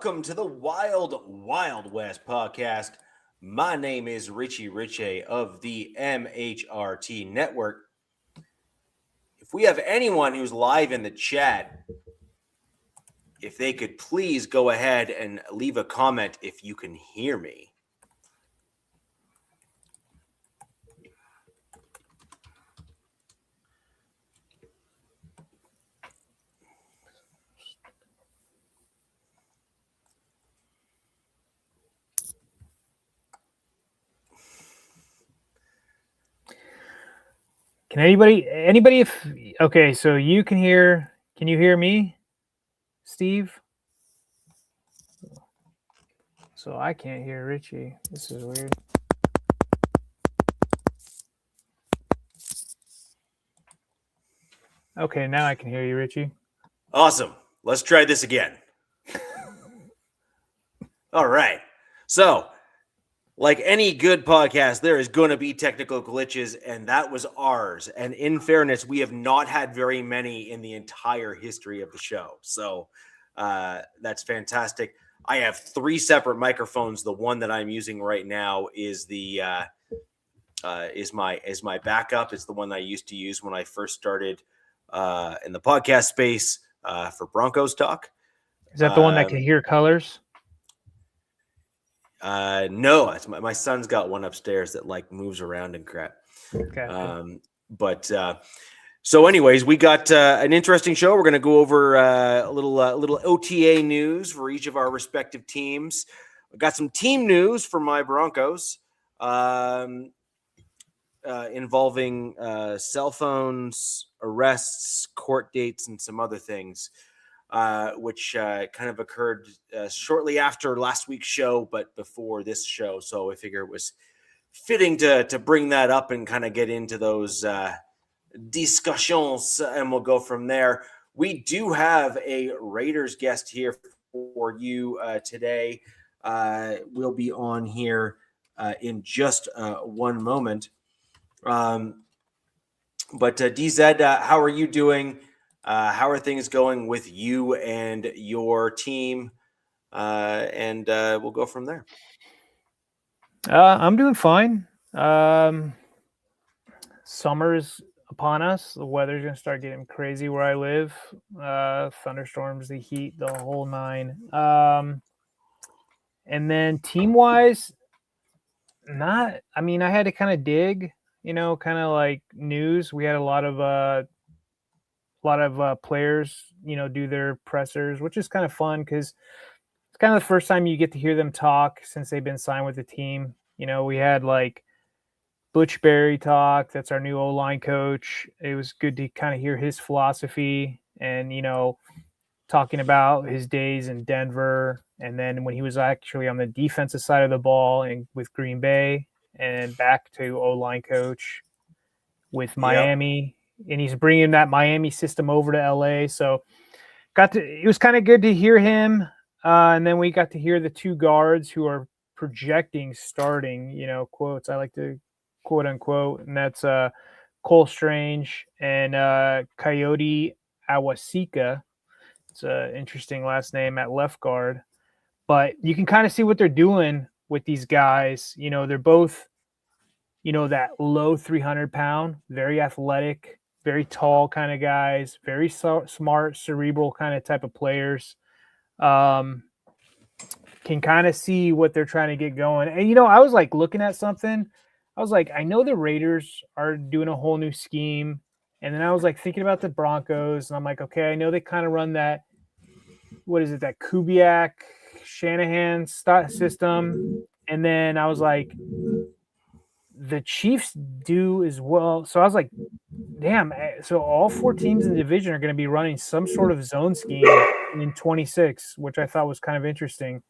welcome to the Wild Wild West podcast. My name is Richie Riche of the MHRT Network. If we have anyone who's live in the chat, if they could please go ahead and leave a comment if you can hear me. Can anybody if okay, so can you hear me, Steve? So I can't hear Richie. This is weird. Okay, now I can hear you, Richie. Awesome. Let's try this again. All right. So, like any good podcast, there is going to be technical glitches, and that was ours. And in fairness, we have not had very many in the entire history of the show. So that's fantastic. I have 3 separate microphones. The one that I'm using right now is my backup. It's the one I used to use when I first started in the podcast space for Broncos talk. Is that the one that can hear colors? No, it's my son's got one upstairs that like moves around and crap. Okay. So anyways, we got an interesting show. We're going to go over a little OTA news for each of our respective teams. We got some team news for my Broncos, involving cell phones, arrests, court dates, and some other things. Which kind of occurred shortly after last week's show, but before this show. So I figure it was fitting to bring that up and kind of get into those discussions, and we'll go from there. We do have a Raiders guest here for you today. We'll be on here in just one moment. But DZ, how are you doing? How are things going with you and your team? And we'll go from there. I'm doing fine. Summer's upon us. The weather's going to start getting crazy where I live. Thunderstorms, the heat, the whole nine. And then team-wise, I had to kind of dig, kind of like news. We had a lot of players, do their pressers, which is kind of fun because it's kind of the first time you get to hear them talk since they've been signed with the team. We had like Butch Berry talk. That's our new O-line coach. It was good to kind of hear his philosophy and, talking about his days in Denver. And then when he was actually on the defensive side of the ball and with Green Bay and back to O-line coach with Miami. Yep. And he's bringing that Miami system over to LA. So it was kind of good to hear him. And then we got to hear the 2 guards who are projecting starting, quotes. I like to quote unquote. And that's Cole Strange and Coyote Awasika. It's an interesting last name at left guard. But you can kind of see what they're doing with these guys. They're both, that low 300-pound, very athletic, very tall kind of guys, very smart, cerebral kind of type of players. Can kind of see what they're trying to get going. And, I was like looking at something. I was like, I know the Raiders are doing a whole new scheme. And then I was like thinking about the Broncos. And I'm like, okay, I know they kind of run that, that Kubiak Shanahan system. And then I was like, the Chiefs do as well. So I was like, damn. So all 4 teams in the division are going to be running some sort of zone scheme in 26, which I thought was kind of interesting.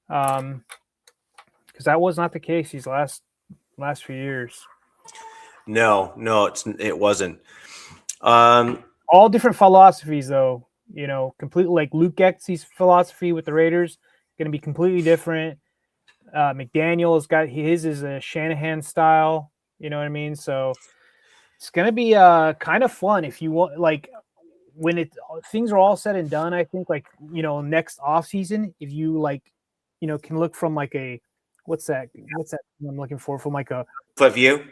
Because that was not the case these last few years. No, it wasn't. All different philosophies, though. Completely like Luke Getzey's philosophy with the Raiders going to be completely different. McDaniel's got his is a Shanahan style. You know what I mean? So it's going to be kind of fun if you want. Like when things are all said and done, I think like, next offseason, if you like, can look from like what's that I'm looking for from like a Flip view.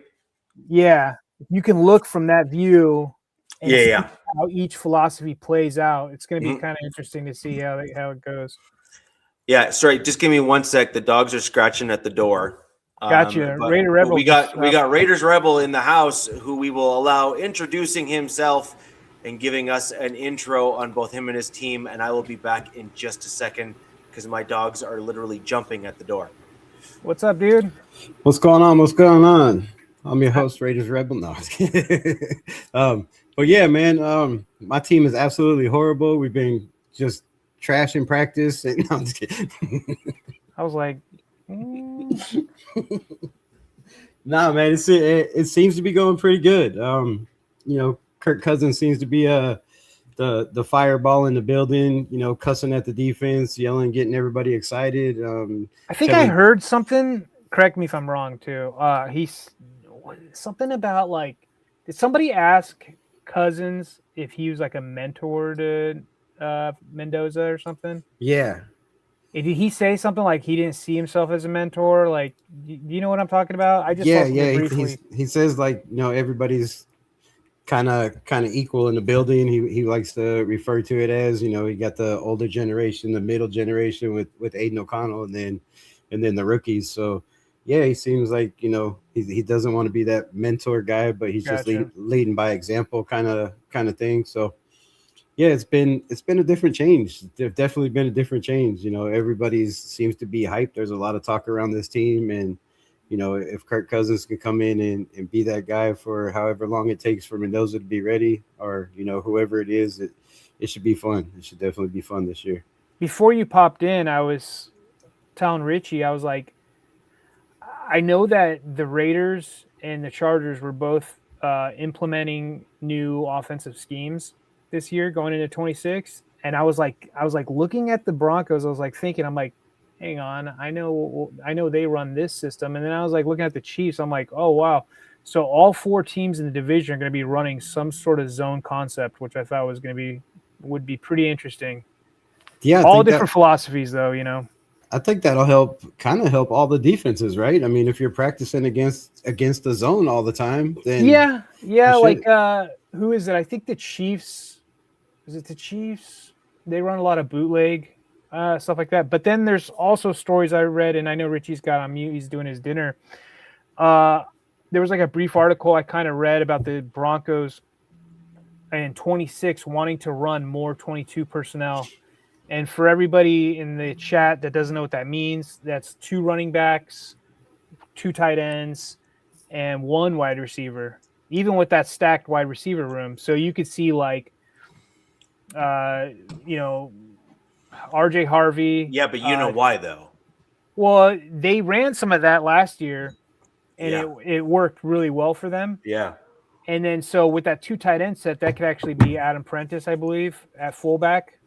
Yeah, you can look from that view and see Yeah. how each philosophy plays out. It's going to be Mhm. kind of interesting to see how it goes. Yeah, sorry, just give me one sec. The dogs are scratching at the door. Gotcha. But Raider Rebel. we got Raiders Rebel in the house, who we will allow introducing himself and giving us an intro on both him and his team. And I will be back in just a second because my dogs are literally jumping at the door. What's up, dude? What's going on? What's going on? I'm your host, Raiders Rebel. No, but yeah, man, my team is absolutely horrible. We've been just trash in practice. No, I'm just kidding. I was like, Nah, man, it seems to be going pretty good. Kirk Cousins seems to be the fireball in the building. Cussing at the defense, yelling, getting everybody excited. I think I heard something. Correct me if I'm wrong, too. He's something about like, did somebody ask Cousins if he was like a mentor to Mendoza or something? Yeah. Did he say something like he didn't see himself as a mentor? Like, do you know what I'm talking about? I just saw something briefly. He says like everybody's kind of equal in the building. He likes to refer to it as you got the older generation, the middle generation with Aiden O'Connell, and then the rookies. So yeah, he seems like he doesn't want to be that mentor guy, but he's just leading by example kind of thing. So yeah, it's been a different change. There's definitely been a different change. Everybody seems to be hyped. There's a lot of talk around this team, and if Kirk Cousins can come in and be that guy for however long it takes for Mendoza to be ready, or whoever it is, it should be fun. It should definitely be fun this year. Before you popped in, I was telling Richie, I was like, I know that the Raiders and the Chargers were both implementing new offensive schemes this year going into 26, and I was like looking at the Broncos. I was like thinking, I'm like, hang on, I know they run this system, and then I was like looking at the Chiefs. I'm like, oh wow, so all four teams in the division are going to be running some sort of zone concept, which I thought would be pretty interesting. Yeah, all different philosophies though. I think that'll help all the defenses, right? I mean, if you're practicing against the zone all the time, then yeah, like who is it? I think the Chiefs. Is it the Chiefs? They run a lot of bootleg stuff like that. But then there's also stories I read, and I know Richie's got on mute. He's doing his dinner. There was like a brief article I kind of read about the Broncos and 26 wanting to run more 22 personnel. And for everybody in the chat that doesn't know what that means, that's 2 running backs, 2 tight ends, and 1 wide receiver, even with that stacked wide receiver room. So you could see like, RJ Harvey. Yeah, but why though? Well, they ran some of that last year, and it worked really well for them. Yeah. And then so with that 2 tight end set, that could actually be Adam Prentice, I believe, at fullback,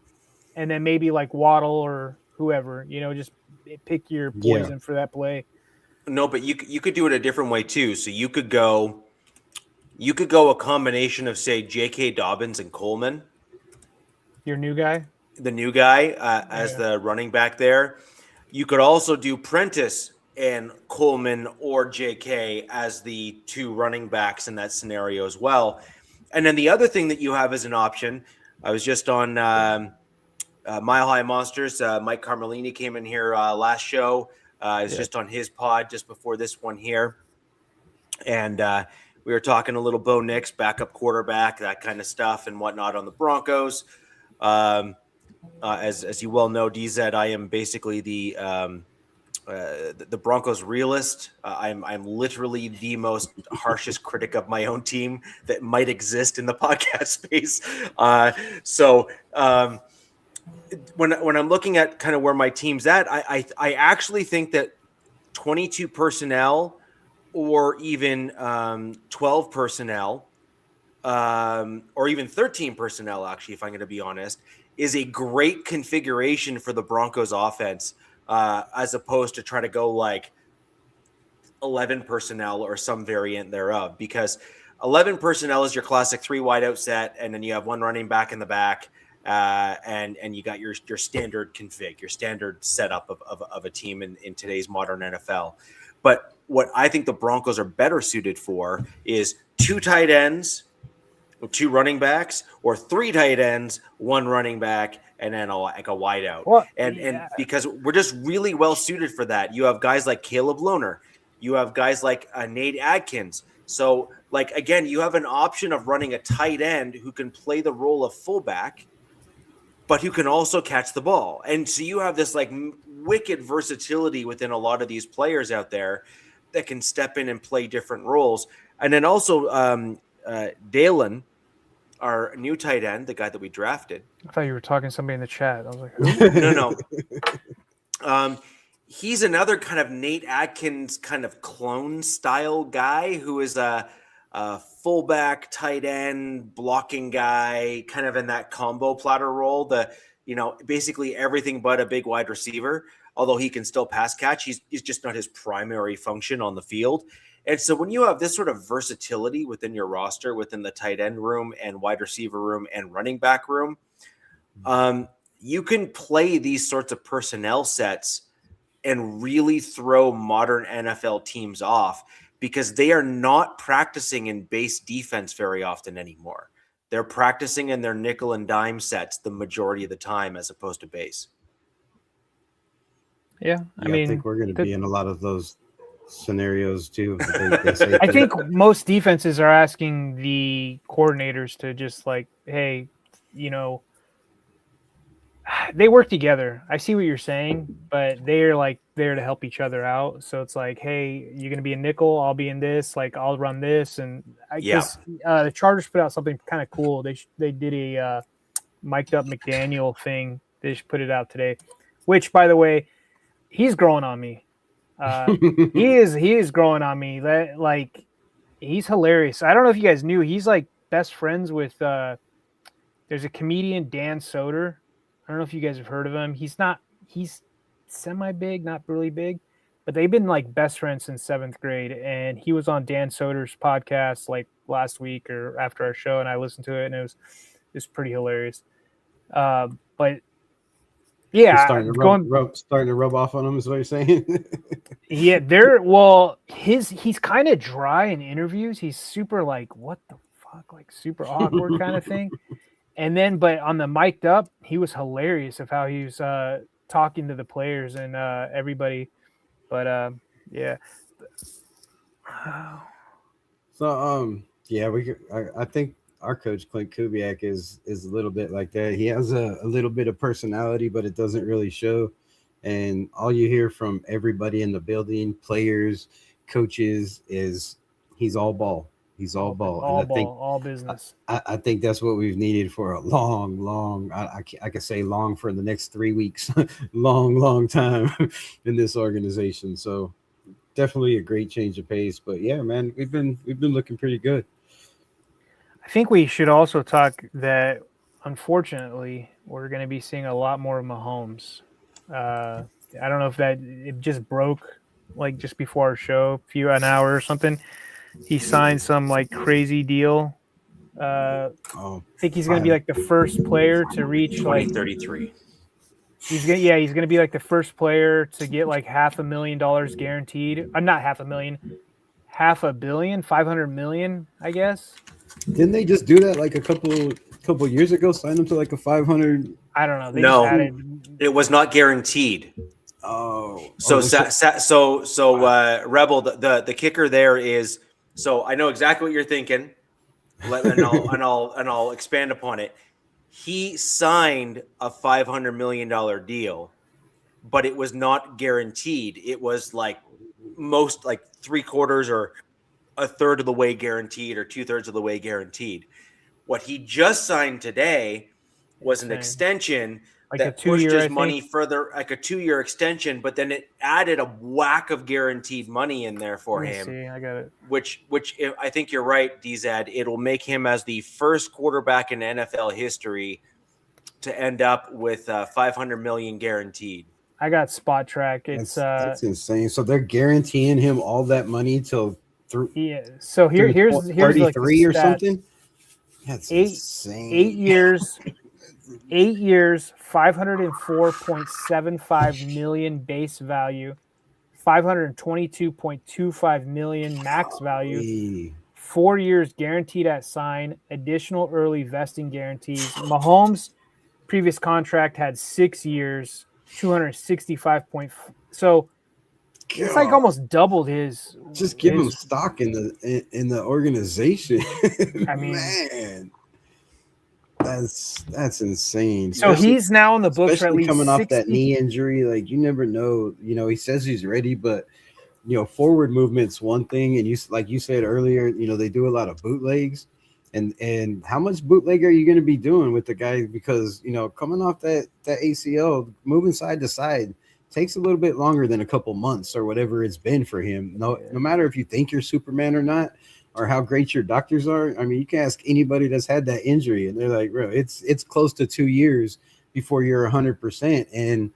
and then maybe like Waddle or whoever. Just pick your poison for that play. No, but you could do it a different way too. So you could go a combination of say J.K. Dobbins and Coleman. Your new guy? The new guy as the running back there. You could also do Prentice and Coleman or JK as the 2 running backs in that scenario as well. And then the other thing that you have as an option, I was just on Mile High Monsters. Mike Carmelini came in here last show. I was just on his pod just before this one here. And we were talking a little Bo Nix, backup quarterback, that kind of stuff and whatnot on the Broncos. As you well know, DZ, I am basically the Broncos realist. I'm literally the most harshest critic of my own team that might exist in the podcast space. When I'm looking at kind of where my team's at, I actually think that 22 personnel or even 12 personnel or even 13 personnel, actually, if I'm going to be honest, is a great configuration for the Broncos offense as opposed to try to go like 11 personnel or some variant thereof. Because 11 personnel is your classic 3 wideout set, and then you have 1 running back in the back, and you got your standard config, your standard setup of a team in today's modern NFL. But what I think the Broncos are better suited for is 2 tight ends, 2 running backs, or 3 tight ends, 1 running back, and then like a wideout. Well, and because we're just really well suited for that. You have guys like Caleb Lohner, you have guys like Nate Adkins. So, like, again, you have an option of running a tight end who can play the role of fullback, but who can also catch the ball. And so you have this like wicked versatility within a lot of these players out there that can step in and play different roles. And then also Dalen, our new tight end, the guy that we drafted. I thought you were talking to somebody in the chat. I was like, who? No. He's another kind of Nate Adkins kind of clone style guy who is a fullback, tight end, blocking guy, kind of in that combo platter role. Basically everything but a big wide receiver. Although he can still pass catch, he's just not his primary function on the field. And so when you have this sort of versatility within your roster, within the tight end room and wide receiver room and running back room, you can play these sorts of personnel sets and really throw modern NFL teams off because they are not practicing in base defense very often anymore. They're practicing in their nickel and dime sets the majority of the time as opposed to base. Yeah, I think we're going to be in a lot of those scenarios too. I think most defenses are asking the coordinators to just like, hey, they work together. I see what you're saying, but they're like there to help each other out. So it's like, hey, you're going to be a nickel. I'll be in this. Like, I'll run this. And the Chargers put out something kind of cool. They did a mic'd up McDaniel thing. They just put it out today, which, by the way, he's growing on me. He is growing on me. Like, he's hilarious. I don't know if you guys knew, he's like best friends with there's a comedian, Dan Soder. I don't know if you guys have heard of him. He's semi big, not really big, but they've been like best friends since 7th grade. And he was on Dan Soder's podcast like last week or after our show, and I listened to it, and it was pretty hilarious. But yeah, starting to rub off on him is what you're saying. Yeah, he's kind of dry in interviews. He's super like, what the fuck, like super awkward kind of thing. And then, but on the mic'd up, he was hilarious of how he was talking to the players and everybody. But yeah. So I think our coach Clint Kubiak is a little bit like that. He has a little bit of personality, but it doesn't really show. And all you hear from everybody in the building, players, coaches, is he's all ball. He's all ball. All business. I think that's what we've needed for a long, I could say long for the next 3 weeks, long time in this organization. So definitely a great change of pace. But yeah, man, we've been looking pretty good. I think we should also talk that unfortunately we're going to be seeing a lot more of Mahomes. I don't know if it just broke like just before our show, an hour or something. He signed some like crazy deal. I think he's going to be like the first player to reach 2033. He's going to be like the first player to get like $500,000 guaranteed. Not $500,000, $500 million, 500 million, I guess. Didn't they just do that like a couple years ago? Sign him to like a 500. I don't know. It was not guaranteed. Oh, Rebel. The kicker there is. So I know exactly what you're thinking, and I'll expand upon it. He signed a $500 million deal, but it was not guaranteed. It was like most like 3/4 or a third of the way guaranteed or 2/3 of the way guaranteed. What he just signed today was an extension that pushed his money further, like a 2-year extension, but then it added a whack of guaranteed money in there for him. See, I got it. Which I think you're right, DZ. It'll make him as the first quarterback in NFL history to end up with $500 million guaranteed. I got Spot Track. That's insane. So they're guaranteeing him all that money till Yeah. So here's like the 33 or stats. something. That's insane. 8 years. 8 years, 504.75 million base value, 522.25 million max value. 4 years guaranteed at sign, additional early vesting guarantees. Mahomes' previous contract had 6 years, 265. So it's like almost doubled his. Just give him stock in the organization. I mean, man, that's insane. So he's now on the books for at least coming 60. off that knee injury. Like, you never know. You know, he says he's ready, but forward movement's one thing, and like you said earlier, they do a lot of bootlegs, and how much bootleg are you going to be doing with the guy? Because coming off that ACL, moving side to side takes a little bit longer than a couple months or whatever it's been for him. No matter if you think you're Superman or not, or how great your doctors are. I mean, you can ask anybody that's had that injury, and they're like, bro, it's close to 2 years before you're 100%. And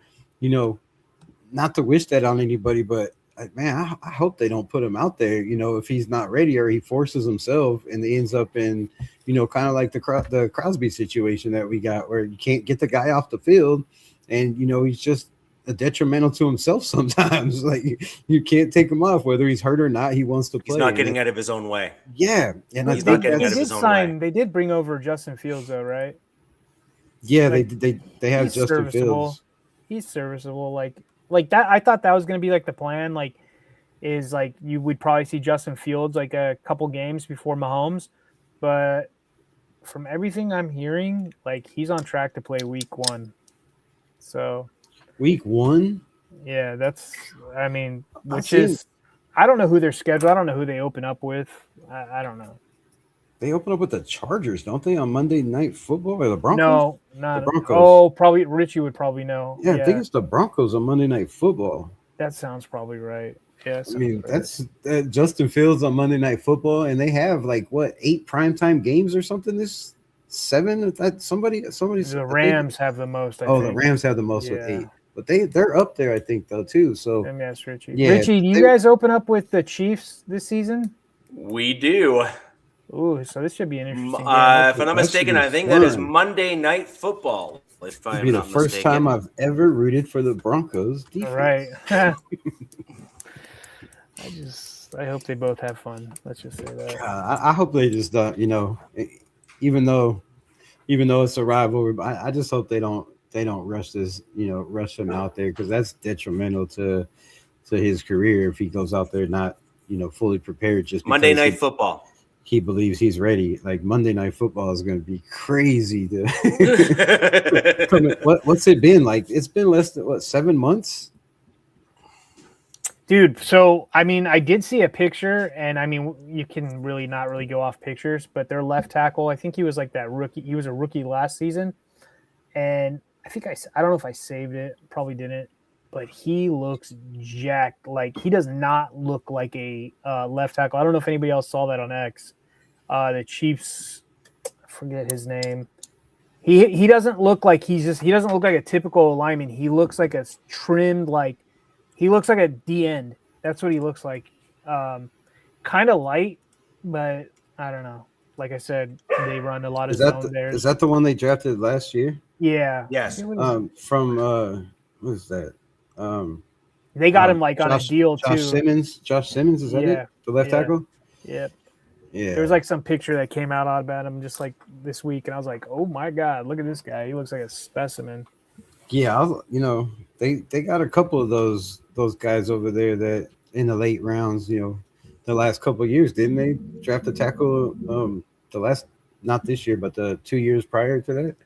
not to wish that on anybody, but man, I hope they don't put him out there, if he's not ready, or he forces himself and he ends up in, kind of like the Crosby situation that we got, where you can't get the guy off the field, and he's just detrimental to himself sometimes. Like, you can't take him off, whether he's hurt or not. He wants to play. He's not getting out of his own way. Yeah, and he's not getting out of his own way. They did bring over Justin Fields, though, right? Yeah, they have Justin Fields. He's serviceable. Like that, I thought that was going to be like the plan. Like, is like you would probably see Justin Fields like a couple games before Mahomes, but from everything I'm hearing, like, he's on track to play week 1. So week 1, yeah, I don't know who they're scheduled. I don't know who they open up with. I don't know. They open up with the Chargers, don't they, on Monday Night Football, or the Broncos? No, not the Broncos. Oh, probably Richie would probably know. Yeah, I think it's the Broncos on Monday Night Football. That sounds probably right. Yeah, I mean, right. That's Justin Fields on Monday Night Football, and they have 8 primetime games or something. 7? Somebody. The Rams have the most. I think. The Rams have the most with 8, but they're up there, I think, though, too. So let me ask Richie. Yeah, Richie, do you guys open up with the Chiefs this season? We do. Ooh, so this should be an interesting game. If I'm not mistaken, I think that is Monday Night Football. If it'll be the first time I've ever rooted for the Broncos defense. All right. I hope they both have fun. Let's just say that. I hope they just don't. Even though it's a rivalry, I just hope they don't rush this. Rush him out there, because that's detrimental to his career if he goes out there not fully prepared. Just Monday Night Football. He believes he's ready. Like, Monday Night Football is going to be crazy. What's it been like? It's been less than 7 months, dude. So I mean, I did see a picture, and I mean, you can really not really go off pictures, but their left tackle, I think he was like that rookie. He was a rookie last season, and I think I don't know if I saved it. Probably didn't. But he looks jacked. Like, he does not look like a left tackle. I don't know if anybody else saw that on X. The Chiefs, I forget his name. He doesn't look like he doesn't look like a typical lineman. He looks like a trimmed, he looks like a D end. That's what he looks like. Kind of light, but I don't know. Like I said, they run a lot of zone there. Is that the one they drafted last year? Yeah. Yes. From what is that? They got him on a deal too. Josh Simmons, is that it? The left tackle? Yep. Yeah. There was some picture that came out about him just this week, and I was like, oh my God, look at this guy. He looks like a specimen. Yeah, they got a couple of those guys over there that in the late rounds, the last couple of years, didn't they draft a tackle not this year, but the 2 years prior to that?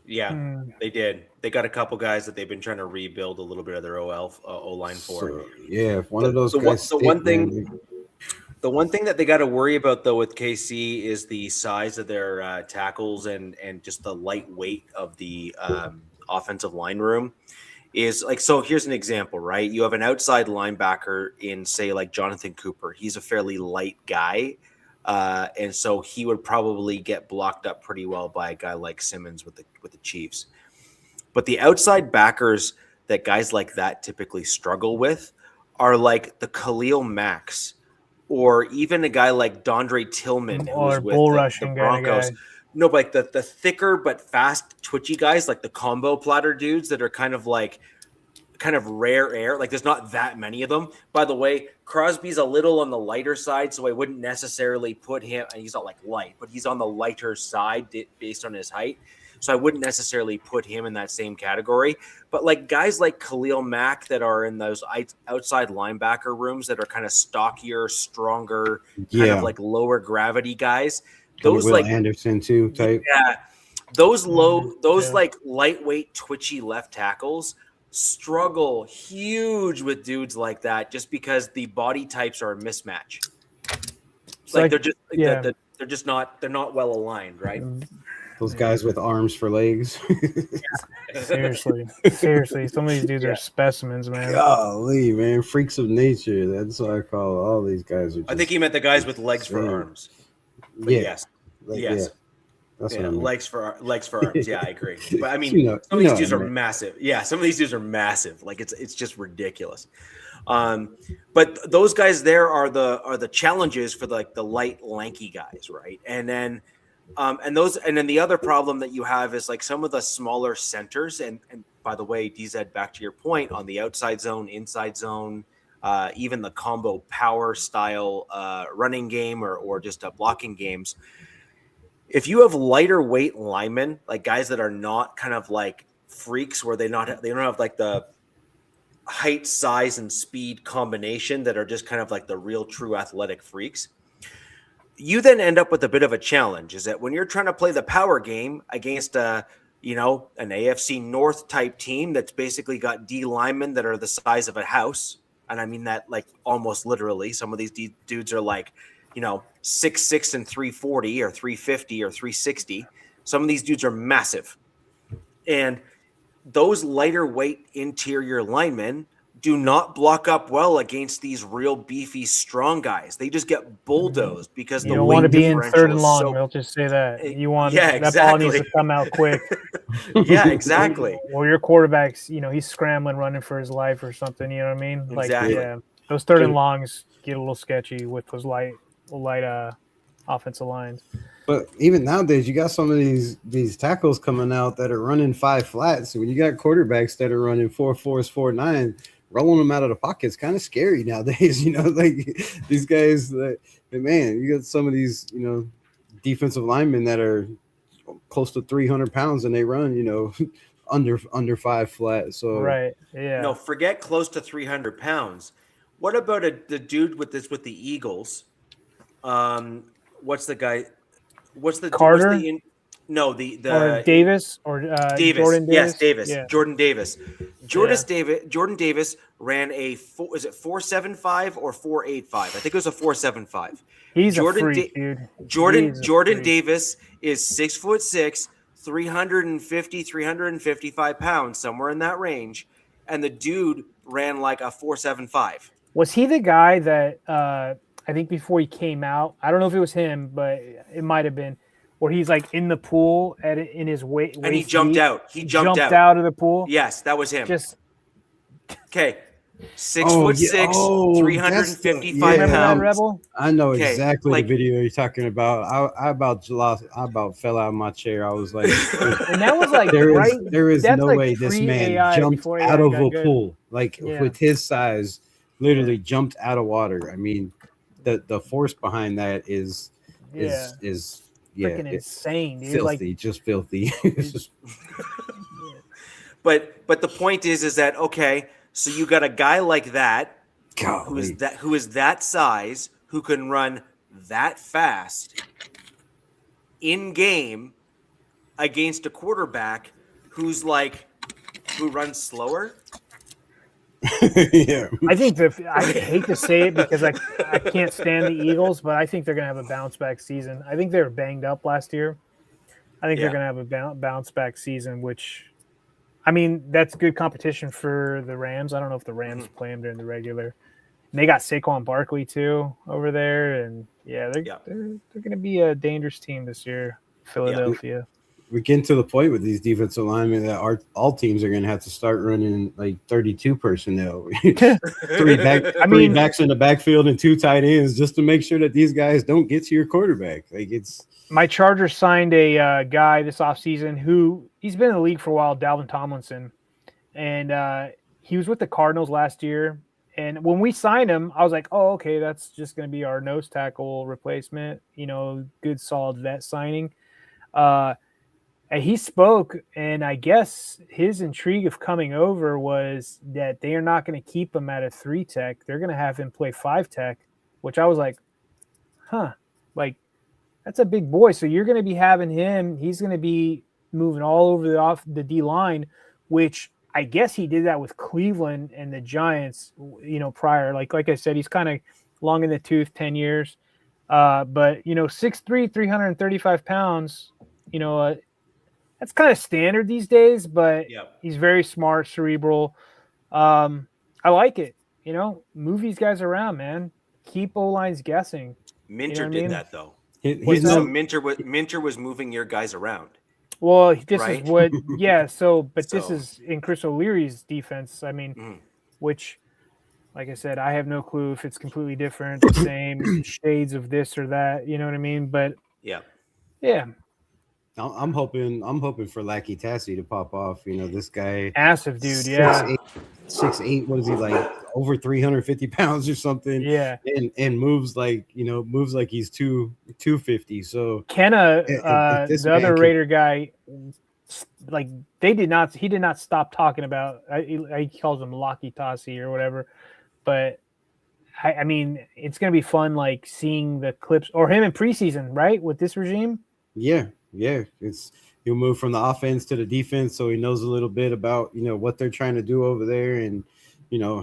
Yeah, they did. They got a couple guys that they've been trying to rebuild a little bit of their O-line for. So, yeah, if one of those guys. The one thing that they got to worry about, though, with KC is the size of their tackles and just the light weight of the offensive line room. So here's an example, right? You have an outside linebacker in, say, like Jonathan Cooper. He's a fairly light guy. And so he would probably get blocked up pretty well by a guy like Simmons with the Chiefs. But the outside backers that guys like that typically struggle with are like the Khalil Macks or even a guy like Dondre Tillman, who's or with bull the rushing kind of Broncos. guy. No, but like the thicker but fast, twitchy guys, like the combo platter dudes that are kind of rare air. Like there's not that many of them. By the way, Crosby's a little on the lighter side, so I wouldn't necessarily put him. And he's not like light, but he's on the lighter side based on his height. So I wouldn't necessarily put him in that same category. But like guys like Khalil Mack that are in those outside linebacker rooms that are kind of stockier, stronger, kind of like lower gravity guys. Those Will like Anderson too type. Yeah, those like lightweight, twitchy left tackles struggle huge with dudes like that just because the body types are a mismatch. Like they're just they're just not well aligned, right? Those guys with arms for legs. Seriously, some of these dudes are specimens, man. Golly, man, freaks of nature. That's what I call all these guys. Are just I think he meant the guys with legs for arms. But yes. That's what I mean. Legs for arms. Yeah, I agree. But I mean, some of these dudes are massive. Yeah, some of these dudes are massive. Like it's just ridiculous. But those guys there are the challenges for the light, lanky guys, right? And then the other problem that you have is like some of the smaller centers. And by the way, DZ, back to your point on the outside zone, inside zone, even the combo power style running game or just blocking games. If you have lighter weight linemen, like guys that are not kind of like freaks where they don't have like the height, size, and speed combination that are just kind of like the real true athletic freaks, you then end up with a bit of a challenge. Is that when you're trying to play the power game against an AFC North type team that's basically got D linemen that are the size of a house, and I mean that like almost literally. Some of these dudes are like 6'6" and 340 or 350 or 360. Some of these dudes are massive. And those lighter weight interior linemen do not block up well against these real beefy, strong guys. They just get bulldozed because you don't want to be in third and long. They'll just say that. You want that ball needs to come out quick. Yeah, exactly. Or your quarterback's, he's scrambling, running for his life or something. You know what I mean? Exactly. Like, those third and longs get a little sketchy with those light offensive lines. But even nowadays, you got some of these tackles coming out that are running 5 flats. When you got quarterbacks that are running 4.4s, 4.9, rolling them out of the pocket is kind of scary nowadays. Like these guys, man, you got some of these, defensive linemen that are close to 300 pounds and they run, under 5 flat. So right, yeah. No, forget close to 300 pounds. What about the dude with the Eagles? What's the guy? What's the Carter? Or Davis or Davis? Jordan Davis? Yes, Davis. Yeah. Jordan Davis. Jordan Davis ran a 4.75 or 4.85? I think it was a 4.75. He's a freak, dude. Jordan Davis is 6'6", 355 pounds, somewhere in that range, and the dude ran like a 4.75. Was he the guy that I think before he came out, I don't know if it was him, but it might have been, where he's like in the pool in his weight, and he jumped out. He jumped out of the pool. Yes, that was him. Okay. 6'6", 355 pounds. Rebel? I know exactly the video you're talking about. I about fell out of my chair. I was like, and that was like there is no way this man jumped out of a pool with his size. Literally jumped out of water. I mean, the force behind that is freaking insane, dude. Filthy, just filthy. But the point is that okay, so you got a guy like that who is that size, who can run that fast in game against a quarterback who runs slower. Yeah, I think I hate to say it because I can't stand the Eagles, but I think they're gonna have a bounce back season. I think they were banged up last year. I think they're gonna have a bounce back season, which, I mean, that's good competition for the Rams. I don't know if the Rams play them during the regular. And they got Saquon Barkley too over there, and they're gonna be a dangerous team this year, Philadelphia. we're getting to the point with these defensive linemen that all teams are going to have to start running like 32 personnel, three backs in the backfield and 2 tight ends just to make sure that these guys don't get to your quarterback. Like it's my Chargers signed a guy this offseason who he's been in the league for a while, Dalvin Tomlinson, and he was with the Cardinals last year. And when we signed him, I was like, oh, okay, that's just going to be our nose tackle replacement, good, solid vet signing. And he spoke, and I guess his intrigue of coming over was that they are not going to keep him at a 3 tech. They're going to have him play 5 tech, which I was like, like that's a big boy. So you're going to be having him. He's going to be moving all over the D line, which I guess he did that with Cleveland and the Giants, prior. Like I said, he's kind of long in the tooth, 10 years. But 6'3", 335 pounds, that's kind of standard these days, but he's very smart, cerebral. I like it. Move these guys around, man. Keep O-lines guessing. Minter did that, though. Minter was moving your guys around. Well, this is what, this is in Chris O'Leary's defense. I mean, which, like I said, I have no clue if it's completely different, the same shades of this or that. You know what I mean? But yeah. I'm hoping for Lackey Tassie to pop off. This guy, massive dude, 6'8", what is he like? Over 350 pounds or something. Yeah, and moves like he's 250. So Kenna, the other Raider guy, like he did not stop talking about. He calls him Lackey Tassie or whatever, but I mean, it's gonna be fun, like seeing the clips or him in preseason, right? With this regime. Yeah. He'll move from the offense to the defense, so he knows a little bit about what they're trying to do over there, and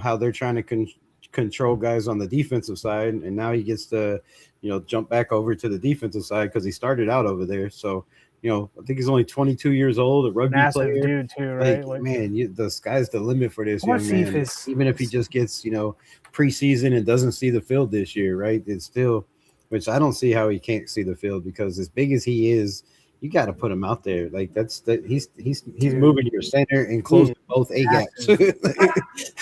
how they're trying to control guys on the defensive side. And now he gets to jump back over to the defensive side because he started out over there. So I think he's only 22 years old, a rugby player, dude too, right? Man, the sky's the limit for this young man. Even if he just gets preseason and doesn't see the field this year, right? It's still, which I don't see how he can't see the field, because as big as he is, you got to put him out there. Like he's moving your center and closing both A gaps.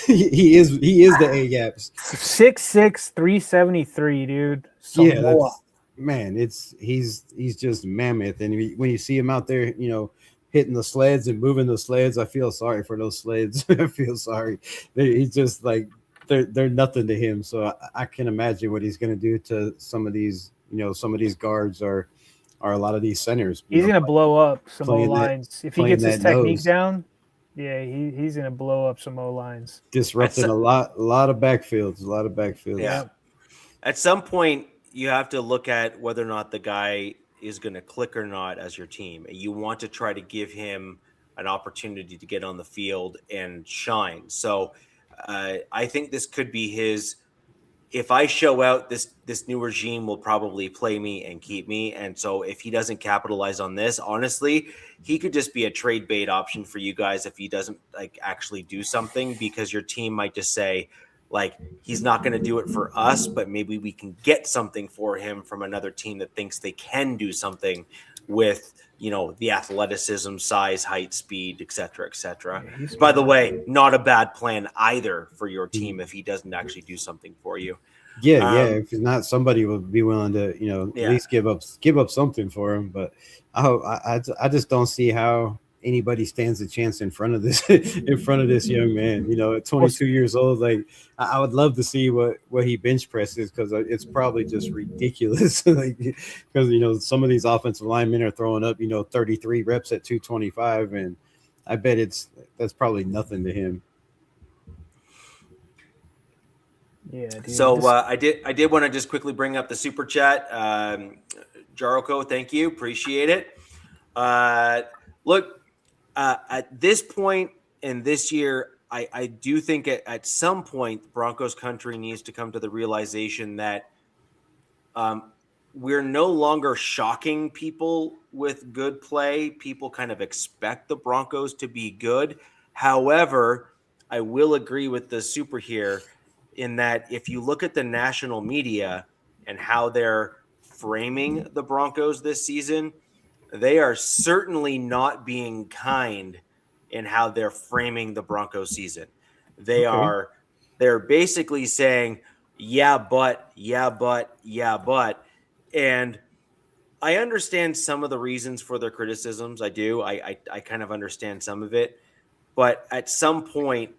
he is the A gaps. 6'6", 373, dude. Samoa. He's just mammoth. And when you see him out there, hitting the sleds and moving the sleds, I feel sorry for those sleds. I feel sorry. He's just like they're nothing to him. So I can imagine what he's going to do to some of these guards or a lot of these centers. He's going to blow up some O-lines. If he gets his technique down, he's going to blow up some O-lines. Disrupting a lot of backfields. Yeah. At some point, you have to look at whether or not the guy is going to click or not as your team. You want to try to give him an opportunity to get on the field and shine. So I think this could be his. If I show out, this new regime will probably play me and keep me. And so if he doesn't capitalize on this, honestly, he could just be a trade bait option for you guys if he doesn't actually do something, because your team might just say, he's not going to do it for us, but maybe we can get something for him from another team that thinks they can do something with, the athleticism, size, height, speed, et cetera, et cetera. By the way, not a bad plan either for your team if he doesn't actually do something for you. If it's not, somebody will be willing to, at least give up something for him. But I just don't see how anybody stands a chance in front of this young man. At 22 years old, I would love to see what he bench presses, because it's probably just ridiculous. Because some of these offensive linemen are throwing up 33 reps at 225, and I bet that's probably nothing to him. Yeah. Dude, so I did want to just quickly bring up the super chat. Jaroko, thank you, appreciate it. Look. At this point in this year, I do think at some point Broncos country needs to come to the realization that we're no longer shocking people with good play. People kind of expect the Broncos to be good. However, I will agree with the super here in that if you look at the national media and how they're framing the Broncos this season, they are certainly not being kind in how they're framing the Broncos season. They're basically saying, yeah, but. And I understand some of the reasons for their criticisms. I do. I kind of understand some of it. But at some point,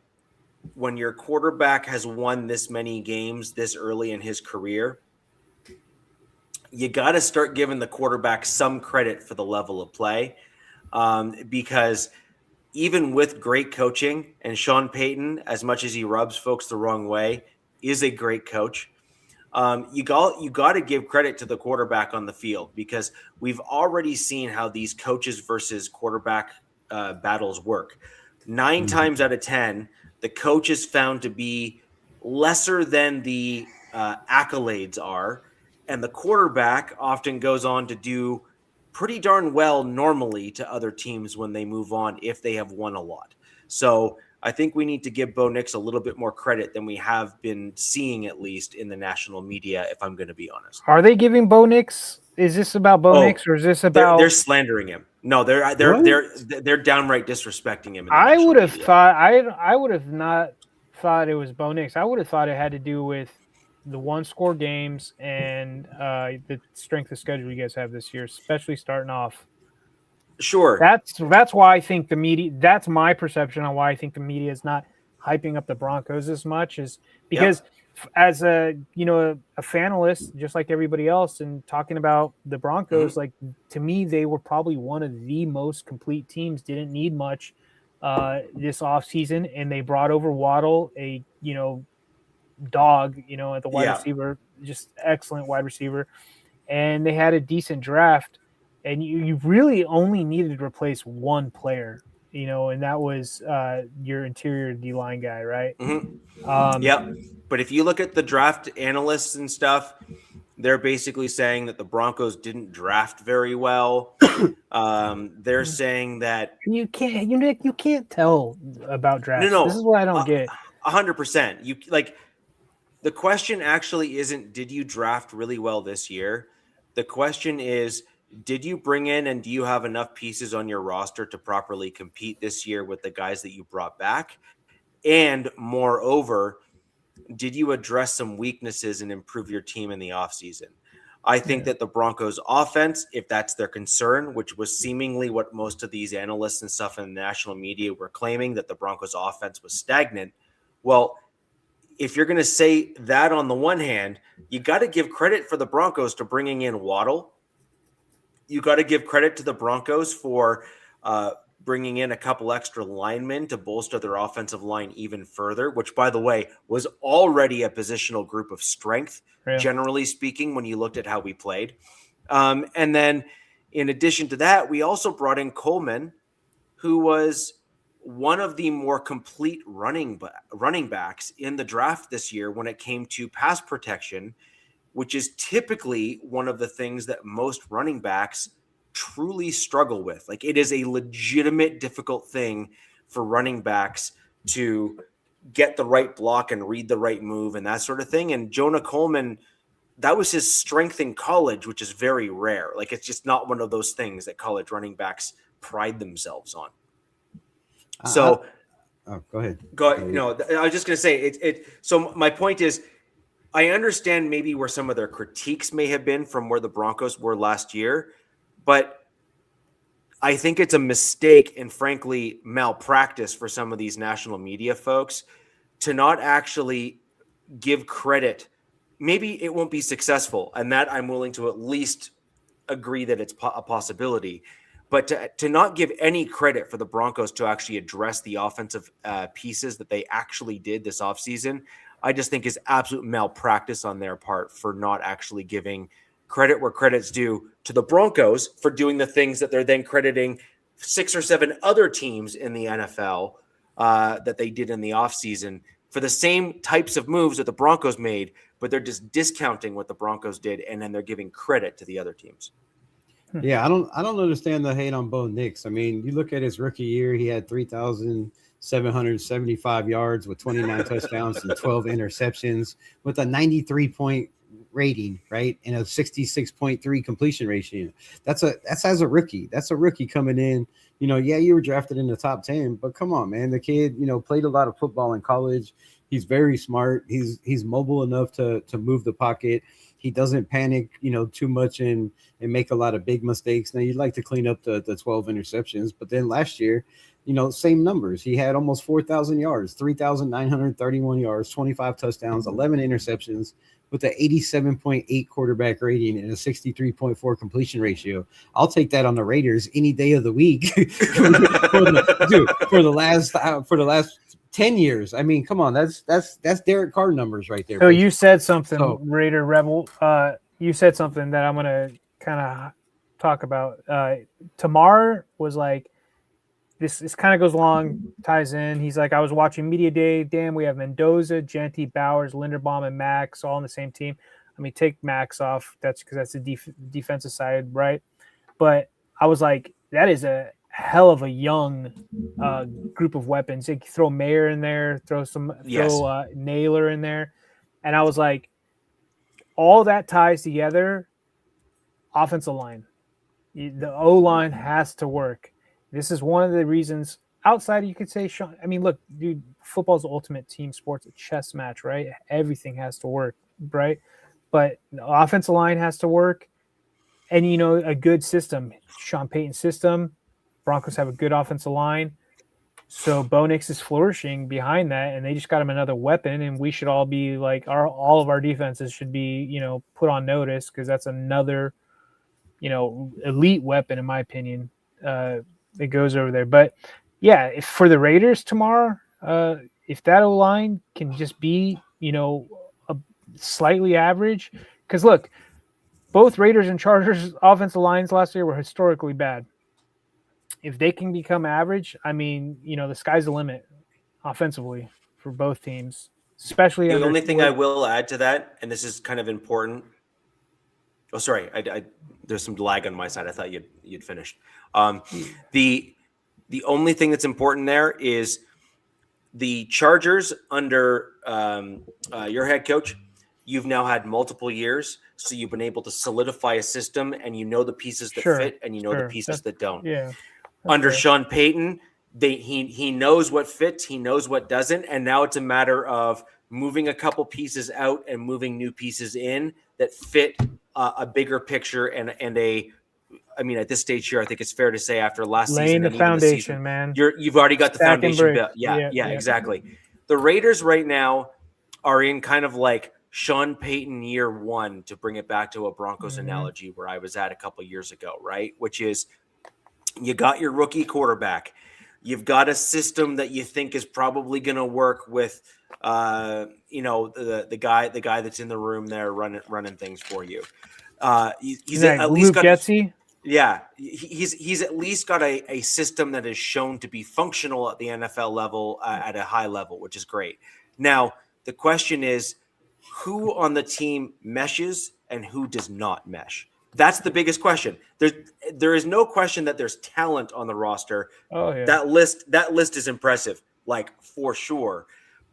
when your quarterback has won this many games this early in his career, you got to start giving the quarterback some credit for the level of play, because even with great coaching, and Sean Payton, as much as he rubs folks the wrong way, is a great coach. You got to give credit to the quarterback on the field, because we've already seen how these coaches versus quarterback battles work. 9 times out of 10, the coach is found to be lesser than the accolades are, and the quarterback often goes on to do pretty darn well normally to other teams when they move on, if they have won a lot. So I think we need to give Bo Nix a little bit more credit than we have been seeing, at least in the national media, if I'm going to be honest. Are they giving Bo Nix? Is this about Bo Nix, or is this about? They're slandering him. No, they're downright disrespecting him. I would have thought I would have not thought it was Bo Nix. I would have thought it had to do with the 1-score games and the strength of schedule you guys have this year, especially starting off. Sure. That's why I think the media. That's my perception on why I think the media is not hyping up the Broncos as much, is because as a fanalist, just like everybody else, and talking about the Broncos, like, to me, they were probably one of the most complete teams. Didn't need much this offseason, and they brought over Waddle, a dog, at the wide receiver, just excellent wide receiver, and they had a decent draft. And you really only needed to replace one player, and that was your interior D-line guy, right? But if you look at the draft analysts and stuff, they're basically saying that the Broncos didn't draft very well. They're saying that you can't tell about drafts. No. This is what I don't get. 100%. The question actually isn't, did you draft really well this year? The question is, did you bring in and do you have enough pieces on your roster to properly compete this year with the guys that you brought back? And moreover, did you address some weaknesses and improve your team in the offseason? I think that the Broncos offense, if that's their concern, which was seemingly what most of these analysts and stuff in the national media were claiming, that the Broncos offense was stagnant. Well, if you're going to say that on the one hand, you got to give credit for the Broncos to bringing in Waddle. You got to give credit to the Broncos for bringing in a couple extra linemen to bolster their offensive line even further, which, by the way, was already a positional group of strength, generally speaking, when you looked at how we played. And then in addition to that, we also brought in Coleman, who was one of the more complete running backs in the draft this year when it came to pass protection, which is typically one of the things that most running backs truly struggle with. Like, it is a legitimate difficult thing for running backs to get the right block and read the right move and that sort of thing. And Jonah Coleman, that was his strength in college, which is very rare. Like, it's just not one of those things that college running backs pride themselves on. So go ahead. No, I was just going to say so my point is, I understand maybe where some of their critiques may have been from where the Broncos were last year, but I think it's a mistake and frankly malpractice for some of these national media folks to not actually give credit. Maybe it won't be successful, and that I'm willing to at least agree that it's a possibility, but to not give any credit for the Broncos to actually address the offensive pieces that they actually did this offseason, I just think is absolute malpractice on their part for not actually giving credit where credit's due to the Broncos for doing the things that they're then crediting 6 or 7 other teams in the NFL that they did in the offseason for the same types of moves that the Broncos made, but they're just discounting what the Broncos did, and then they're giving credit to the other teams. Yeah, I don't understand the hate on Bo Nix. I mean, you look at his rookie year, he had 3,775 yards with 29 touchdowns and 12 interceptions with a 93.0 rating, right, and a 66.3 completion ratio. That's as a rookie. That's a rookie coming in. Yeah, you were drafted in the top 10, but come on, man. The kid, played a lot of football in college. He's very smart. He's mobile enough to move the pocket. He doesn't panic, too much and make a lot of big mistakes. Now, you'd like to clean up the 12 interceptions, but then last year, same numbers. He had almost 4,000 yards, 3,931 yards, 25 touchdowns, 11 interceptions with an 87.8 quarterback rating and a 63.4 completion ratio. I'll take that on the Raiders any day of the week for the last 10 years. I mean, come on, that's Derek Carr numbers right there. So you said something, Raider Rebel. You said something that I'm gonna kind of talk about. Tamar was like, this kind of goes along, ties in. He's like, I was watching Media Day. Damn, we have Mendoza, Genty, Bowers, Linderbaum, and Max all on the same team. I mean, take Max off. That's because that's the defensive side, right? But I was like, that is a hell of a young group of weapons. You throw Mayer in there, throw Naylor in there. And I was like, all that ties together, offensive line. The O-line has to work. This is one of the reasons outside, you could say, Sean, I mean, look, dude, football's the ultimate team sports, a chess match, right? Everything has to work, right? But the offensive line has to work. And, a good system, Sean Payton's system, Broncos have a good offensive line. So Bo Nix is flourishing behind that, and they just got him another weapon, and we should all be like, all of our defenses should be, put on notice because that's another, elite weapon, in my opinion, that goes over there. But, yeah, if for the Raiders tomorrow, if that O-line can just be, a slightly average, because, look, both Raiders and Chargers offensive lines last year were historically bad. If they can become average, I mean, the sky's the limit offensively for both teams, especially. The only thing I will add to that, and this is kind of important. Oh, sorry, I there's some lag on my side. I thought you'd finished. The only thing that's important there is the Chargers under your head coach. You've now had multiple years, so you've been able to solidify a system, and the pieces that fit, and the pieces that don't. Yeah. Under Sean Payton, he knows what fits, he knows what doesn't, and now it's a matter of moving a couple pieces out and moving new pieces in that fit a bigger picture and a. I mean, at this stage here, I think it's fair to say after last season, laying the foundation, season, man. You've already got the foundation built. Yeah, Exactly. The Raiders right now are in kind of like Sean Payton year one, to bring it back to a Broncos analogy where I was at a couple of years ago, right? Which is, you got your rookie quarterback. You've got a system that you think is probably going to work with, the guy that's in the room there running things for you. He's at least got Getsy. Yeah, he's at least got a system that is shown to be functional at the NFL level, at a high level, which is great. Now, the question is, who on the team meshes and who does not mesh? That's the biggest question. There is no question that there's talent on the roster. Oh, yeah. That list is impressive, like, for sure.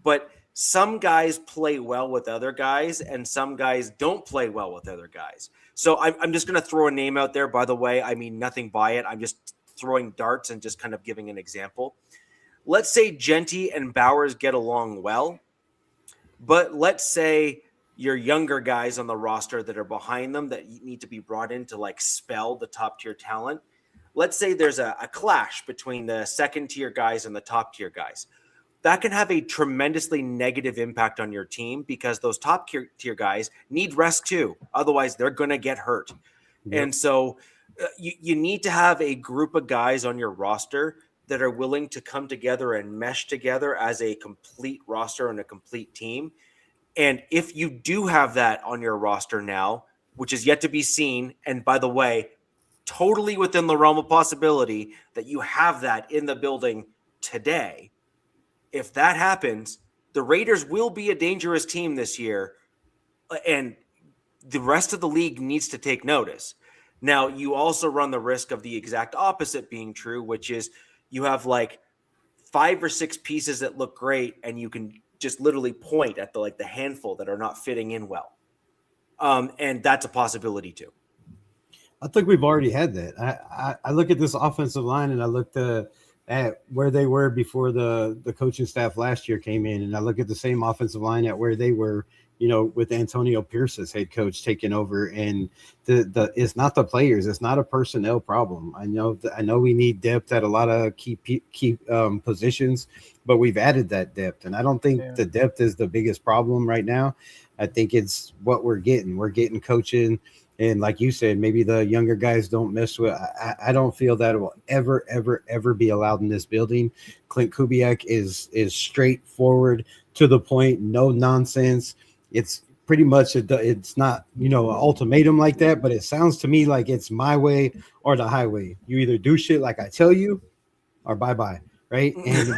But some guys play well with other guys, and some guys don't play well with other guys. So I'm just going to throw a name out there, by the way. I mean nothing by it. I'm just throwing darts and just kind of giving an example. Let's say Genty and Bowers get along well, but let's say your younger guys on the roster that are behind them that need to be brought in to like spell the top tier talent. Let's say there's a clash between the second tier guys and the top tier guys. That can have a tremendously negative impact on your team because those top tier guys need rest too. Otherwise, they're going to get hurt. Yep. And so you need to have a group of guys on your roster that are willing to come together and mesh together as a complete roster and a complete team. And if you do have that on your roster now, which is yet to be seen, and by the way, totally within the realm of possibility that you have that in the building today, if that happens, the Raiders will be a dangerous team this year, and the rest of the league needs to take notice. Now, you also run the risk of the exact opposite being true, which is you have like 5 or 6 pieces that look great, and you can just literally point at the handful that are not fitting in well. And that's a possibility too. I think we've already had that. I look at this offensive line and I looked at where they were before the coaching staff last year came in, and I look at the same offensive line at where they were, with Antonio Pierce as head coach taking over. And it's not the players, it's not a personnel problem. I know we need depth at a lot of key positions, but we've added that depth, and I don't think the depth is the biggest problem right now. I think it's what we're getting. We're getting coaching. And like you said, maybe the younger guys don't mess with. I don't feel that it will ever be allowed in this building. Clint Kubiak is straightforward, to the point, no nonsense. It's pretty much it's not an ultimatum like that, but it sounds to me like it's my way or the highway. You either do shit like I tell you, or bye, right? And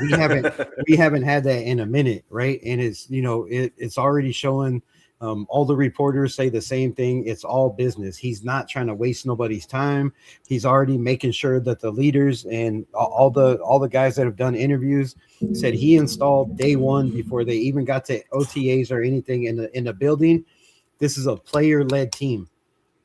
we haven't had that in a minute, right? And it's it's already showing. All the reporters say the same thing. It's all business. He's not trying to waste nobody's time. He's already making sure that the leaders and all the guys that have done interviews said he installed day one before they even got to OTAs or anything in the building. This is a player-led team.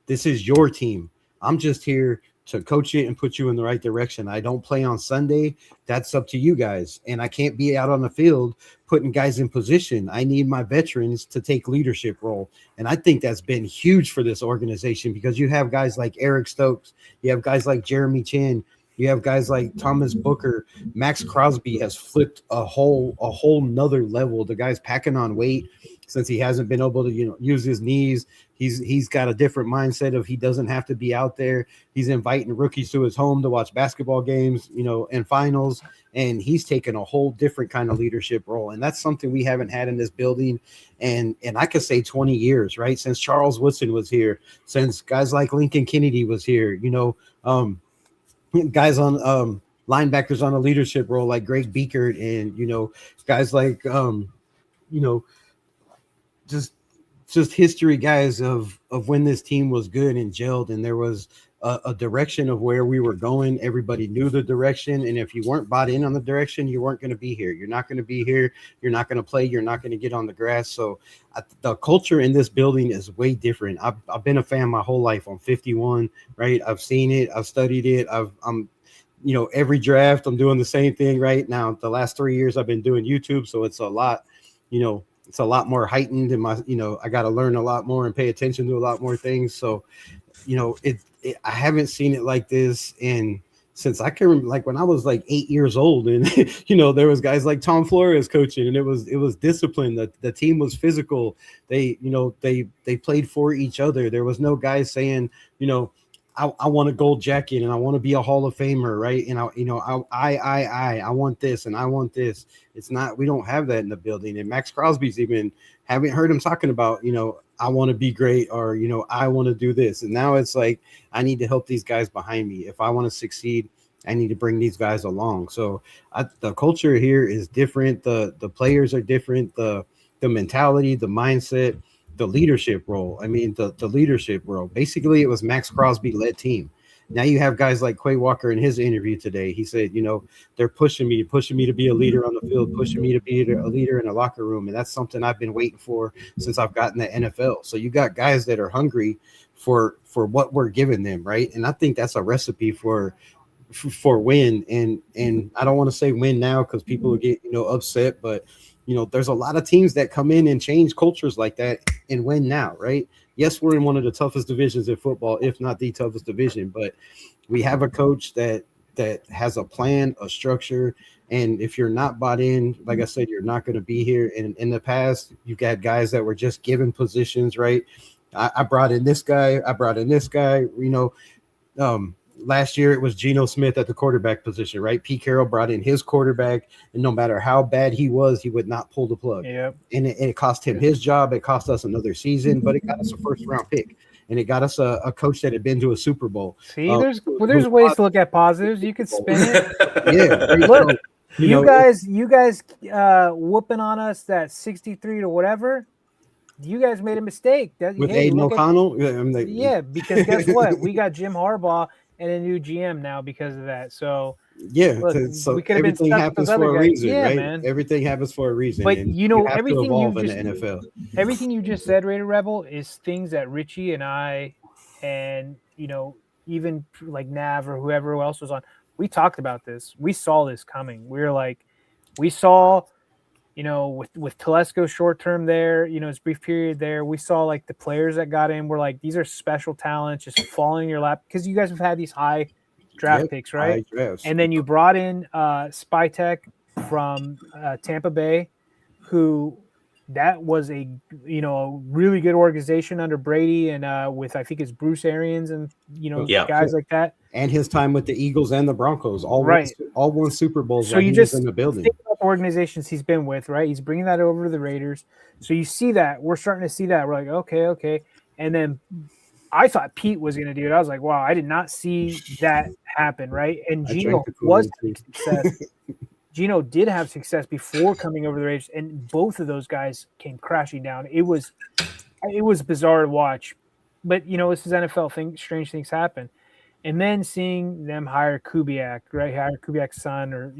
This is your team. I'm just here to coach it and put you in the right direction. I don't play on Sunday. That's up to you guys. And I can't be out on the field putting guys in position. I need my veterans to take leadership role. And I think that's been huge for this organization, because you have guys like Eric Stokes. You have guys like Jeremy Chin. You have guys like Thomas Booker. Max Crosby has flipped a whole nother level. The guy's packing on weight since he hasn't been able to, use his knees. He's got a different mindset of he doesn't have to be out there. He's inviting rookies to his home to watch basketball games, and finals. And he's taken a whole different kind of leadership role. And that's something we haven't had in this building. And I could say 20 years, right? Since Charles Woodson was here, since guys like Lincoln Kennedy was here, guys on linebackers on a leadership role like Greg Beekert, and guys like just history guys of when this team was good and gelled, and there was a direction of where we were going. Everybody knew the direction, and if you weren't bought in on the direction, you weren't going to be here. You're not going to be here. You're not going to play. You're not going to get on the grass. So the culture in this building is way different. I've been a fan my whole life. I'm 51, right? I've seen it. I've studied it. I'm every draft I'm doing the same thing right now. The last 3 years I've been doing YouTube, so it's a lot, it's a lot more heightened, and I got to learn a lot more and pay attention to a lot more things. So, I haven't seen it like this since I can remember, like when I was like 8 years old, and there was guys like Tom Flores coaching, and it was discipline. The team was physical. They played for each other. There was no guys saying, I want a gold jacket and I want to be a Hall of Famer, right? And I want this and I want this. It's not, we don't have that in the building. And Max Crosby's even haven't heard him talking about, I want to be great, or, I want to do this. And now it's like, I need to help these guys behind me. If I want to succeed, I need to bring these guys along. So the culture here is different. The players are different. The mentality, the mindset, the leadership role. I mean, the leadership role. Basically, it was Max Crosby led team. Now you have guys like Quay Walker in his interview today. He said, they're pushing me to be a leader on the field, pushing me to be a leader in the locker room. And that's something I've been waiting for since I've gotten the NFL. So you got guys that are hungry for what we're giving them, right? And I think that's a recipe for win. And I don't want to say win now because people will get, upset, but there's a lot of teams that come in and change cultures like that and win now, right? Yes, we're in one of the toughest divisions in football, if not the toughest division, but we have a coach that has a plan, a structure, and if you're not bought in, like I said, you're not going to be here. And in the past, you've got guys that were just given positions, right? I brought in this guy. Last year, it was Geno Smith at the quarterback position, right? Pete Carroll brought in his quarterback, and no matter how bad he was, he would not pull the plug. Yep. And it cost him his job. It cost us another season, but it got us a first-round pick, and it got us a coach that had been to a Super Bowl. See, there's ways to look at positives. You could spin it. Yeah. Look, you guys whooping on us that 63 to whatever. You guys made a mistake. With Aiden O'Connell? Because guess what? We got Jim Harbaugh and a new GM now because of that. So Yeah, Look, so we could have been everything stuck with happens those other for a guys. reason, Yeah, right? man. Everything happens for a reason, But and you know, have to everything evolve you in just the NFL. everything you just said, Raider Rebel, is things that Richie and I, and even like Nav or whoever else was on, we talked about this. We saw this coming. We were like, we saw, with Telesco short term there, his brief period there, we saw like the players that got in were like, these are special talents just falling in your lap because you guys have had these high draft picks, right? High drafts. And then you brought in Spytech from Tampa Bay, who that was a really good organization under Brady and with I think it's Bruce Arians and guys like that. And his time with the Eagles and the Broncos, all won Super Bowls. So while you he just was in the building. think about the organizations he's been with, right? He's bringing that over to the Raiders. So you see that. We're starting to see that. We're like, okay. And then I thought Pete was going to do it. I was like, wow, I did not see that happen, right? And Gino was having success. Gino did have success before coming over the Raiders, and both of those guys came crashing down. It was bizarre to watch, but this is NFL thing. Strange things happen, and then seeing them hire Kubiak, right? Hire Kubiak's son, or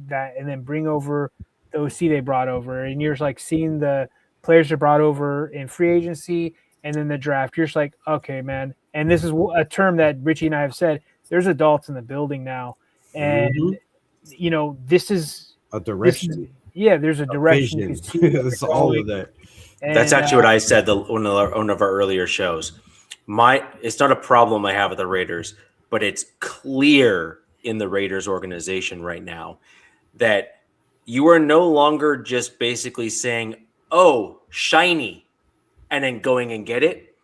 that, and then bring over the OC they brought over, and you're like seeing the players they brought over in free agency, and then the draft. You're just like, okay, man. And this is a term that Richie and I have said. There's adults in the building now, and this is a direction. There's a direction. It's all of that. And, that's actually what I said on one of our earlier shows. It's not a problem I have with the Raiders, but it's clear in the Raiders organization right now that you are no longer just basically saying, "Oh, shiny," and then going and get it.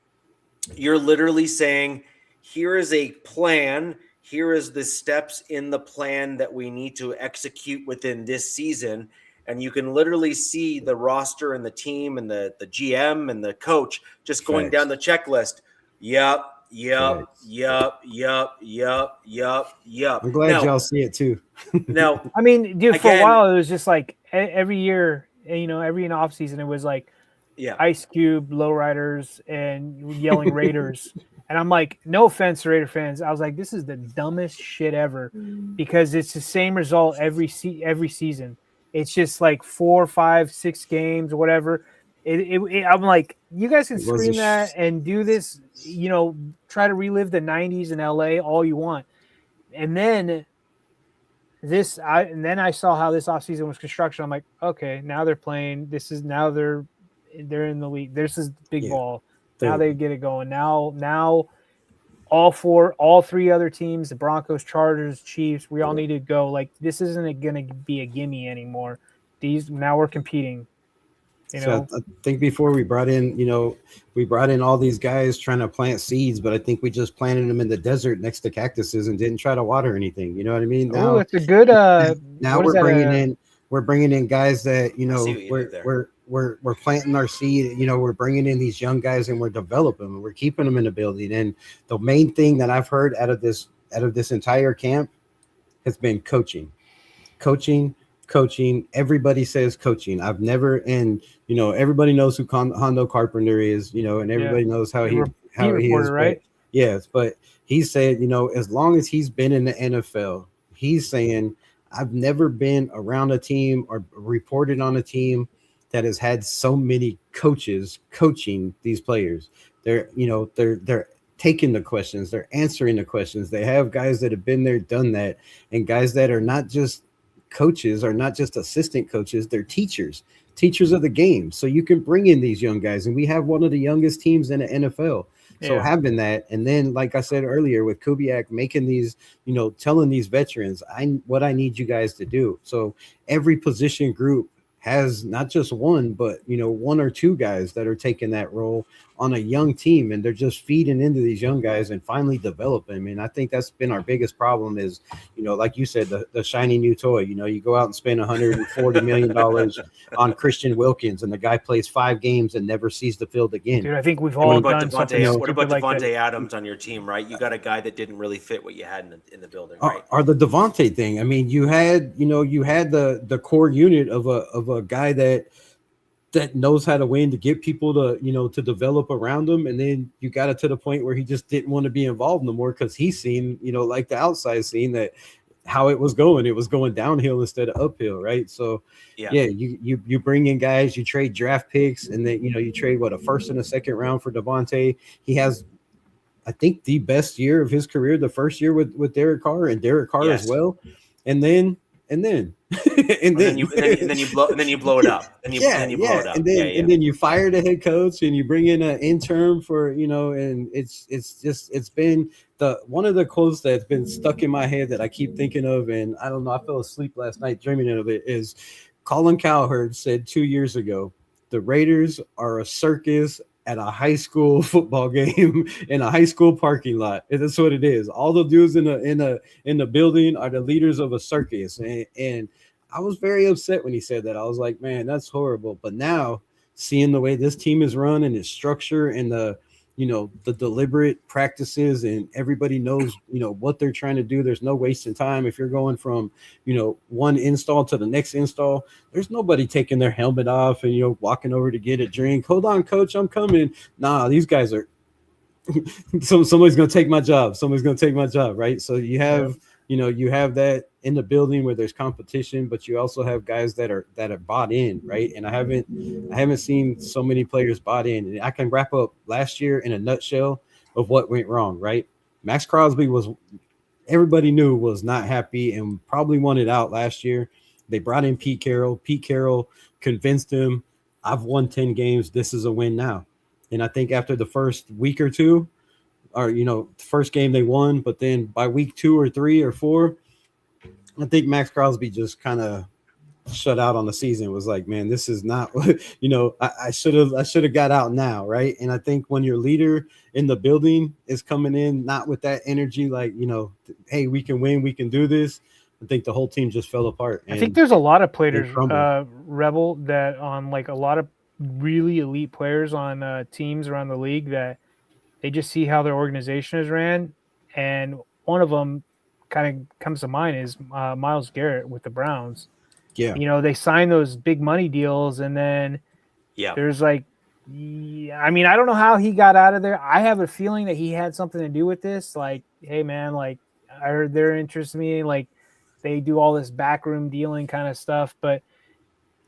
You're literally saying, "Here is a plan. Here is the steps in the plan that we need to execute within this season." And you can literally see the roster and the team and the GM and the coach just going down the checklist. Yep. I'm glad y'all see it too. Now, I mean, dude, for a while it was just like every year, every off season, it was like Ice Cube, Lowriders, and yelling Raiders. And I'm like, no offense to Raider fans, I was like, this is the dumbest shit ever because it's the same result every season. It's just like 4, 5, 6 games or whatever. I'm like, you guys can scream that and do this, try to relive the 90s in LA all you want. And then I saw how this offseason was construction. I'm like, okay, now they're playing. They're in the league. This is big ball. Now they get it going. Now all 3 other teams, the Broncos, Chargers, Chiefs, we all need to go. Like, this isn't going to be a gimme anymore. Now we're competing. So I think before we brought in all these guys trying to plant seeds, but I think we just planted them in the desert next to cactuses and didn't try to water anything. You know what I mean? Now it's a good. Now we're bringing in guys that we're planting our seed. We're bringing in these young guys and we're developing them. We're keeping them in the building. And the main thing that I've heard out of this entire camp has been coaching. Everybody says coaching. I've never, and everybody knows who Hondo Carpenter is, and everybody knows how he is, right? Yes, but he said, as long as he's been in the NFL, he's saying, I've never been around a team or reported on a team that has had so many coaches coaching these players. They're taking the questions, they're answering the questions. They have guys that have been there, done that, and guys that are not just coaches, are not just assistant coaches, they're teachers of the game. So you can bring in these young guys, and we have one of the youngest teams in the NFL. So having that, and then like I said earlier, with Kubiak making these, telling these veterans, what I need you guys to do. So every position group has not just one, but 1 or 2 guys that are taking that role on a young team, and they're just feeding into these young guys and finally developing. I mean, I think that's been our biggest problem is, like you said, the shiny new toy. You go out and spend $140 million on Christian Wilkins, and the guy plays 5 games and never sees the field again. Dude, I think we've all done something. What about like Devontae Adams on your team, right? You got a guy that didn't really fit what you had in the building, right? Or the Devontae thing. I mean, you had the core unit of a guy that knows how to win, to get people to to develop around him, and then you got it to the point where he just didn't want to be involved no more because he's seen like the outside scene that how it was going. It was going downhill instead of uphill, right? So yeah, you bring in guys, you trade draft picks, and then you trade a first and a second round for Devontae. He has, I think, the best year of his career, the first year with Derek Carr, and Derek Carr as well. And then and then you blow it up. And then you fire the head coach and you bring in an intern for, and it's been one of the quotes that's been stuck in my head that I keep thinking of, and I don't know, I fell asleep last night dreaming of it, is Colin Cowherd said 2 years ago, the Raiders are a circus at a high school football game in a high school parking lot. And that's what it is. All the dudes in the building are the leaders of a circus. And I was very upset when he said that. I was like, man, that's horrible. But now seeing the way this team is run and its structure and the deliberate practices, and everybody knows, what they're trying to do. There's no wasting time. If you're going from, one install to the next install, there's nobody taking their helmet off and, walking over to get a drink. Hold on, coach, I'm coming. Nah, these guys are somebody's going to take my job. Somebody's going to take my job. Right. So you have, you have that in the building where there's competition, but you also have guys that are bought in, right? And I haven't seen so many players bought in. And I can wrap up last year in a nutshell of what went wrong, right? Max Crosby everybody knew was not happy and probably wanted out last year. They brought in Pete Carroll. Pete Carroll convinced him, I've won 10 games. This is a win now. And I think after the first week or two, or, the first game they won, but then by week 2 or 3 or 4, I think Max Crosby just kind of shut out on the season. It was like, man, this is not, I should have got out now, right? And I think when your leader in the building is coming in, not with that energy, like, hey, we can win, we can do this, I think the whole team just fell apart. I think there's a lot of players, Rebel, that on like a lot of really elite players on teams around the league that they just see how their organization is ran, and one of them kind of comes to mind is Myles Garrett with the Browns. Yeah, they sign those big money deals, and then there's like, I mean, I don't know how he got out of there. I have a feeling that he had something to do with this. Like, hey man, like I heard they're interested in me. Like they do all this backroom dealing kind of stuff, but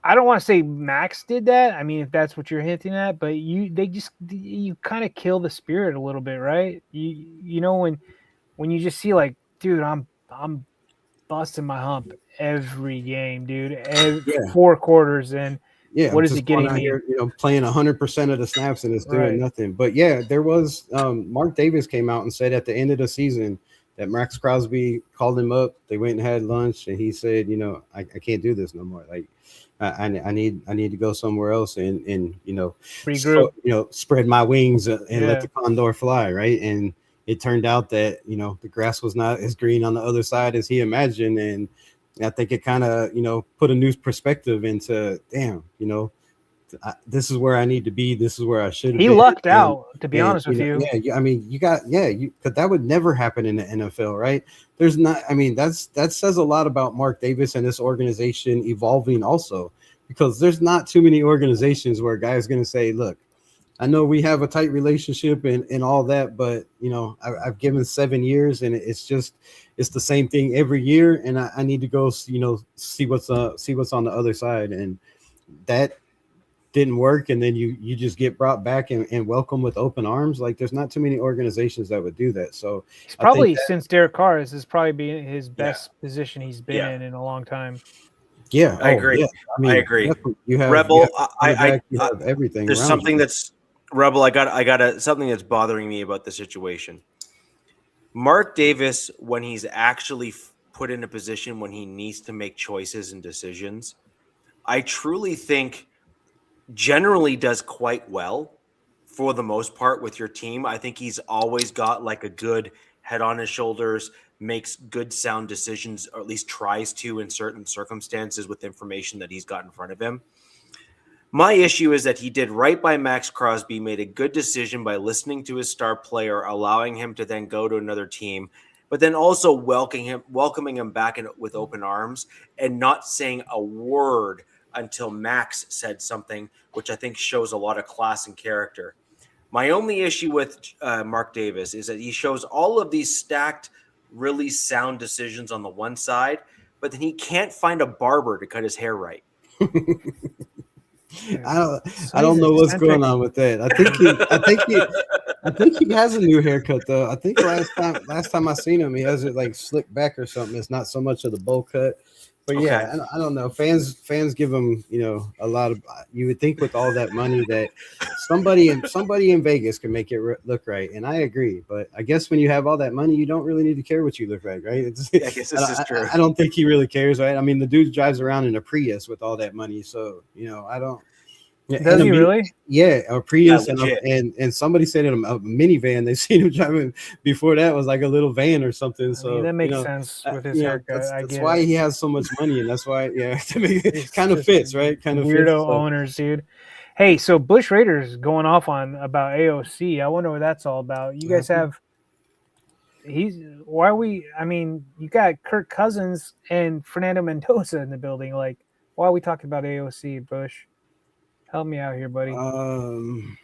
I don't want to say Max did that. I mean, if that's what you're hinting at, but you kind of kill the spirit a little bit, right? When you just see like, dude, I'm busting my hump every game, dude, 4 quarters, and what is it getting me? Here, playing 100% of the snaps and it's doing nothing. But yeah, there was Mark Davis came out and said at the end of the season that Max Crosby called him up. They went and had lunch, and he said, I can't do this no more. Like, I need to go somewhere else and regroup. Spread my wings and let the condor fly, right? And it turned out that the grass was not as green on the other side as he imagined, and I think it kind of put a new perspective into this is where I need to be. This is where I should. He lucked out, to be honest with you. Yeah, I mean, but that would never happen in the NFL, right? There's not. I mean, that says a lot about Mark Davis and this organization evolving, also, because there's not too many organizations where a guy is going to say, "Look, I know we have a tight relationship and all that, but I've given 7 years, and it's the same thing every year, and I need to go, see what's on the other side," and that didn't work, and then you just get brought back and welcome with open arms. Like, there's not too many organizations that would do that. So it's probably since Derek Carr is probably being his best position he's been in a long time. Yeah, I agree. Yeah. I mean, I agree. You have Rebel. I have everything. There's something that's Rebel. I got something that's bothering me about the situation. Mark Davis, when he's actually put in a position when he needs to make choices and decisions, I truly think generally does quite well for the most part with your team. I think he's always got like a good head on his shoulders, makes good sound decisions, or at least tries to in certain circumstances with information that he's got in front of him. My issue is that he did right by Max Crosby, made a good decision by listening to his star player, allowing him to then go to another team, but then also welcoming him back with open arms and not saying a word until Max said something, which I think shows a lot of class and character. My only issue with Mark Davis is that he shows all of these stacked really sound decisions on the one side, but then he can't find a barber to cut his hair right. I don't know what's going on with that. I think he has a new haircut though. I think last time I seen him, he has it like slicked back or something. It's not so much of the bowl cut. But yeah, Okay. I don't know. Fans give him, a lot of. You would think with all that money that somebody in Vegas can make it look right, and I agree. But I guess when you have all that money, you don't really need to care what you look like, right? I guess this is true. I don't think he really cares, right? I mean, the dude drives around in a Prius with all that money, so I don't. Does he really? Yeah, a Prius Yeah, and somebody said in a minivan. They seen him driving before that was like a little van or something. So I mean, that makes sense with his haircut. That's why he has so much money, and that's why it kind of fits, right? Kind of weirdo fits, so. owners, dude. Hey, so Bush Raiders going off on about AOC. I wonder what that's all about. You guys have you got Kirk Cousins and Fernando Mendoza in the building. Like, why are we talking about AOC, Bush? Help me out here, buddy. And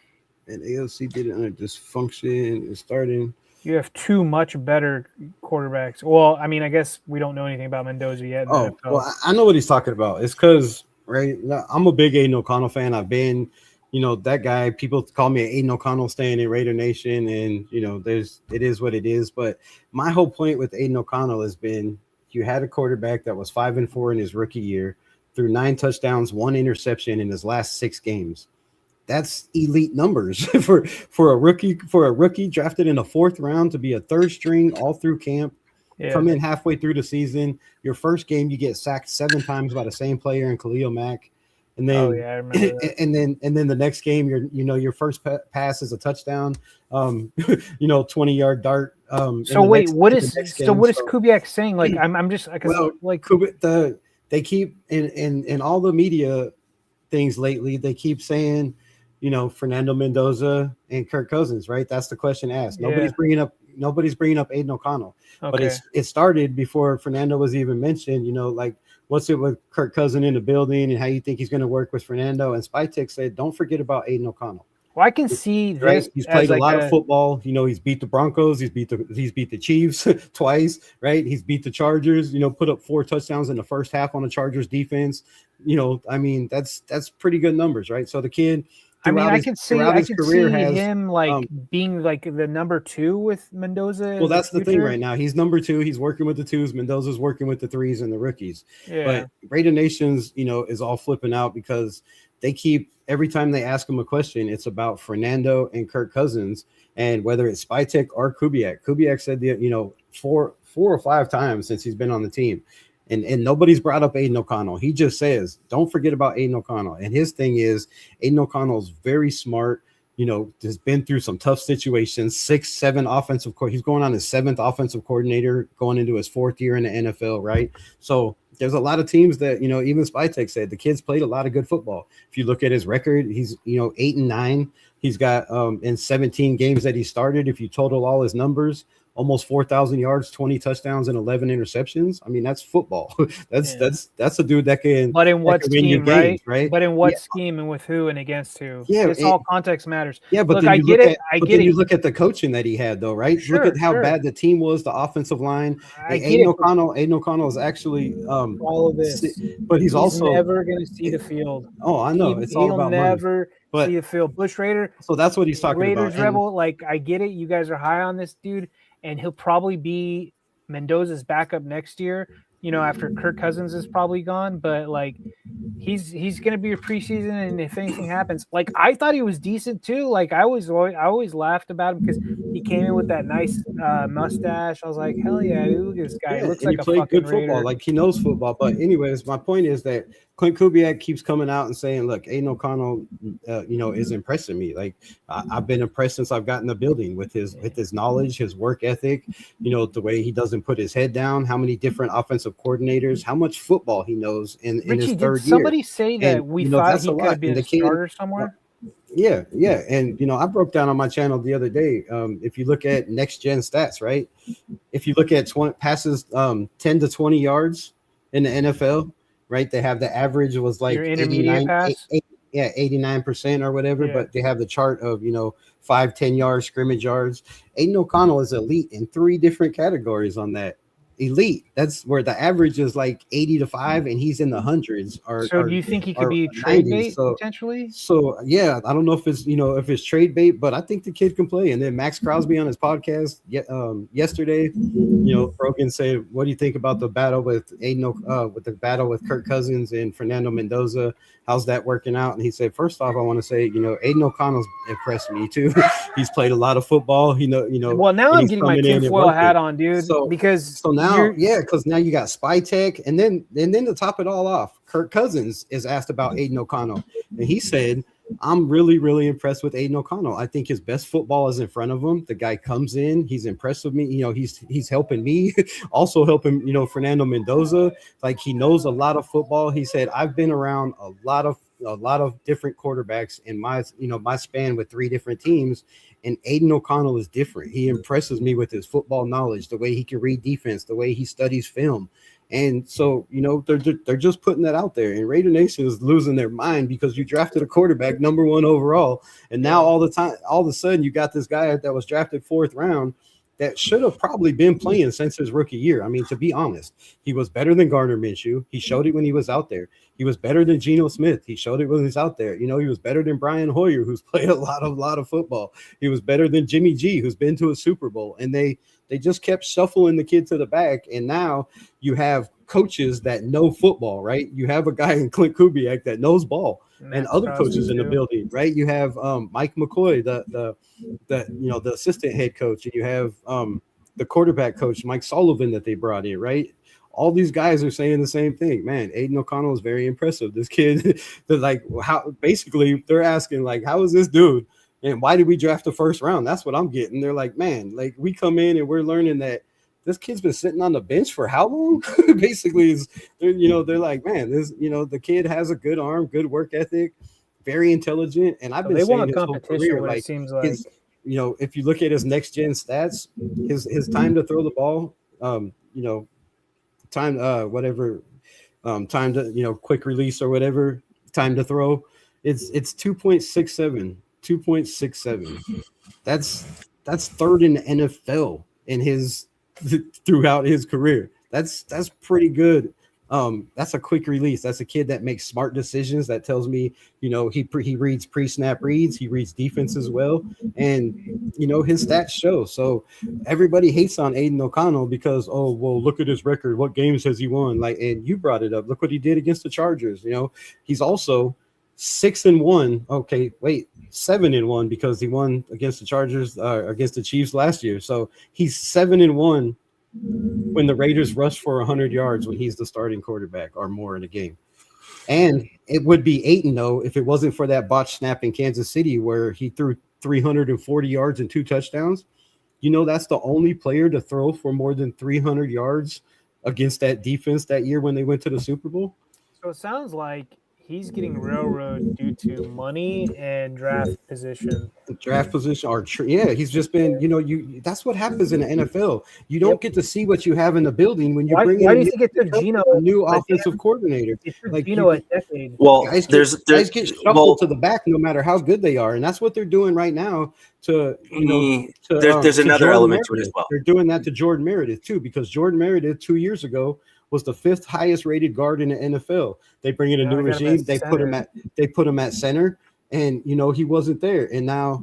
AOC did it under dysfunction. It's starting. You have two much better quarterbacks. Well, I mean, I guess we don't know anything about Mendoza yet. Oh, well, I know what he's talking about. It's because, right, I'm a big Aiden O'Connell fan. I've been, that guy. People call me an Aiden O'Connell stan in Raider Nation, and, it is what it is. But my whole point with Aiden O'Connell has been you had a quarterback that was 5-4 in his rookie year, threw 9 touchdowns, 1 interception in his last 6 games. That's elite numbers for a rookie drafted in the 4th round to be a 3rd string all through camp. Yeah. Come in halfway through the season. Your first game, you get sacked 7 times by the same player in Khalil Mack, and then I remember that. and then the next game, your first pass is a touchdown. 20-yard dart. So wait, what is Kubiak saying? Like, I'm just they keep in all the media things lately, they keep saying, Fernando Mendoza and Kirk Cousins, right? That's the question asked. Yeah. Nobody's bringing up Aiden O'Connell. Okay. But it started before Fernando was even mentioned, like, what's it with Kirk Cousins in the building and how you think he's going to work with Fernando? And Spytek said, don't forget about Aiden O'Connell. Well, I can see this. Right? He's played a lot of football. He's beat the Broncos. He's beat the Chiefs twice. Right? He's beat the Chargers. Put up 4 touchdowns in the first half on the Chargers defense. I mean, that's pretty good numbers, right? So the kid. I can see him being like the number 2 with Mendoza. Well, that's the thing right now. He's number 2. He's working with the 2s. Mendoza's working with the 3s and the rookies. Yeah. But Raider Nation's, is all flipping out because they keep every time they ask him a question, it's about Fernando and Kirk Cousins, and whether it's Spytek or Kubiak. Kubiak said 4 or 5 times since he's been on the team. And nobody's brought up Aiden O'Connell. He just says, don't forget about Aiden O'Connell. And his thing is, Aiden O'Connell's very smart, has been through some tough situations, 6-7 offensive coordinator. He's going on his 7th offensive coordinator, going into his 4th year in the NFL, right? So there's a lot of teams that, even Spytek said, the kid's played a lot of good football. If you look at his record, he's, 8-9. He's got in 17 games that he started, if you total all his numbers, almost 4,000 yards, 20 touchdowns, and 11 interceptions. I mean, that's football. That's a dude that can. But in what scheme, right? But in what scheme and with who and against who? Yeah, it's all context matters. Yeah, but I get it. You look at the coaching that he had, though, right? Sure, look at how bad the team was, the offensive line. Aiden O'Connell is actually all of this, but he's also never going to see the field. Oh, I know. It's all about never see the field. Bush Raider. So that's what he's talking about. Raiders Rebel. Like, I get it. You guys are high on this dude. And he'll probably be Mendoza's backup next year, after Kirk Cousins is probably gone. But, like, he's going to be a preseason, and if anything happens, like, I thought he was decent too. Like, I always laughed about him because he came in with that nice mustache. I was like, hell yeah, dude, look at this guy. He looks like a fucking good Raider. Football. Like, he knows football. But anyways, my point is that Clint Kubiak keeps coming out and saying, look, Aiden O'Connell, is impressing me. Like, I've been impressed since I've gotten the building with his knowledge, his work ethic, the way he doesn't put his head down, how many different offensive coordinators, how much football he knows in his 3rd year. Somebody say that we thought he could be a starter somewhere? Yeah. And, I broke down on my channel the other day. If you look at next gen stats, right? If you look at passes 10 to 20 yards in the NFL, right? They have the average was like your intermediate pass? 89% or whatever, Yeah. but they have the chart of 5-10 yards, scrimmage yards. Aiden O'Connell is elite in 3 different categories on that. Elite. That's where the average is like 80 to 5, and he's in the hundreds. So do you think he could be trade 90s. bait potentially? So yeah, I don't know if it's trade bait, but I think the kid can play. And then Max Crosby on his podcast yesterday, Brogan said, "What do you think about the battle with with Kirk Cousins and Fernando Mendoza? How's that working out?" And he said, "First off, I want to say, Aiden O'Connell's impressed me too. He's played a lot of football. Well, now I'm getting my tinfoil hat on, dude. Because now you got Spy Tech, and then to top it all off, Kirk Cousins is asked about Aiden O'Connell, and he said, "I'm really, really impressed with Aiden O'Connell. I think his best football is in front of him. The guy comes in, he's impressed with me. He's helping me, also helping Fernando Mendoza. Like, he knows a lot of football." He said, "I've been around a lot of different quarterbacks in my span with 3 different teams, and Aiden O'Connell is different. He impresses me with his football knowledge, the way he can read defense, the way he studies film." And so, they're just putting that out there, and Raider Nation is losing their mind because you drafted a quarterback number 1 overall, and now all of a sudden you got this guy that was drafted 4th round that should have probably been playing since his rookie year. I mean, to be honest, he was better than Gardner Minshew. He showed it when he was out there. He was better than Geno Smith. He showed it when he was out there. He was better than Brian Hoyer, who's played a lot of football. He was better than Jimmy G, who's been to a Super Bowl. And they just kept shuffling the kid to the back. And now you have coaches that know football, right? You have a guy in Clint Kubiak that knows ball, and other coaches in the building, right? You have Mike McCoy, the assistant head coach, and you have the quarterback coach, Mike Sullivan, that they brought in, right? All these guys are saying the same thing. Man, Aiden O'Connell is very impressive. This kid, they're asking, like, how is this dude? And why did we draft the 1st round? That's what I'm getting. They're like, man, like, we come in and we're learning that this kid's been sitting on the bench for how long? Basically, they're like, man, the kid has a good arm, good work ethic, very intelligent. And I've been saying his whole career, like, it seems like, if you look at his next gen stats, his time to throw the ball, time to quick release or whatever, time to throw, it's 2.67. That's 3rd in the NFL throughout his career. That's pretty good. That's a quick release. That's a kid that makes smart decisions. That tells me, he reads pre-snap reads. He reads defense as well. And, his stats show. So everybody hates on Aiden O'Connell because, oh, well, look at his record. What games has he won? And you brought it up. Look what he did against the Chargers. He's also 6-1. Okay, wait, 7-1 because he won against the Chargers, against the Chiefs last year. So he's 7-1 when the Raiders rush for 100 yards when he's the starting quarterback or more in a game. And it would be 8-0 if it wasn't for that botched snap in Kansas City where he threw 340 yards and 2 touchdowns. That's the only player to throw for more than 300 yards against that defense that year when they went to the Super Bowl. So it sounds like he's getting railroaded due to money and draft position. He's just been, that's what happens in the NFL. You don't get to see what you have in the building when you bring in a new offensive coordinator. Like a decade. Well, guys get shuffled to the back no matter how good they are, and that's what they're doing right now. There's another element to it as well. They're doing that to Jordan Meredith too, because Jordan Meredith 2 years ago was the 5th highest rated guard in the NFL. They bring in a new regime. They put him at center, and he wasn't there. And now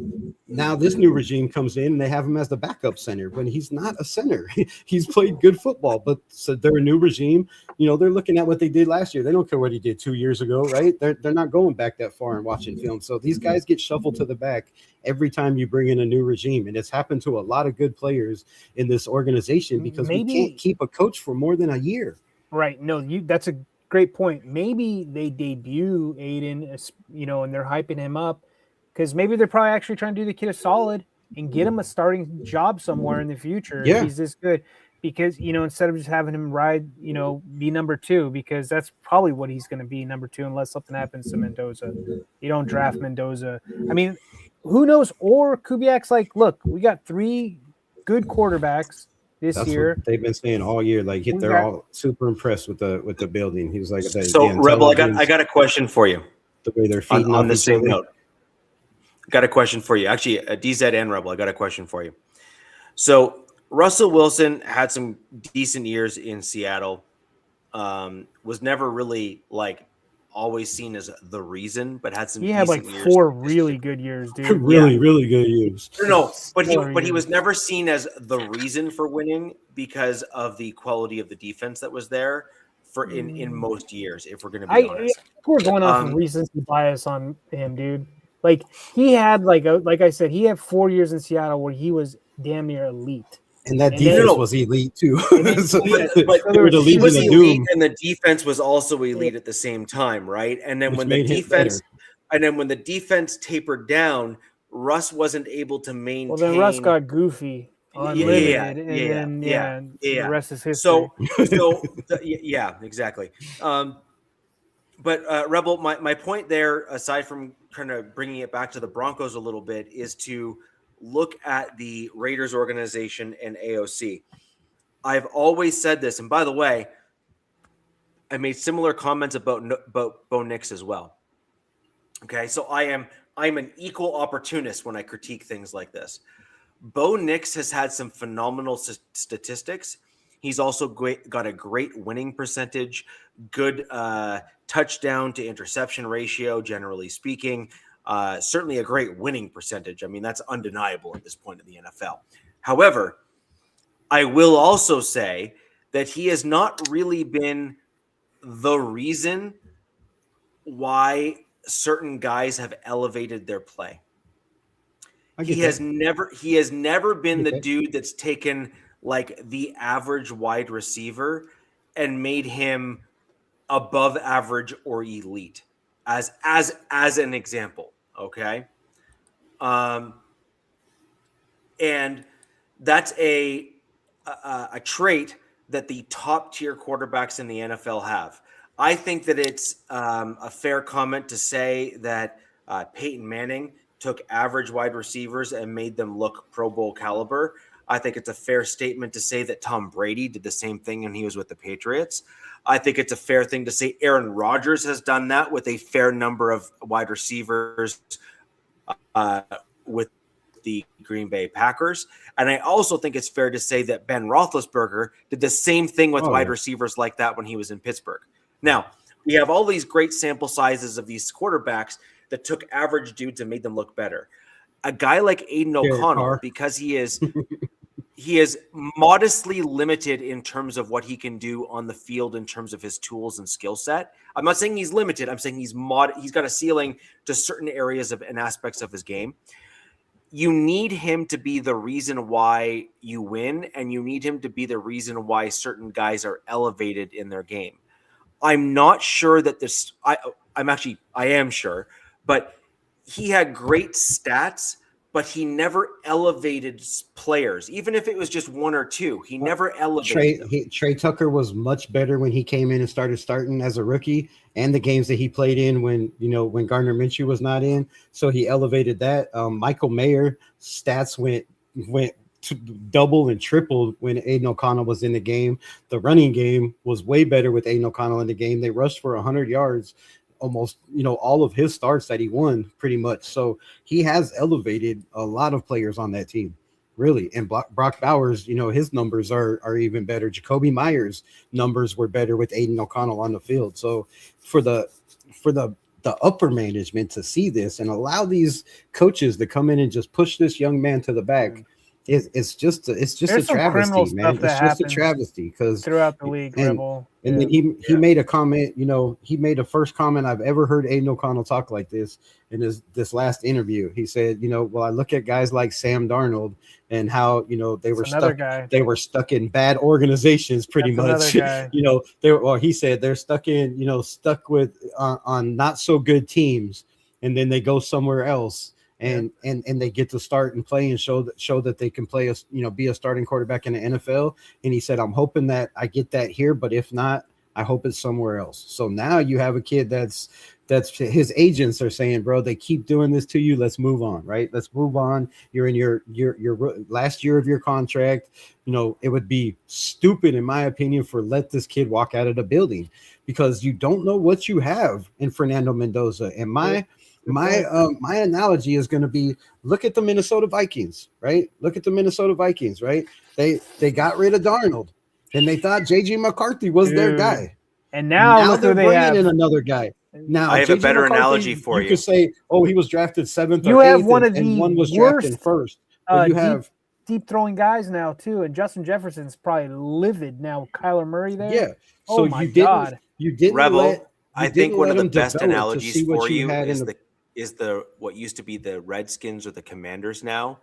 this new regime comes in and they have him as the backup center when he's not a center. He's played good football, but so they're a new regime. They're looking at what they did last year. They don't care what he did 2 years ago, right? They're not going back that far and watching film. So these guys get shuffled to the back every time you bring in a new regime, and it's happened to a lot of good players in this organization because we can't keep a coach for more than a year. Right. No, that's a great point. Maybe they debut Aiden, and they're hyping him up because maybe they're probably actually trying to do the kid a solid and get him a starting job somewhere in the future. Yeah. If he's this good, because, instead of just having him ride, be number 2, because that's probably what he's going to be, number 2, unless something happens to Mendoza. You don't draft Mendoza. I mean, who knows? Or Kubiak's like, look, we got 3 good quarterbacks this year. What they've been saying all year. Like, they're all super impressed with the building. He was like, so Rebel, I got a question for you. the way they're feeding on off the each same other. note. Got a question for you. Actually, DZ and Rebel, I got a question for you. So Russell Wilson had some decent years in Seattle. Was never really like always seen as the reason, but had some He had like decent years. 4 really good years, dude. Really good years. No, but Stellar he was years. never seen as the reason for winning because of the quality of the defense that was there for in most years, if we're going to be honest. We're going off of recency bias on him, dude. Like he had like I said, he had 4 years in Seattle where he was damn near elite. And that And defense then- was elite too. But they were the he was Legion of elite, Doom, and the defense was also elite at the same time, right? And then which when the made him defense, better. and then when the defense tapered down, Russ wasn't able to maintain. Well, then Russ got goofy, unlimited, and then the rest is history. Yeah, exactly. But Rebel, my point there, aside from kind of bringing it back to the Broncos a little bit, is to look at the Raiders organization and AOC. I've always said this, and by the way, I made similar comments about Bo Nix as well. Okay, so I'm an equal opportunist when I critique things like this. Bo Nix has had some phenomenal statistics. He's also got a great winning percentage, good touchdown to interception ratio, generally speaking. Certainly a great winning percentage. I mean, that's undeniable at this point in the NFL. However, I will also say that he has not really been the reason why certain guys have elevated their play. He has never been the dude that's taken like the average wide receiver and made him above average or elite as an example. Okay. And that's a trait that the top tier quarterbacks in the NFL have. I think that it's a fair comment to say that Peyton Manning took average wide receivers and made them look Pro Bowl caliber. I think it's a fair statement to say that Tom Brady did the same thing when he was with the Patriots. I think it's a fair thing to say Aaron Rodgers has done that with a fair number of wide receivers with the Green Bay Packers. And I also think it's fair to say that Ben Roethlisberger did the same thing with wide receivers like that when he was in Pittsburgh. Now, we have all these great sample sizes of these quarterbacks that took average dudes and made them look better. A guy like Aiden O'Connell, because he is modestly limited in terms of what he can do on the field in terms of his tools and skill set. I'm not saying he's limited. I'm saying he's got a ceiling to certain areas of and aspects of his game. You need him to be the reason why you win, and you need him to be the reason why certain guys are elevated in their game. I'm not sure that this. I am sure, but he had great stats, but he never elevated players. Even if it was just one or two, he never elevated them. Trey Tucker was much better when he came in and starting as a rookie, and the games that he played in when Gardner Minshew was not in. So he elevated that. Michael Mayer stats went to double and tripled when Aiden O'Connell was in the game. The running game was way better with Aiden O'Connell in the game. They rushed for 100 yards. Almost, all of his starts that he won pretty much. So he has elevated a lot of players on that team, really. And Brock Bowers, his numbers are even better. Jacoby Myers' numbers were better with Aiden O'Connell on the field. So for the upper management to see this and allow these coaches to come in and just push this young man to the back, it's just a travesty, man. It's just a travesty because throughout the league, and then he made a comment. He made the first comment I've ever heard Aiden O'Connell talk like this in this last interview. He said, well, I look at guys like Sam Darnold and how they were stuck in bad organizations pretty much. He said they're stuck with on not so good teams, and then they go somewhere else. And they get to start and play and show that they can play be a starting quarterback in the NFL. And he said, I'm hoping that I get that here, but if not, I hope it's somewhere else. So now you have a kid that's his agents are saying, bro, they keep doing this to you. Let's move on, right? Let's move on. You're in your last year of your contract. You know, it would be stupid, in my opinion, for let this kid walk out of the building because you don't know what you have in Fernando Mendoza. And my analogy is going to be, look at the Minnesota Vikings, right? Look at the Minnesota Vikings, right? They got rid of Darnold, and they thought JJ McCarthy was their guy. And now look they're who they bringing have. in another guy. Now I have JJ a better McCarthy, analogy for you. You could say, oh, he was drafted 7th You or 8th, have one of and the one was worst, drafted first. But you have deep throwing guys now too, and Justin Jefferson's probably livid now with Kyler Murray there. Yeah. So you didn't Rebel. let. I think one of the best develop analogies for you is the what used to be the Redskins or the Commanders now.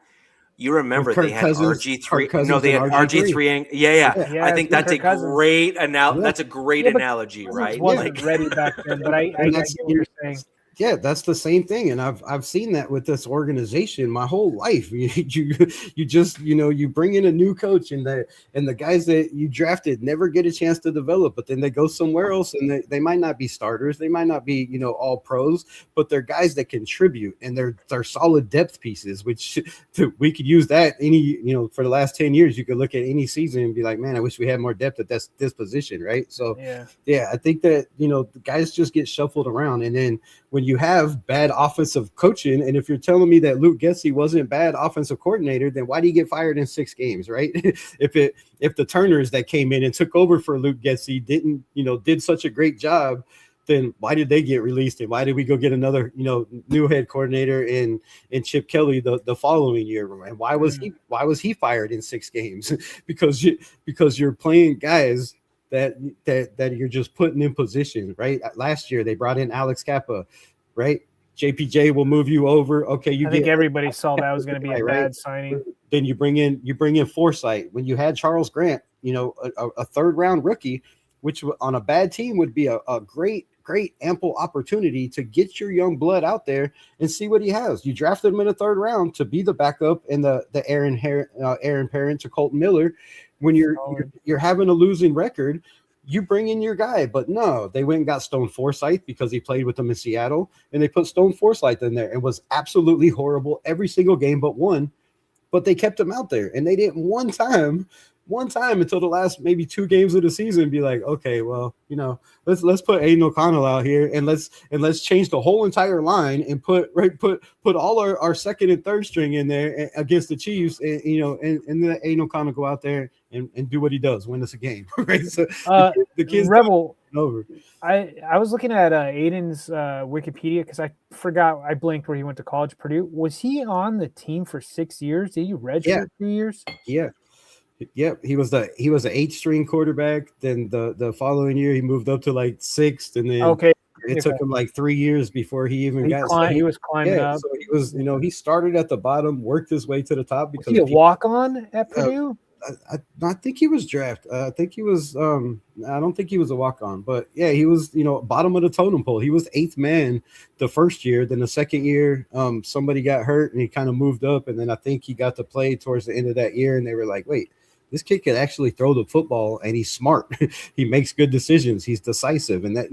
You remember they had RG3. No, they had RG3. Yeah. I think that's a great That's a great analogy, right? Wasn't ready back then, but I get what you're saying. Yeah, that's the same thing, and I've seen that with this organization my whole life. You just you bring in a new coach, and the guys that you drafted never get a chance to develop, but then they go somewhere else, and they might not be starters, they might not be all pros, but they're guys that contribute, and they're solid depth pieces, which we could use that for the last 10 years. You could look at any season and be like, man, I wish we had more depth at this position, right? So yeah, I think that the guys just get shuffled around, and then when you have bad offensive coaching, and if you're telling me that Luke Getsy wasn't bad offensive coordinator, then why did he get fired in 6 games, right? if the Turners that came in and took over for Luke Getsy did such a great job, then why did they get released, and why did we go get another new head coordinator in Chip Kelly the following year, and why was he fired in 6 games? because you're playing guys that you're just putting in position, right? Last year they brought in Alex Kappa, right? JPJ will move you over. Okay, I think everybody saw that was going to be a bad signing. Then you bring in Forsythe. When you had Charles Grant, a 3rd round rookie, which on a bad team would be a great ample opportunity to get your young blood out there and see what he has. You drafted him in the 3rd round to be the backup and the Aaron Parent to Colton Miller. When you're having a losing record, you bring in your guy. But no, they went and got Stone Forsythe because he played with them in Seattle, and they put Stone Forsythe in there and was absolutely horrible every single game but one. But they kept him out there, and they didn't one time until the last maybe 2 games of the season be like, okay, well, let's put Aiden O'Connell out here and let's change the whole entire line and put all our 2nd and 3rd string in there against the Chiefs, and then Aiden O'Connell go out there and do what he does, win us a game, right? So the kids Rebel over. I was looking at Aiden's Wikipedia because I forgot, I blinked where he went to college. Purdue. Was he on the team for 6 years? Did he redshirt 2 years? Yeah. Yep, he was an 8th string quarterback. Then the following year he moved up to like 6th, and then it took him like 3 years before he even got. He was climbing up. So he was, he started at the bottom, worked his way to the top. Because was he a walk-on at Purdue? I think he was drafted. I think he was. I don't think he was a walk-on, but yeah, he was. Bottom of the totem pole. He was 8th man the first year. Then the second year, somebody got hurt and he kind of moved up, and then I think he got to play towards the end of that year, and they were like, wait. This kid could actually throw the football, and he's smart. He makes good decisions. He's decisive, and that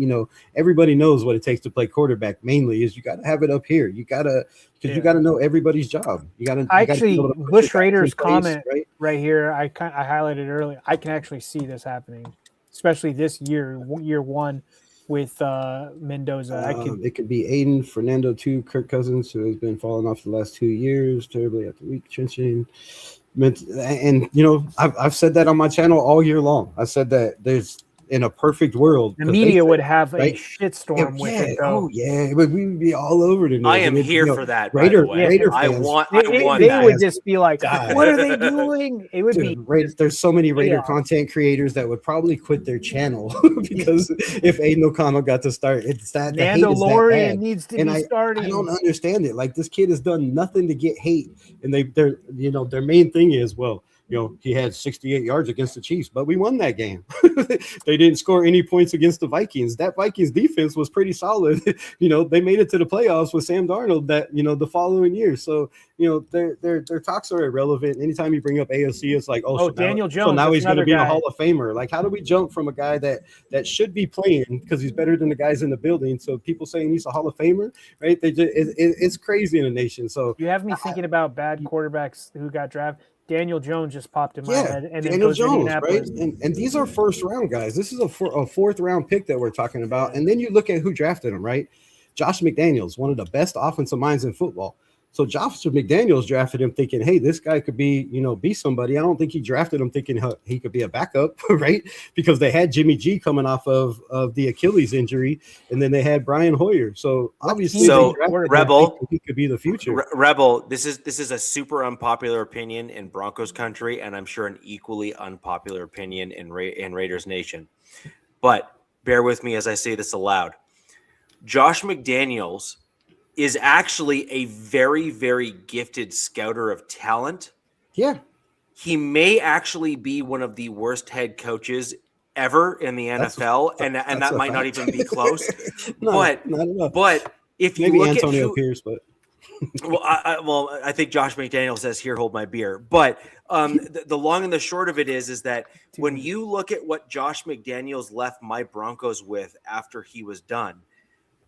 everybody knows what it takes to play quarterback. Mainly is you got to have it up here. You got to know everybody's job. You got to actually Bush Rader's comment right here. I highlighted earlier. I can actually see this happening, especially this year 1 with Mendoza. It could be Aiden, Fernando 2, Kirk Cousins, who has been falling off the last 2 years terribly after weak trenching. And I've said that on my channel all year long. I said that there's, in a perfect world, the media would have a shitstorm with it. Though. Oh yeah, we would be all over the news. I am here for that. Raider fans, I want. They would just be like, "What are they doing?" It would be. There's so many Raider content creators that would probably quit their channel because if Aiden O'Connell got to start, it's that Mandalorian needs to be starting. I don't understand it. Like, this kid has done nothing to get hate, and their main thing is, well, he had 68 yards against the Chiefs, but we won that game. They didn't score any points against the Vikings. That Vikings defense was pretty solid. They made it to the playoffs with Sam Darnold the following year. So, their talks are irrelevant. Anytime you bring up AOC, it's like, Daniel Jones. So now he's going to be guy. a Hall of Famer. Like, how do we jump from a guy that should be playing because he's better than the guys in the building? So people saying he's a Hall of Famer, right? It's crazy in the nation. So you have me thinking about bad quarterbacks who got drafted. Daniel Jones just popped in my head. And Daniel Jones, right? And these are first round guys. This is a fourth round pick that we're talking about. And then you look at who drafted him, right? Josh McDaniels, one of the best offensive minds in football. So Josh McDaniels drafted him thinking, hey, this guy could be somebody. I don't think he drafted him thinking he could be a backup, right? Because they had Jimmy G coming off of the Achilles injury, and then they had Brian Hoyer. So obviously, Rebel, he could be the future. Rebel, this is a super unpopular opinion in Broncos country, and I'm sure an equally unpopular opinion in Raiders Nation. But bear with me as I say this aloud. Josh McDaniels is actually a very, very gifted scouter of talent. Yeah. He may actually be one of the worst head coaches ever in the NFL, and that might not even be close. But if you maybe look Antonio at Pierce, but I think Josh McDaniels says, "Here, hold my beer." But the long and the short of it is that when you look at what Josh McDaniels left my Broncos with after he was done,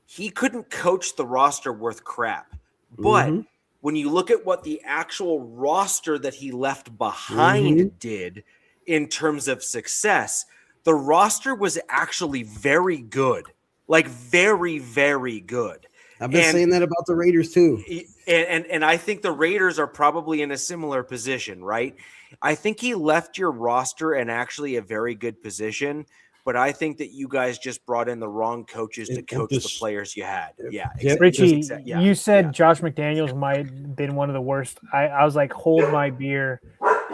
he couldn't coach the roster worth crap. But when you look at what the actual roster that he left behind did in terms of success, the roster was actually very good. Like very, very good. I've been saying that about the Raiders too. And I think the Raiders are probably in a similar position, right? I think he left your roster in actually a very good position. But I think that you guys just brought in the wrong coaches to coach the players you had. Yeah, Richie, you said Josh McDaniels might have been one of the worst. I was like, hold my beer.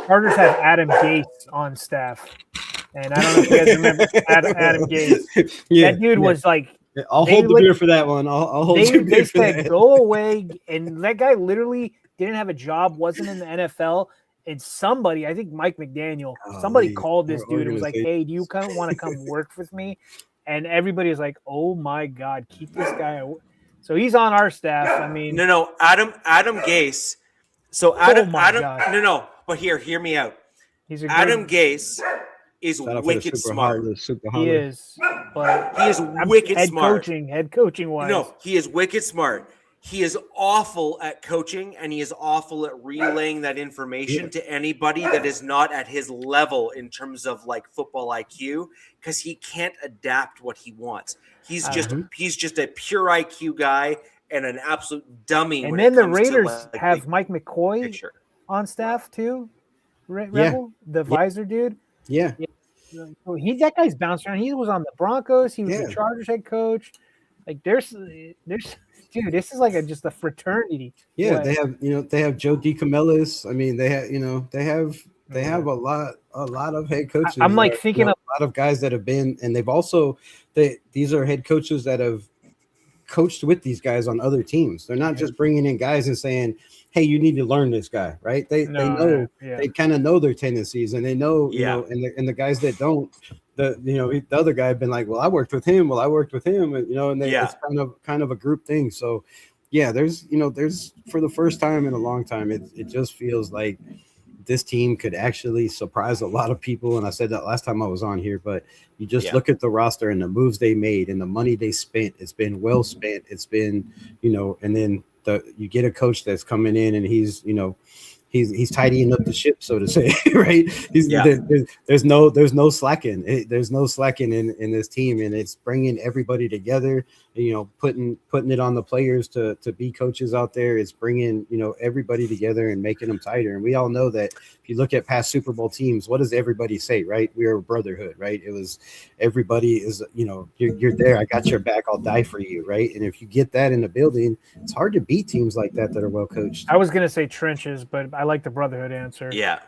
Chargers have Adam Gase on staff. And I don't know if you guys remember Adam Gase. That dude was like, I'll hold the beer for that one. I'll hold the beer they for said, that. go away. And that guy literally didn't have a job, wasn't in the NFL. And somebody, I think Mike McDaniel, called this dude and was like, hey, do you kind of want to come work with me? And everybody was like, oh my God, keep this guy away. So he's on our staff. I mean, no, Adam Gase. So but hear me out. Adam Gase is wicked smart. He is, but he is wicked smart. Head coaching wise. No, he is wicked smart. He is awful at coaching, and he is awful at relaying that information to anybody that is not at his level in terms of like football IQ, because he can't adapt what he wants. He's just a pure IQ guy and an absolute dummy. And then the Raiders have Mike McCoy on staff too. Rebel, the visor dude. Yeah. So that guy's bounced around. He was on the Broncos. He was the Chargers head coach. Like there's dude, this is like just a fraternity. Yeah, they have Joe DeCamillis. I mean, they have a lot of head coaches. I'm like thinking of a lot of guys that have been, and these are head coaches that have coached with these guys on other teams. They're not just bringing in guys and saying, hey, you need to learn this guy, right? They kind of know their tendencies, and they know, and the guys that don't, the other guy have been like, well, I worked with him, and it's kind of a group thing. So there's for the first time in a long time, it just feels like this team could actually surprise a lot of people. And I said that last time I was on here, but you just look at the roster and the moves they made and the money they spent. It's been well spent. It's been, and then you get a coach that's coming in and he's tidying up the ship, so to say, right? There's no slacking. There's no slacking in this team, and it's bringing everybody together. Putting it on the players to be coaches out there. It's bringing everybody together and making them tighter. And we all know that if you look at past Super Bowl teams, what does everybody say, right? We are a brotherhood, right? It was everybody is you're there. I got your back. I'll die for you, right? And if you get that in the building, it's hard to beat teams like that are well coached. I was gonna say trenches, but I like the brotherhood answer. Yeah.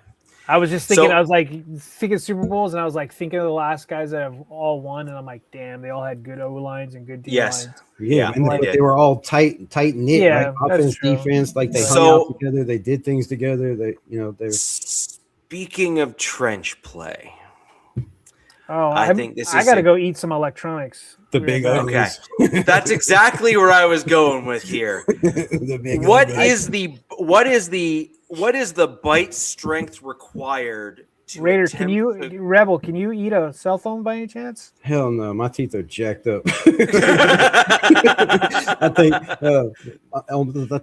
I was just thinking, I was like thinking Super Bowls, and I was like thinking of the last guys that have all won, and I'm like, damn, they all had good O lines and good D lines. Yeah, and they were all tight knit, right? Offense, defense, like they hung out together, they did things together. Speaking of trench play, Oh, I think this I is got to go eat some electronics. The We're big back. Okay. uglies. That's exactly where I was going with here. The big What uglies. is the bite strength required to Raider, attempt to- Rebel, can you eat a cell phone by any chance? Hell no, my teeth are jacked up. I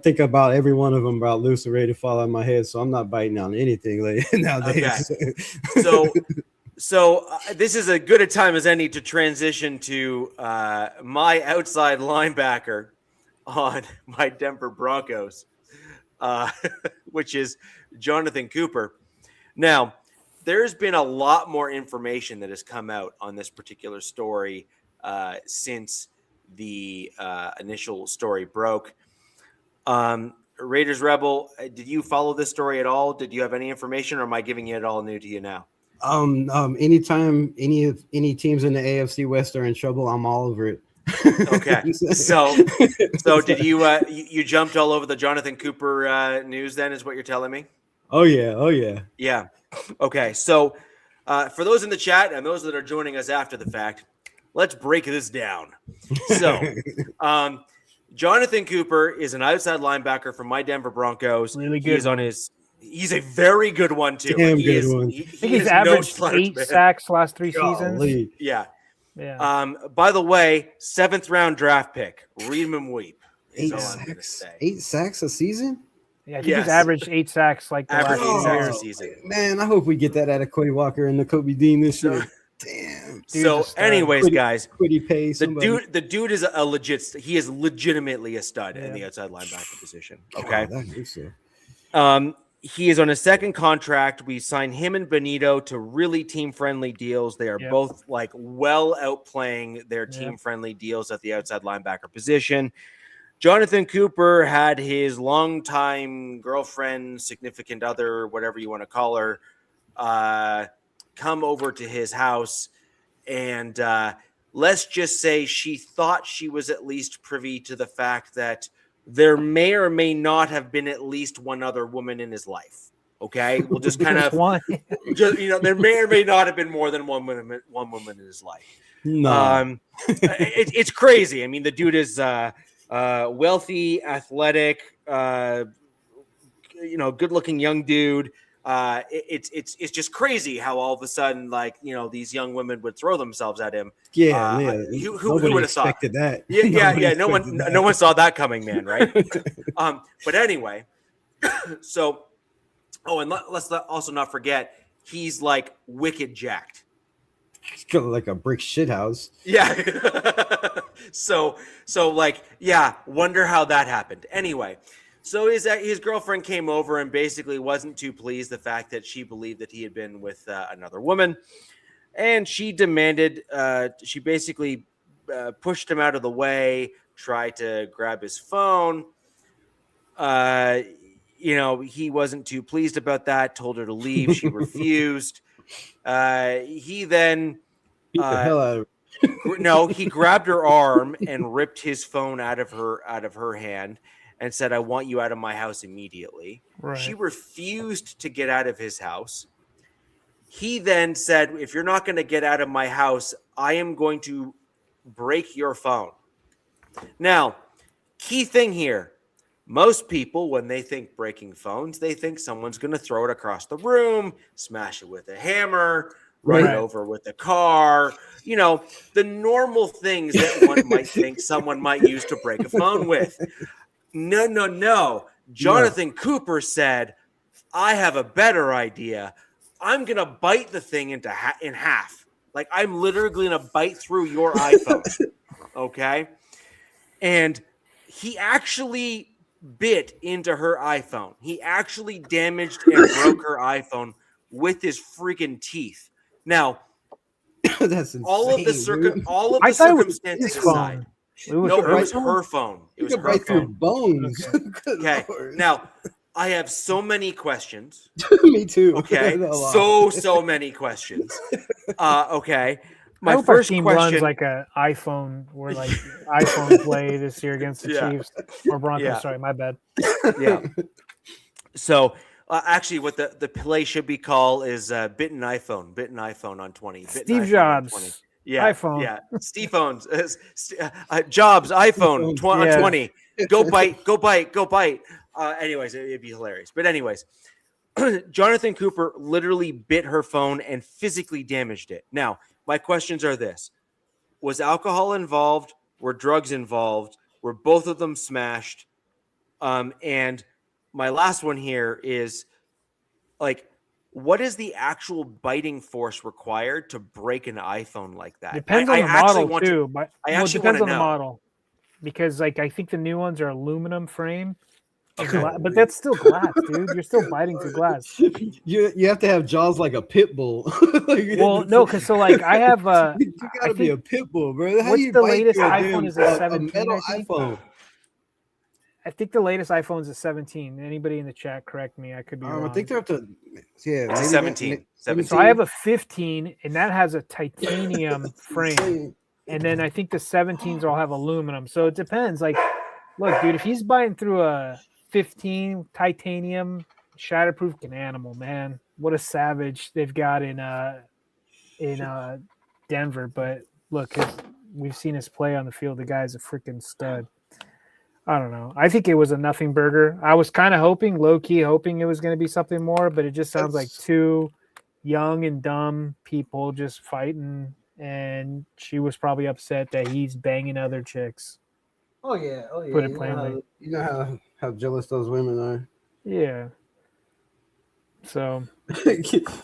think about every one of them about loose and ready to fall out of my head, so I'm not biting on anything nowadays. So this is as good a time as any to transition to my outside linebacker on my Denver Broncos, which is Jonathan Cooper. Now, there's been a lot more information that has come out on this particular story since the initial story broke. Raiders Rebel, did you follow this story at all? Did you have any information, or am I giving it all new to you now? Anytime any teams in the AFC West are in trouble, I'm all over it. Okay, so did you you jumped all over the Jonathan Cooper news? Then is what you're telling me? Oh yeah. Yeah. Okay. So for those in the chat and those that are joining us after the fact, let's break this down. So Jonathan Cooper is an outside linebacker from my Denver Broncos. Really good. He's a very very good Damn good one. I think he's averaged 8 sacks last 3 seasons. Golly. Yeah. Yeah. By the way, 7th round draft pick. Read him and weep. is 8 all I'm gonna sacks. say. 8 sacks a season? Yeah, I think Yes. he's averaged 8 sacks like the Average last 8 few sacks years. a season. Man, I hope we get that out of Quay Walker and the Kobe Dean this year. Damn. Dude's So, a stud. anyways, guys, Quiddy pay the somebody. dude is a legit. He is legitimately a stud in Yeah. the outside linebacker position. Oh, Okay. that makes so. He is on a second contract. We signed him and Benito to really team-friendly deals. They are Yep. both like well outplaying their Yep. team-friendly deals at the outside linebacker position. Jonathan Cooper had his longtime girlfriend, significant other, whatever you want to call her, come over to his house. And let's just say she thought she was at least privy to the fact that there may or may not have been at least one other woman in his life. Okay, we'll just kind Just of, one. there may or may not have been more than one woman in his life. No. It's crazy. I mean, the dude is wealthy, athletic, good-looking young dude. It's just crazy how all of a sudden, these young women would throw themselves at him. yeah. Who Nobody would have thought expected that? Yeah. No Nobody expected one saw that coming, man. Right. But anyway, so, and let's also not forget, he's like wicked jacked. It's kind of like a brick shithouse. Yeah. so wonder how that happened. Anyway, so his girlfriend came over and basically wasn't too pleased the fact that she believed that he had been with another woman, and she demanded. She basically pushed him out of the way, tried to grab his phone. He wasn't too pleased about that. Told her to leave. She refused. He then Beat the hell out of no, he grabbed her arm and ripped his phone out of her hand and said, "I want you out of my house immediately." Right. She refused to get out of his house. He then said, "If you're not going to get out of my house, I am going to break your phone." Now, key thing here. Most people, when they think breaking phones, they think someone's going to throw it across the room, smash it with a hammer, run Right. it over with a car. The normal things that one might think someone might use to break a phone with. No. Jonathan Cooper said, "I have a better idea. I'm going to bite the thing in half. Like, I'm literally going to bite through your iPhone." Okay? And he actually bit into her iPhone. He actually damaged and broke her iPhone with his freaking teeth. Now, That's insane. all of the I thought it was circumstances his aside. phone. It was No, her it was phone? her phone. It You was could her break through phone. bones. Good Okay. Lord. Now, I have so many questions. Me too. Okay. A lot. so many questions. Okay. I My hope our first team question. runs like an iPhone, where like iPhone play this year against the Yeah. Chiefs or Broncos. Yeah. Sorry, my bad. Yeah. So Actually, what the play should be called is bitten iPhone on 20. Bitten Steve iPhone on 20. Jobs. Yeah, iPhone. yeah. Steve phones. Jobs iPhone on Yeah. 20. Go bite. Anyways, it'd be hilarious. But anyways, Jonathan Cooper literally bit her phone and physically damaged it. Now, my questions are this. Was alcohol involved? Were drugs involved? Were both of them smashed? And my last one here is like, what is the actual biting force required to break an iPhone like that? Depends on the model too, but it depends on the model because like I think the new ones are aluminum frame, but that's still glass, dude. You're still biting through glass. You have to have jaws like a pit bull. Well, no, because so like I have you gotta be a pit bull, bro. How what's you the bite latest through iPhone is a 17? metal iPhone. I think the latest iPhone is a 17. Anybody in the chat correct me? I could be wrong. I think they're up to it's 17. 17. So I have a 15, and that has a titanium frame. And then I think the 17s all have aluminum. So it depends. Like, look, dude, if he's biting through a 15 titanium shatterproof animal, man, what a savage they've got in Denver. But look, we've seen his play on the field. The guy's a freaking stud. I don't know. I think it was a nothing burger. I was kind of low-key hoping it was going to be something more, but it just sounds like two young and dumb people just fighting, and she was probably upset that he's banging other chicks. Oh yeah. Put it plainly. You know how jealous those women are. Yeah. So,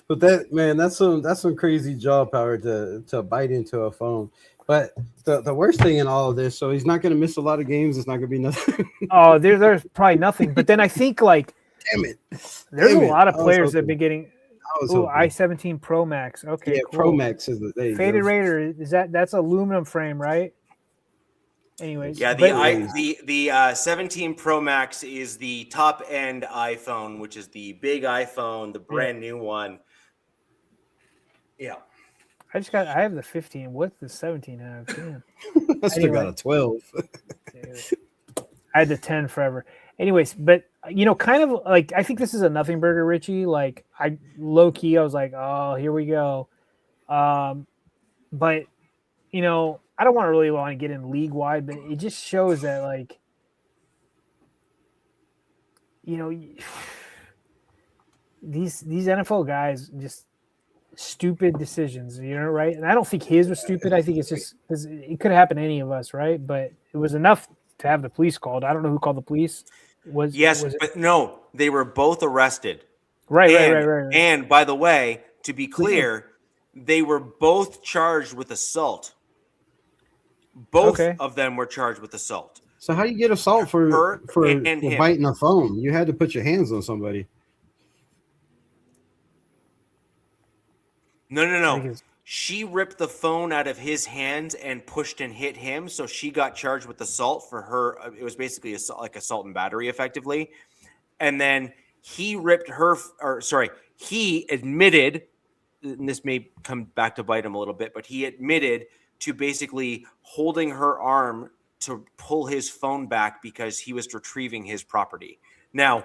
but that's some crazy jaw power to bite into a phone. But the worst thing in all of this, so he's not going to miss a lot of games. It's not going to be nothing. Oh, there's probably nothing. But then I think like, damn it, there's a lot of players that have been getting. Oh, i17 Pro Max. Okay, yeah, cool. Pro Max is the Faded Raider. That's aluminum frame, right? Anyways, yeah, the 17 Pro Max is the top end iPhone, which is the big iPhone, the brand new one. Yeah. I have the 15. What's the 17 have? Damn. I still got a 12. I had the 10 forever. Anyways, but kind of like I think this is a nothing burger, Richie. Like I low key, I was like, oh, here we go. But I don't really want to get in league wide, but it just shows that like, these NFL guys just stupid decisions, right? And I don't think his was stupid. I think it's just because it could happen to any of us, right? But it was enough to have the police called. I don't know who called the police. But no, they were both arrested. Right. And by the way, to be clear, they were both charged with assault. Both of them were charged with assault. So how do you get assault for biting a phone? You had to put your hands on somebody. No. She ripped the phone out of his hands and pushed and hit him. So she got charged with assault for her. It was basically assault and battery, effectively. And then he ripped he admitted, and this may come back to bite him a little bit, but he admitted to basically holding her arm to pull his phone back because he was retrieving his property. Now,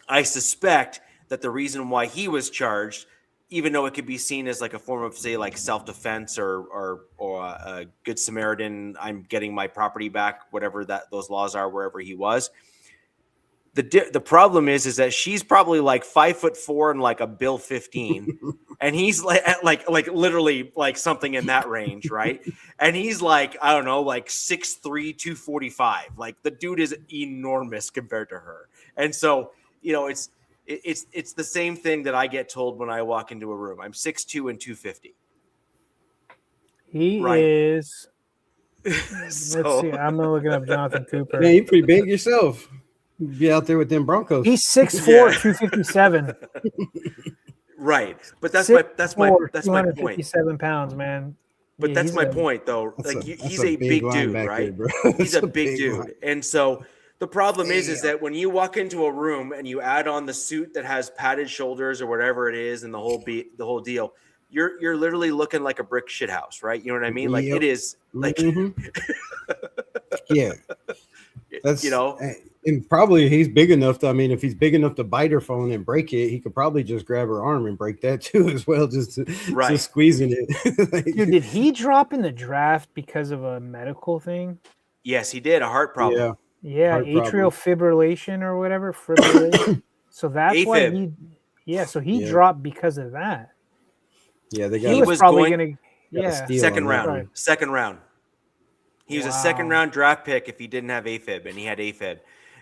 I suspect that the reason why he was charged, even though it could be seen as like a form of, say, like self-defense or a good Samaritan, I'm getting my property back, whatever those laws are, wherever he was. The problem is that she's probably like 5'4" and like a Bill 15, and he's like literally like something in that range, right? And he's like, I don't know, like 6'3", 245. Like the dude is enormous compared to her, and so it's the same thing that I get told when I walk into a room. I'm 6'2" and 250. He is. Let's see. I'm looking up Jonathan Cooper. Yeah, you're pretty big yourself. Be out there with them Broncos. He's 6'4", 257. Right, but that's my point. 257 pounds, man. But that's my point, though. Like he's a big dude, right? He's a big dude, and so the problem is that when you walk into a room and you add on the suit that has padded shoulders or whatever it is, and the whole deal, you're literally looking like a brick shit house, right? You know what I mean? Like it is like, yeah. That's And probably he's big enough to, I mean, if he's big enough to bite her phone and break it, he could probably just grab her arm and break that too as well, just squeezing it. Like, Dude, did he drop in the draft because of a medical thing? Yes, he did. A heart problem. Yeah, Heart atrial fibrillation or whatever. Fibrillation. So that's why AFib. he dropped because of that. Yeah, they got. He was probably going to. Second round. Right. Second round. He was a second round draft pick if he didn't have AFib, and he had AFib.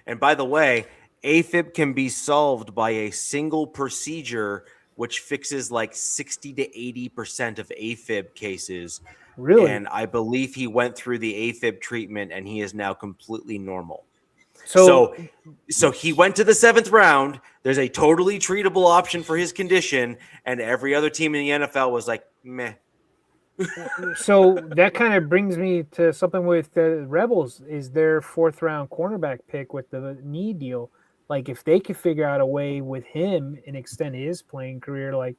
And by the way, AFib can be solved by a single procedure, which fixes like 60 to 80% of AFib cases. Really? And I believe he went through the AFib treatment, and he is now completely normal. So he went to the 7th round. There's a totally treatable option for his condition, and every other team in the NFL was like, meh. So that kind of brings me to something with the Rebels. Is their 4th round cornerback pick with the knee deal? Like, if they could figure out a way with him and extend his playing career, like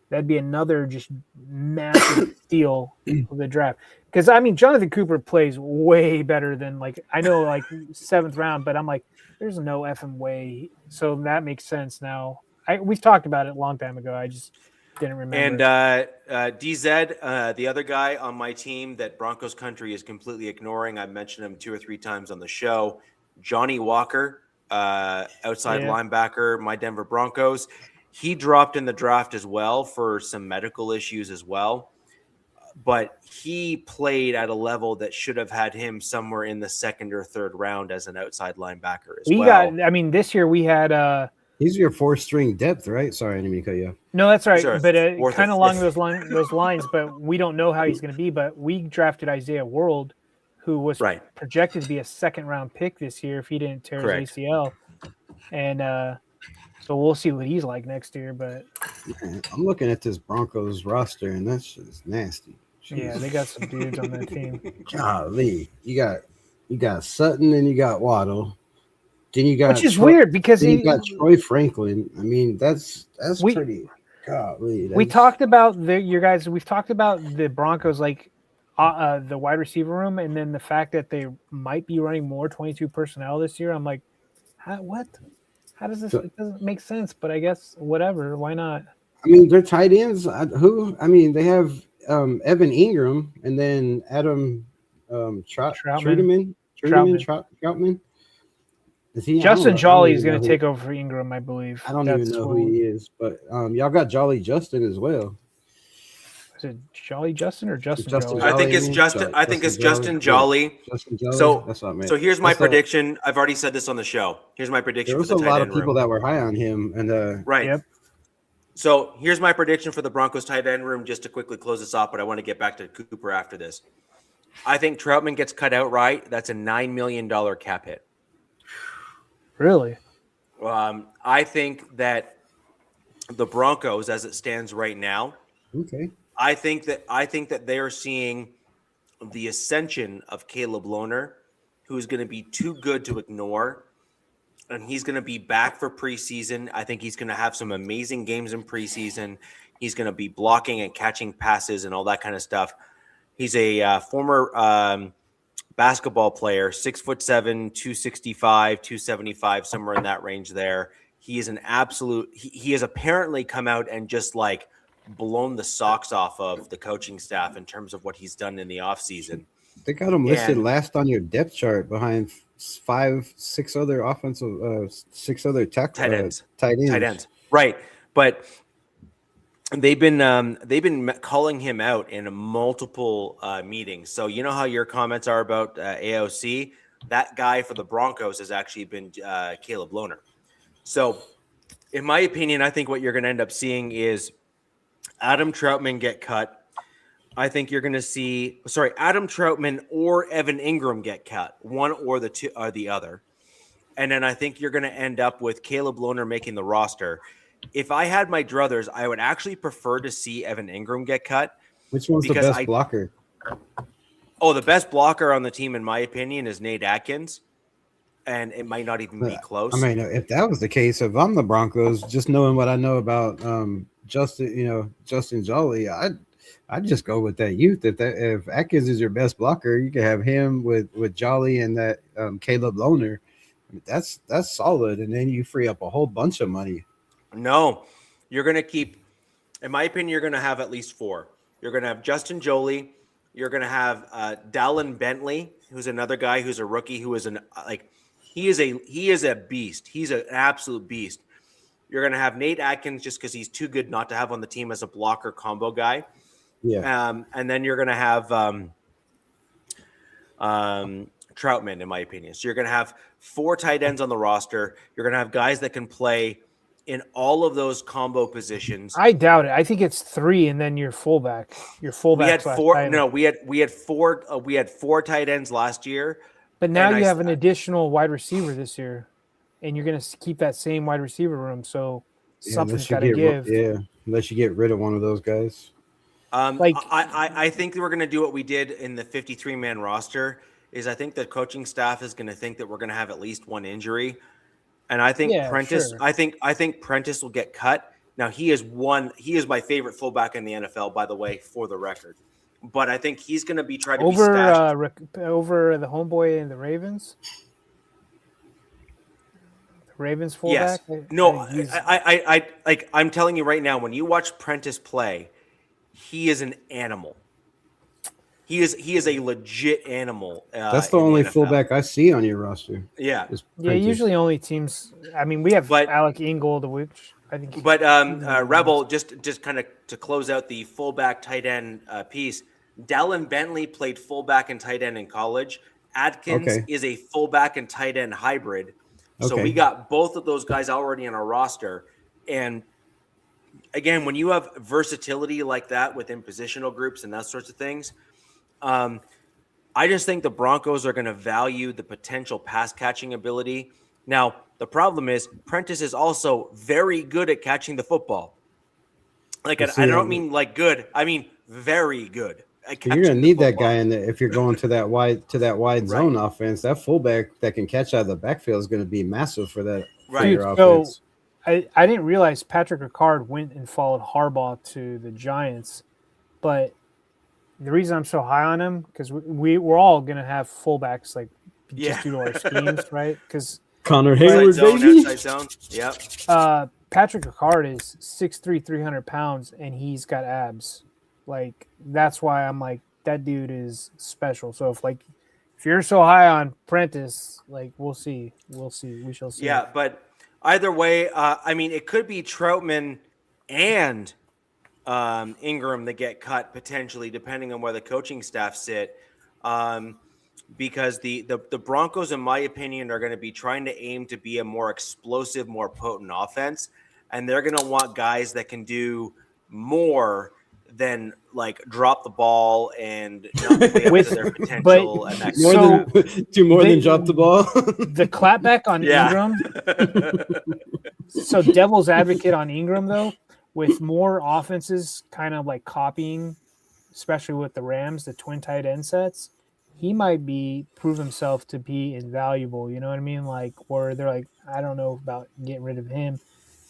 that'd be another just massive steal of the draft. Because I mean, Jonathan Cooper plays way better than I know 7th round, but I'm like, there's no effing way. So that makes sense now. We've talked about it a long time ago. I just didn't remember. And DZ, the other guy on my team that Broncos country is completely ignoring. I mentioned him 2 or 3 times on the show. Johnny Walker, outside linebacker, my Denver Broncos. He dropped in the draft as well for some medical issues as well. But he played at a level that should have had him somewhere in the 2nd or 3rd round as an outside linebacker as well. This year we had he's your 4th string depth, right? Sorry, I didn't mean to cut you off. No, that's right. Sure. But kind of along those lines, but we don't know how he's going to be. But we drafted Isaiah World, who was projected to be a 2nd round pick this year if he didn't tear his ACL. And so we'll see what he's like next year. But man, I'm looking at this Broncos roster, and that's just nasty. Jeez. Yeah, they got some dudes on that team. Golly, you got Sutton and you got Waddle. Then you got, which is weird because you got Troy Franklin. I mean, that's pretty. Golly, we talked about we've talked about the Broncos, the wide receiver room, and then the fact that they might be running more 22 personnel this year. I'm like, what? How does this? It doesn't make sense, but I guess whatever. Why not? I mean, their tight ends. They have Evan Ingram and then Adam Troutman. Justin Jolly is going to take over for Ingram, I believe. I don't even know who he is, but y'all got Jolly Justin as well. Is it Jolly Justin or Justin Jolly? I think it's Justin. I think it's Justin Jolly. Justin Jolly. So here's my prediction. I've already said this on the show. Here's my prediction. There was a lot of people that were high on him, and right. Yep. So here's my prediction for the Broncos tight end room, just to quickly close this off, but I want to get back to Cooper after this. I think Troutman gets cut outright. That's a $9 million cap hit. Really? I think that the Broncos, as it stands right now, I think that they are seeing the ascension of Caleb Lohner, who's going to be too good to ignore. And he's going to be back for preseason. I think he's going to have some amazing games in preseason. He's going to be blocking and catching passes and all that kind of stuff. He's a former basketball player, 6'7", 265, 275, somewhere in that range there. He is an absolute – he has apparently come out and just blown the socks off of the coaching staff in terms of what he's done in the offseason. They got him listed last on your depth chart behind 5-6 other offensive, 6 other tight ends. Right, but they've been calling him out in multiple meetings. So you know how your comments are about AOC. That guy for the Broncos has actually been Caleb Lohner. So, in my opinion, I think what you're going to end up seeing is Adam Troutman get cut. I think you're going to see, Adam Troutman or Evan Ingram get cut, one or the two or the other. And then I think you're going to end up with Caleb Lohner making the roster. If I had my druthers, I would actually prefer to see Evan Ingram get cut. Which one's the best blocker? Oh, the best blocker on the team, in my opinion, is Nate Atkins. And it might not even be close. I mean, if that was the case, if I'm the Broncos, just knowing what I know about Justin Jolly, I'd just go with that youth. If Atkins is your best blocker, you can have him with Jolly and that Caleb Lohner, That's solid, and then you free up a whole bunch of money. No, you're going to keep, in my opinion, you're going to have at least 4. You're going to have Justin Joly. You're going to have Dallin Bentley, who's another guy who's a rookie who is he is a beast. He's an absolute beast. You're going to have Nate Atkins just because he's too good not to have on the team as a blocker combo guy. Yeah. And then you're going to have Troutman, in my opinion. So you're going to have 4 tight ends on the roster. You're going to have guys that can play in all of those combo positions. I doubt it. I think it's 3, and then your fullback. We had 4. No, we had 4. We had 4 tight ends last year. But now you have an additional wide receiver this year, and you're going to keep that same wide receiver room. So something's got to give. Yeah, unless you get rid of one of those guys. I think that we're going to do what we did in the 53-man roster. Is I think the coaching staff is going to think that we're going to have at least 1 injury. And I think Prentice, sure. I think Prentice will get cut. Now he is my favorite fullback in the NFL, by the way, for the record. But I think he's going to be trying to be stashed over the homeboy in the Ravens. The Ravens fullback. Yes. No, I'm telling you right now, when you watch Prentice play, he is an animal. He is a legit animal. That's the only fullback I see on your roster. Yeah. Usually only teams. I mean, we have Alec Ingold, which I think. But Rebel, just kind of to close out the fullback tight end piece. Dallin Bentley played fullback and tight end in college. Atkins is a fullback and tight end hybrid. So we got both of those guys already on our roster. And again, when you have versatility like that within positional groups and that sorts of things. I just think the Broncos are going to value the potential pass catching ability. Now, the problem is Prentice is also very good at catching the football. Like, I don't mean like good. I mean, very good. You're going to need that guy in there if you're going to that wide zone offense. That fullback that can catch out of the backfield is going to be massive for that for your offense. So I didn't realize Patrick Ricard went and followed Harbaugh to the Giants, but the reason I'm so high on him because we're all gonna have fullbacks just due to our schemes, right? Because Connor Hayward, baby. Outside zone. Yep. Patrick Ricard is 6'3", 300 pounds, and he's got abs. Like that's why I'm like that dude is special. So if you're so high on Prentice, we'll see. We shall see. Yeah, but either way, I mean, it could be Troutman and Ingram that get cut potentially, depending on where the coaching staff sit, because the Broncos, in my opinion, are going to be trying to aim to be a more explosive, more potent offense, and they're going to want guys that can do more than drop the ball and not play up to their potential. Do more than drop the ball. The clapback on Ingram. So devil's advocate on Ingram though. With more offenses kind of copying, especially with the Rams, the twin tight end sets, he might prove himself to be invaluable. You know what I mean? Where they're I don't know about getting rid of him.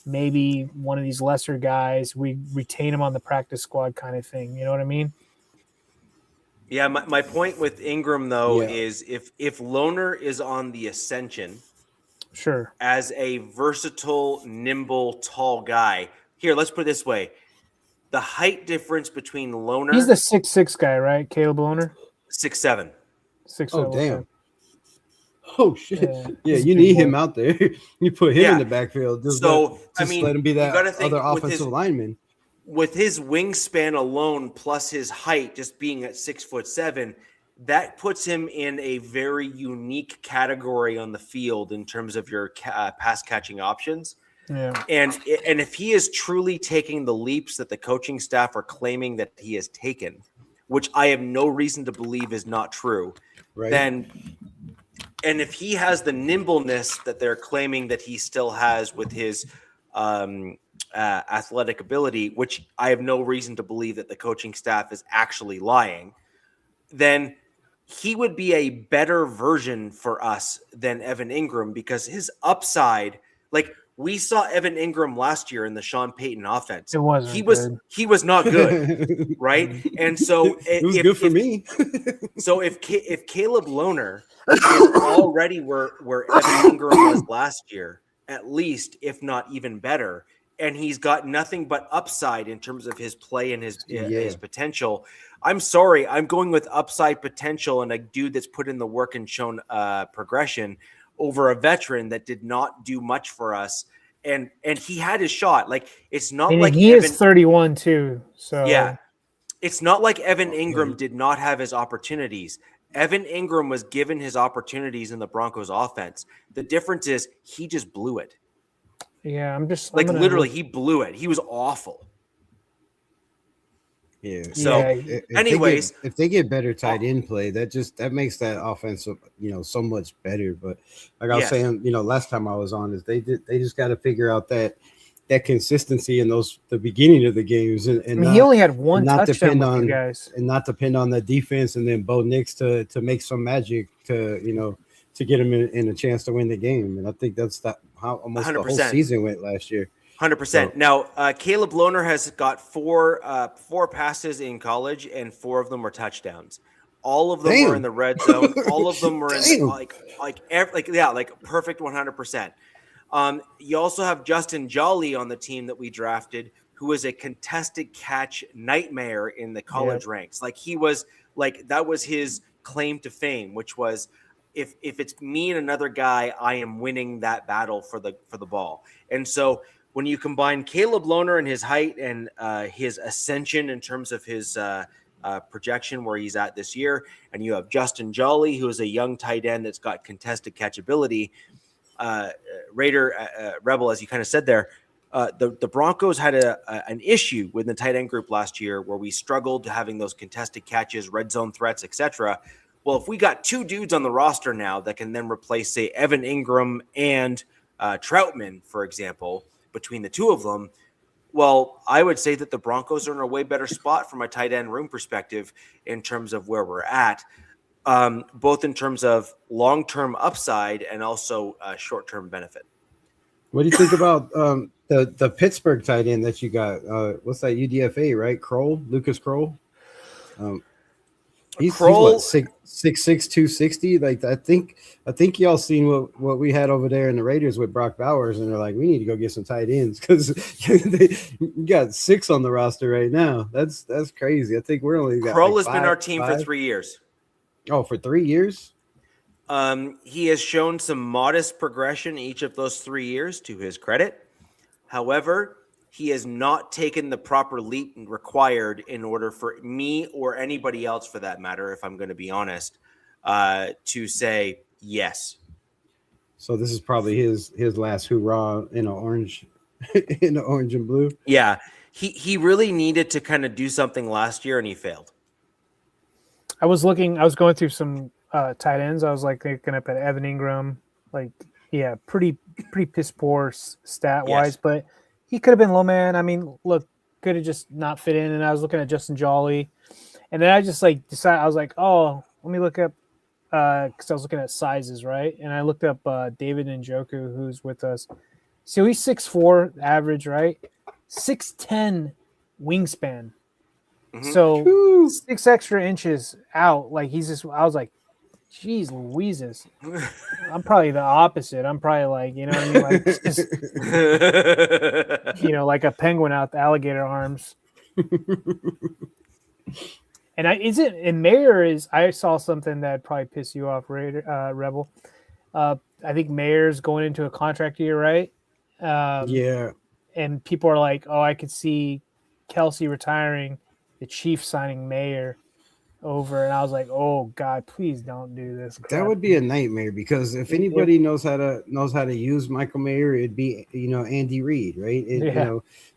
Maybe one of these lesser guys, we retain him on the practice squad kind of thing. You know what I mean? Yeah, my point with Ingram, though, is if Loner is on the ascension, sure, as a versatile, nimble, tall guy. Here, let's put it this way. The height difference between Loner... He's the 6'6" guy, right? Caleb Loner? 6'7". 6'7". Oh, damn. Oh, shit. Yeah, you need him out there. You put him in the backfield. Just let him be that other offensive lineman. With his wingspan alone, plus his height, just being at 6'7", that puts him in a very unique category on the field in terms of your pass-catching options. Yeah. And if he is truly taking the leaps that the coaching staff are claiming that he has taken, which I have no reason to believe is not true, then and if he has the nimbleness that they're claiming that he still has with his athletic ability, which I have no reason to believe that the coaching staff is actually lying, then he would be a better version for us than Evan Ingram because his upside, We saw Evan Ingram last year in the Sean Payton offense. It wasn't good. He was not good, right? And so it was good for me. So if Caleb Lohner is already where Evan Ingram was last year, at least, if not even better, and he's got nothing but upside in terms of his play and his potential. I'm sorry, I'm going with upside potential and a dude that's put in the work and shown progression over a veteran that did not do much for us. And he had his shot. Like, it's not like he is 31 too. So yeah, it's not like Evan Ingram did not have his opportunities. Evan Ingram was given his opportunities in the Broncos offense. The difference is he just blew it. Yeah, literally he blew it. He was awful. Yeah. So, anyways, if they get better tight end play, that makes that offense, so much better. But like I was saying, last time I was on, is they just got to figure out that consistency in the beginning of the games, and he only had one touchdown with you guys, and not depend on the defense, and then Bo Nix to make some magic to get him in a chance to win the game. And I think that's how almost 100%. The whole season went last year. 100%. So, now, Caleb Lohner has got four passes in college, and 4 of them were touchdowns. All of them were in the red zone. All of them were in like perfect 100%. You also have Justin Jolly on the team that we drafted, who was a contested catch nightmare in the college ranks. Like, he was that was his claim to fame, which was, if it's me and another guy, I am winning that battle for the ball. And so when you combine Caleb Lohner and his height and his ascension in terms of his projection where he's at this year, and you have Justin Jolly, who is a young tight end that's got contested catchability, Rebel, as you kind of said there, the Broncos had an issue with the tight end group last year where we struggled having those contested catches, red zone threats, etc. Well, if we got 2 dudes on the roster now that can then replace, say, Evan Ingram and Troutman, for example, between the 2 of them, well, I would say that the Broncos are in a way better spot from a tight end room perspective in terms of where we're at, both in terms of long-term upside and also short-term benefit. What do you think about the Pittsburgh tight end that you got? What's that, UDFA, right? Lucas Kroll? He's what, 6'6", 260. Like, I think y'all seen what we had over there in the Raiders with Brock Bowers, and they're like, we need to go get some tight ends because you got 6 on the roster right now. That's crazy. I think we're only got Kroll has been our team for 3 years. Oh, for 3 years? He has shown some modest progression each of those 3 years, to his credit. However, he has not taken the proper leap required in order for me or anybody else, for that matter, if I'm going to be honest, to say yes. So this is probably his last hoorah in orange, in the orange and blue. Yeah, he really needed to kind of do something last year, and he failed. I was going through some tight ends. I was looking up at Evan Ingram, pretty piss poor stat wise, but he could have been low man. I mean, look, could have just not fit in. And I was looking at Justin Jolly, and then I just decided, I was like, oh, let me look up, because I was looking at sizes, right? And I looked up David Njoku, who's with us. So he's 6'4" average, right? 6'10" wingspan. Mm-hmm. So 6 extra inches out. I was like, geez Louises. I'm probably the opposite. I'm probably like a penguin out the alligator arms. And Mayer I saw something that probably pissed you off, Rebel. I think Mayer's going into a contract year, right? Yeah. And people are like, oh, I could see Kelsey retiring, the Chiefs signing Mayer over, and I was like, oh God, please don't do this crap. That would be a nightmare, because if anybody knows how to use Michael Mayer, it'd be Andy Reid, right?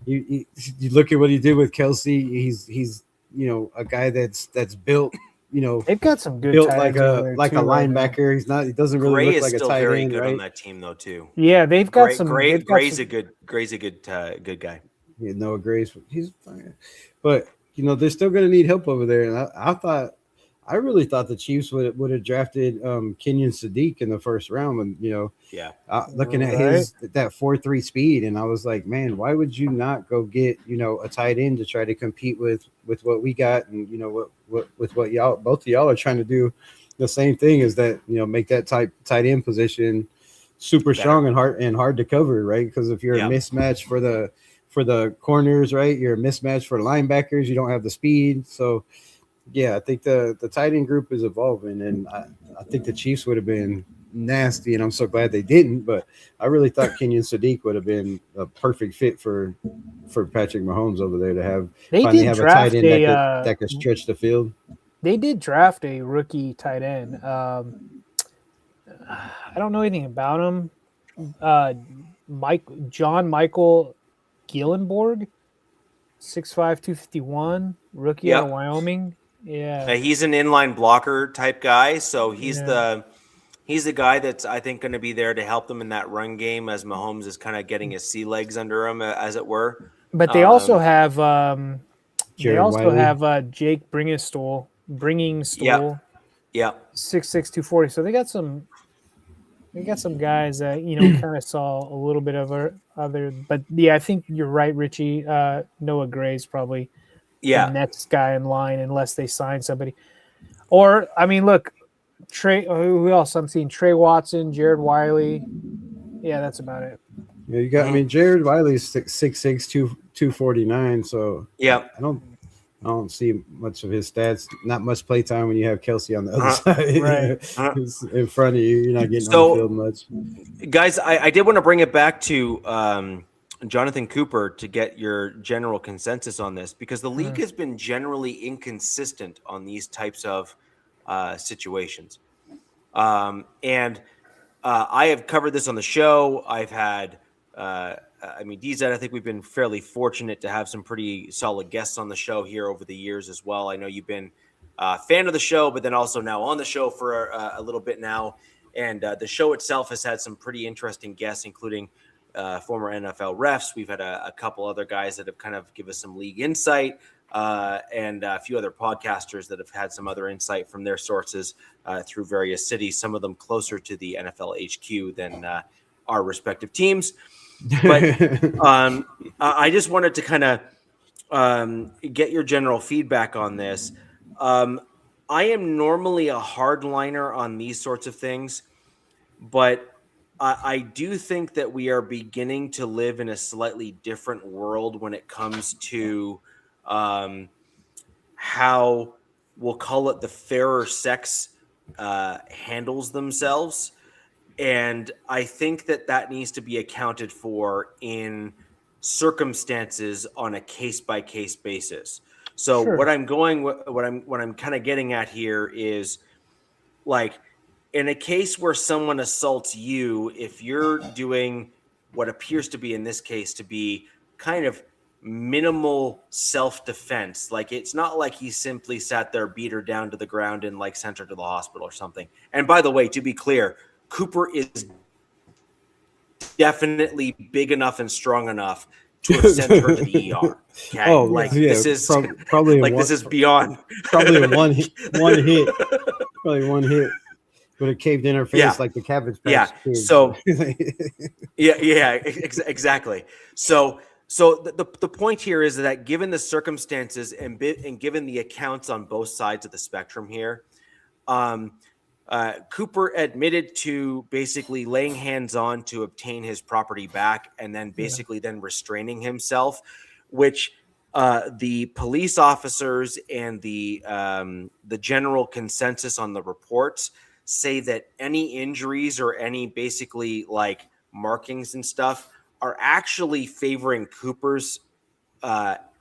You look at what he did with Kelsey. He's a guy that's built. They've got some good built like a linebacker. Right, he doesn't really Gray look like a tight very end, good right? on that team though too. Yeah, they've got some. Gray's a good guy. Yeah, Noah Gray's he's fine, but they're still going to need help over there. And I I really thought the Chiefs would have drafted Kenyon Sadiq in the first round, and Yeah. looking at his that 4.3 speed, and I was like, man, why would you not go get a tight end to try to compete with what we got, and what y'all both of y'all are trying to do, the same thing is that make that tight end position super strong and hard to cover, right? Because if you're a mismatch for the corners, right, you're a mismatch for linebackers. You don't have the speed, so. Yeah, I think the tight end group is evolving, and I think the Chiefs would have been nasty, and I'm so glad they didn't. But I really thought Kenyon Sadiq would have been a perfect fit for Patrick Mahomes over there to have a tight end that could stretch the field. They did draft a rookie tight end. I don't know anything about him. John Michael Gillenborg, 6'5", 251, rookie out of Wyoming. Yeah, he's an inline blocker type guy, so he's the guy that's I think going to be there to help them in that run game as Mahomes is kind of getting his sea legs under him, as it were. But they also have Jake Bringingstall, yeah, 6'6", 240. So they got some guys that kind of saw a little bit of other. But yeah, I think you're right, Richie. Noah Gray's probably the next guy in line unless they sign somebody. Or I mean, look, Trey. Who else I'm seeing? Trey Watson, Jared Wiley. Yeah, that's about it. Yeah, you got. I mean, Jared Wiley's 6'6", 249. So I don't see much of his stats. Not much play time when you have Kelsey on the other side. Right. In front of you. You're not getting on the field much. Guys, I did want to bring it back to Jonathan Cooper to get your general consensus on this, because the league has been generally inconsistent on these types of situations. And I have covered this on the show. I've had, DZ, I think we've been fairly fortunate to have some pretty solid guests on the show here over the years as well. I know you've been a fan of the show, but then also now on the show for a little bit now. And the show itself has had some pretty interesting guests, including former NFL refs. We've had a couple other guys that have kind of give us some league insight, and a few other podcasters that have had some other insight from their sources through various cities, some of them closer to the NFL HQ than our respective teams. But I just wanted to kind of get your general feedback on this. I am normally a hardliner on these sorts of things, but I do think that we are beginning to live in a slightly different world when it comes to how, we'll call it, the fairer sex handles themselves. And I think that needs to be accounted for in circumstances on a case-by-case basis. So what I'm kind of getting at here is, like, in a case where someone assaults you, if you're doing what appears to be, in this case, to be kind of minimal self-defense, like it's not like he simply sat there, beat her down to the ground, and like sent her to the hospital or something. And by the way, to be clear, Cooper is definitely big enough and strong enough to have sent her to the ER. Okay? This is probably this is beyond probably one hit. Probably one hit. Would have caved in her face like the Cabbage Patch Kids. So exactly. So the point here is that given the circumstances and given the accounts on both sides of the spectrum here, Cooper admitted to basically laying hands on to obtain his property back, and then basically then restraining himself, which the police officers and the general consensus on the reports say that any injuries or any basically like markings and stuff are actually favoring Cooper's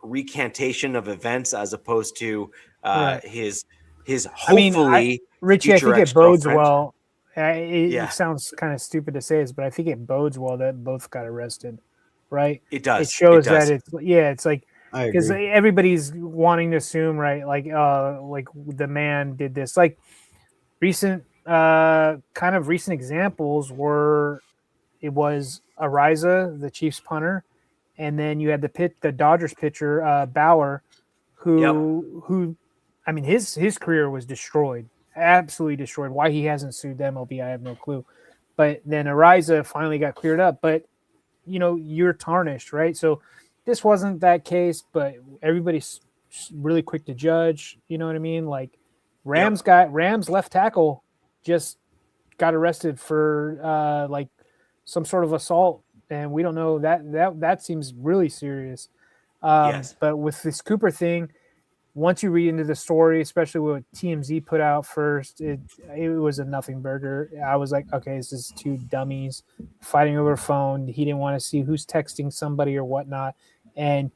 recantation of events as opposed to his hopefully. Richie, I think it bodes well. It sounds kind of stupid to say this, but I think it bodes well that both got arrested, right? It does. It shows that it's like, because everybody's wanting to assume, right? Like the man did this. Like recent examples were, it was Ariza, the Chiefs punter, and then you had the Dodgers pitcher Bauer, who I mean, his career was destroyed, absolutely destroyed. Why he hasn't sued the MLB, I have no clue. But then Ariza finally got cleared up. But, you're tarnished, right? So this wasn't that case, but everybody's really quick to judge. You know what I mean? Like Rams left tackle just got arrested for like some sort of assault, and we don't know that seems really serious. Yes. But with this Cooper thing, once you read into the story, especially what TMZ put out first, it was a nothing burger. I was like, okay, this is two dummies fighting over a phone. He didn't want to see who's texting somebody or whatnot. And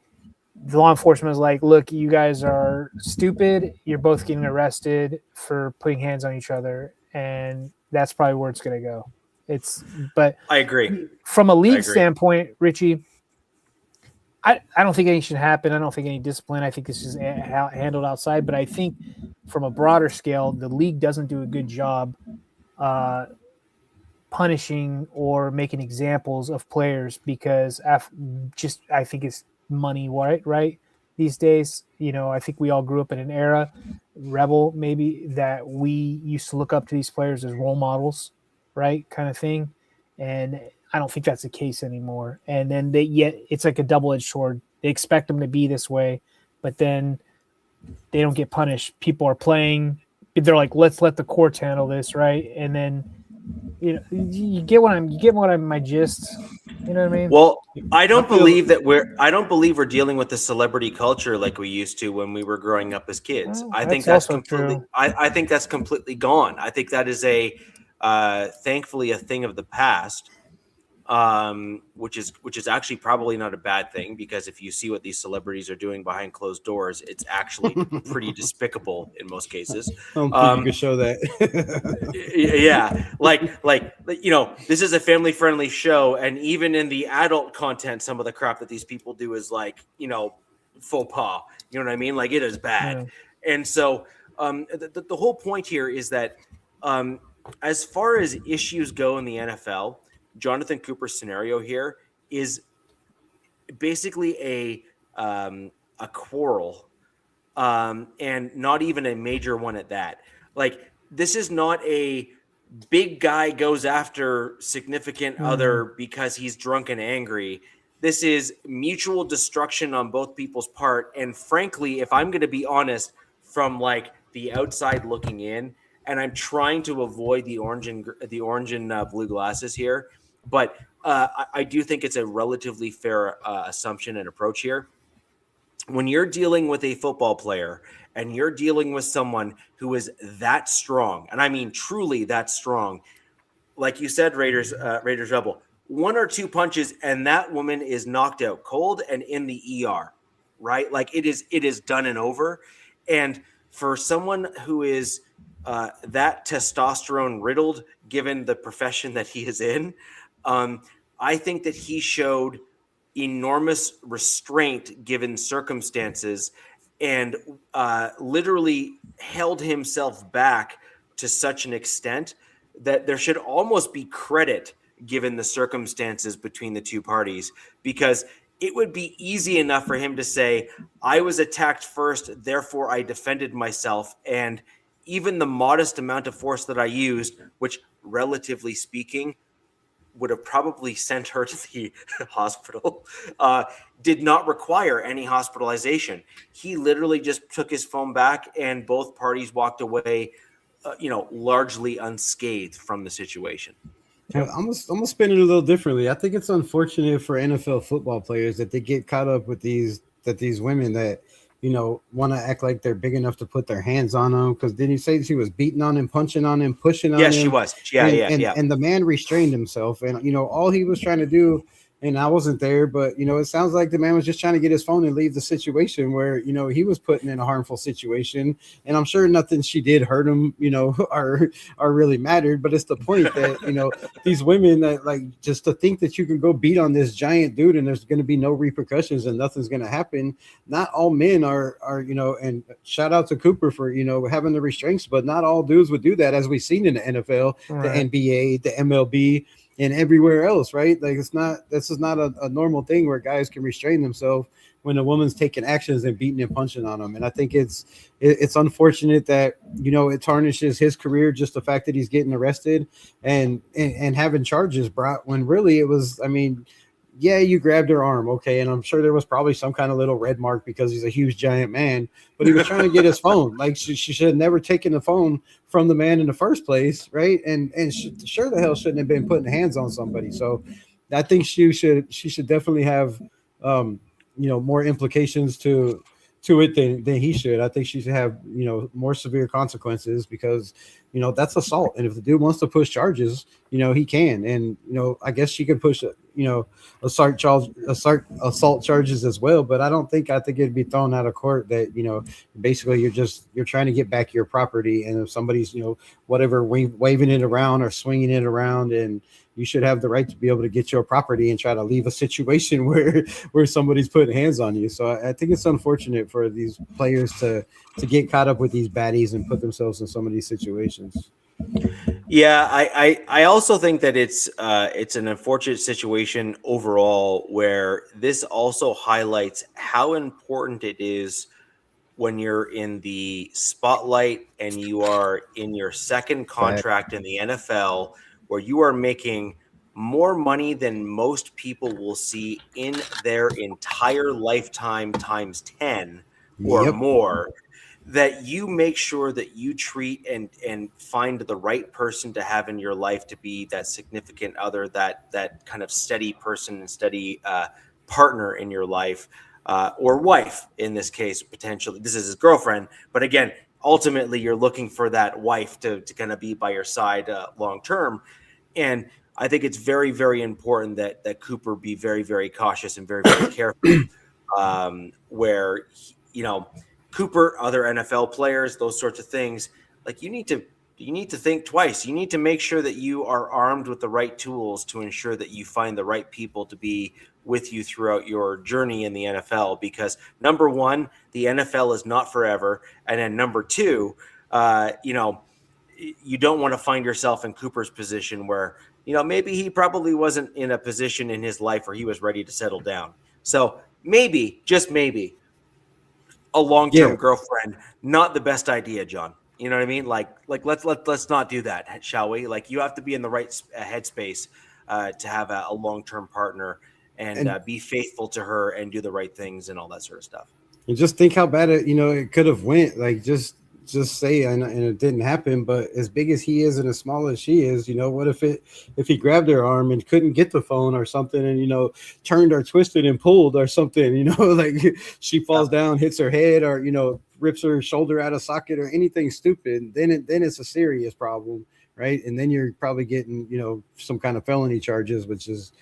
the law enforcement was like, look, you guys are stupid. You're both getting arrested for putting hands on each other. And that's probably where it's going to go. But I agree. From a league standpoint, Richie, I don't think anything should happen. I don't think any discipline. I think this is handled outside. But I think from a broader scale, the league doesn't do a good job punishing or making examples of players because I think it's money, right? These days, I think we all grew up in an era, Rebel maybe, that we used to look up to these players as role models, right? Kind of thing. And I don't think that's the case anymore. And then it's like a double-edged sword. They expect them to be this way, but then they don't get punished. People are playing. They're like, let's let the courts handle this, right? And then, you get my gist. You know what I mean? Well, I don't believe we're dealing with the celebrity culture like we used to when we were growing up as kids. Well, I think that's completely. True. I think that's completely gone. I think that is thankfully a thing of the past, which is actually probably not a bad thing, because if you see what these celebrities are doing behind closed doors, it's actually pretty despicable in most cases. I don't think you could show that. Yeah, this is a family-friendly show, and even in the adult content, some of the crap that these people do is faux pas. You know what I mean? Like, it is bad. Yeah. And so the whole point here is that as far as issues go in the NFL, Jonathan Cooper's scenario here is basically a quarrel, and not even a major one at that. Like, this is not a big guy goes after significant other because he's drunk and angry. This is mutual destruction on both people's part. And frankly, if I'm going to be honest, from the outside looking in, and I'm trying to avoid the orange and blue glasses here, but I do think it's a relatively fair assumption and approach here. When you're dealing with a football player and you're dealing with someone who is that strong, and I mean truly that strong, like you said, Raiders Rebel, one or two punches and that woman is knocked out cold and in the ER, right? Like, it is done and over. And for someone who is that testosterone riddled, given the profession that he is in, I think that he showed enormous restraint given circumstances, and literally held himself back to such an extent that there should almost be credit given the circumstances between the two parties, because it would be easy enough for him to say, I was attacked first, therefore I defended myself. And even the modest amount of force that I used, which relatively speaking would have probably sent her to the hospital, did not require any hospitalization. He literally just took his phone back and both parties walked away, largely unscathed from the situation. I'm gonna spin it a little differently. I think it's unfortunate for NFL football players that they get caught up with these women that, want to act like they're big enough to put their hands on them. Because didn't you say she was beating on him, punching on him, pushing on him? Yes, she was. Yeah. And the man restrained himself, and all he was trying to do. And I wasn't there, but, it sounds like the man was just trying to get his phone and leave the situation where, he was put in a harmful situation. And I'm sure nothing she did hurt him, are really mattered. But it's the point that, these women that just to think that you can go beat on this giant dude and there's going to be no repercussions and nothing's going to happen. Not all men are, and shout out to Cooper for, having the restraints, but not all dudes would do that, as we've seen in the NFL, right, the NBA, the MLB. and everywhere else, right? Like this is not a normal thing where guys can restrain themselves when a woman's taking actions and beating and punching on them. And I think it's unfortunate that, it tarnishes his career, just the fact that he's getting arrested and having charges brought, when really it was, I mean, yeah, you grabbed her arm, okay, and I'm sure there was probably some kind of little red mark because he's a huge giant man, but he was trying to get his phone. Like she should have never taken the phone from the man in the first place, right? And sure the hell shouldn't have been putting hands on somebody. So I think she should definitely have more implications to it than he should. I think she should have more severe consequences, because that's assault, and if the dude wants to push charges, he can. And I guess she could push assault charges as well, but I think it'd be thrown out of court that basically you're trying to get back your property, and if somebody's whatever waving it around or swinging it around, and you should have the right to be able to get your property and try to leave a situation where somebody's putting hands on you. So I think it's unfortunate for these players to get caught up with these baddies and put themselves in some of these situations. Yeah, I also think that it's an unfortunate situation overall, where this also highlights how important it is when you're in the spotlight and you are in your second contract in the NFL, where you are making more money than most people will see in their entire lifetime times 10 or more, that you make sure that you treat and find the right person to have in your life to be that significant other, that kind of steady person and steady partner in your life, or wife in this case. Potentially this is his girlfriend, but again, ultimately you're looking for that wife to kind of be by your side long term. And I think it's very, very important that Cooper be very, very cautious and very, very careful, where Cooper, other NFL players, those sorts of things, like you need to think twice. You need to make sure that you are armed with the right tools to ensure that you find the right people to be with you throughout your journey in the NFL, because number one, the NFL is not forever. And then number two, you don't want to find yourself in Cooper's position where, maybe he probably wasn't in a position in his life where he was ready to settle down. So maybe, just maybe, a long-term girlfriend, not the best idea, John. You know what I mean? Like let's not do that, shall we? Like, you have to be in the right headspace to have a long-term partner and be faithful to her and do the right things and all that sort of stuff. And just think how bad it could have went. Like just say, and it didn't happen, but as big as he is and as small as she is, what if he grabbed her arm and couldn't get the phone or something, and turned or twisted and pulled or something, like she falls down, hits her head, or rips her shoulder out of socket or anything stupid, then it's a serious problem, right? And then you're probably getting some kind of felony charges, which is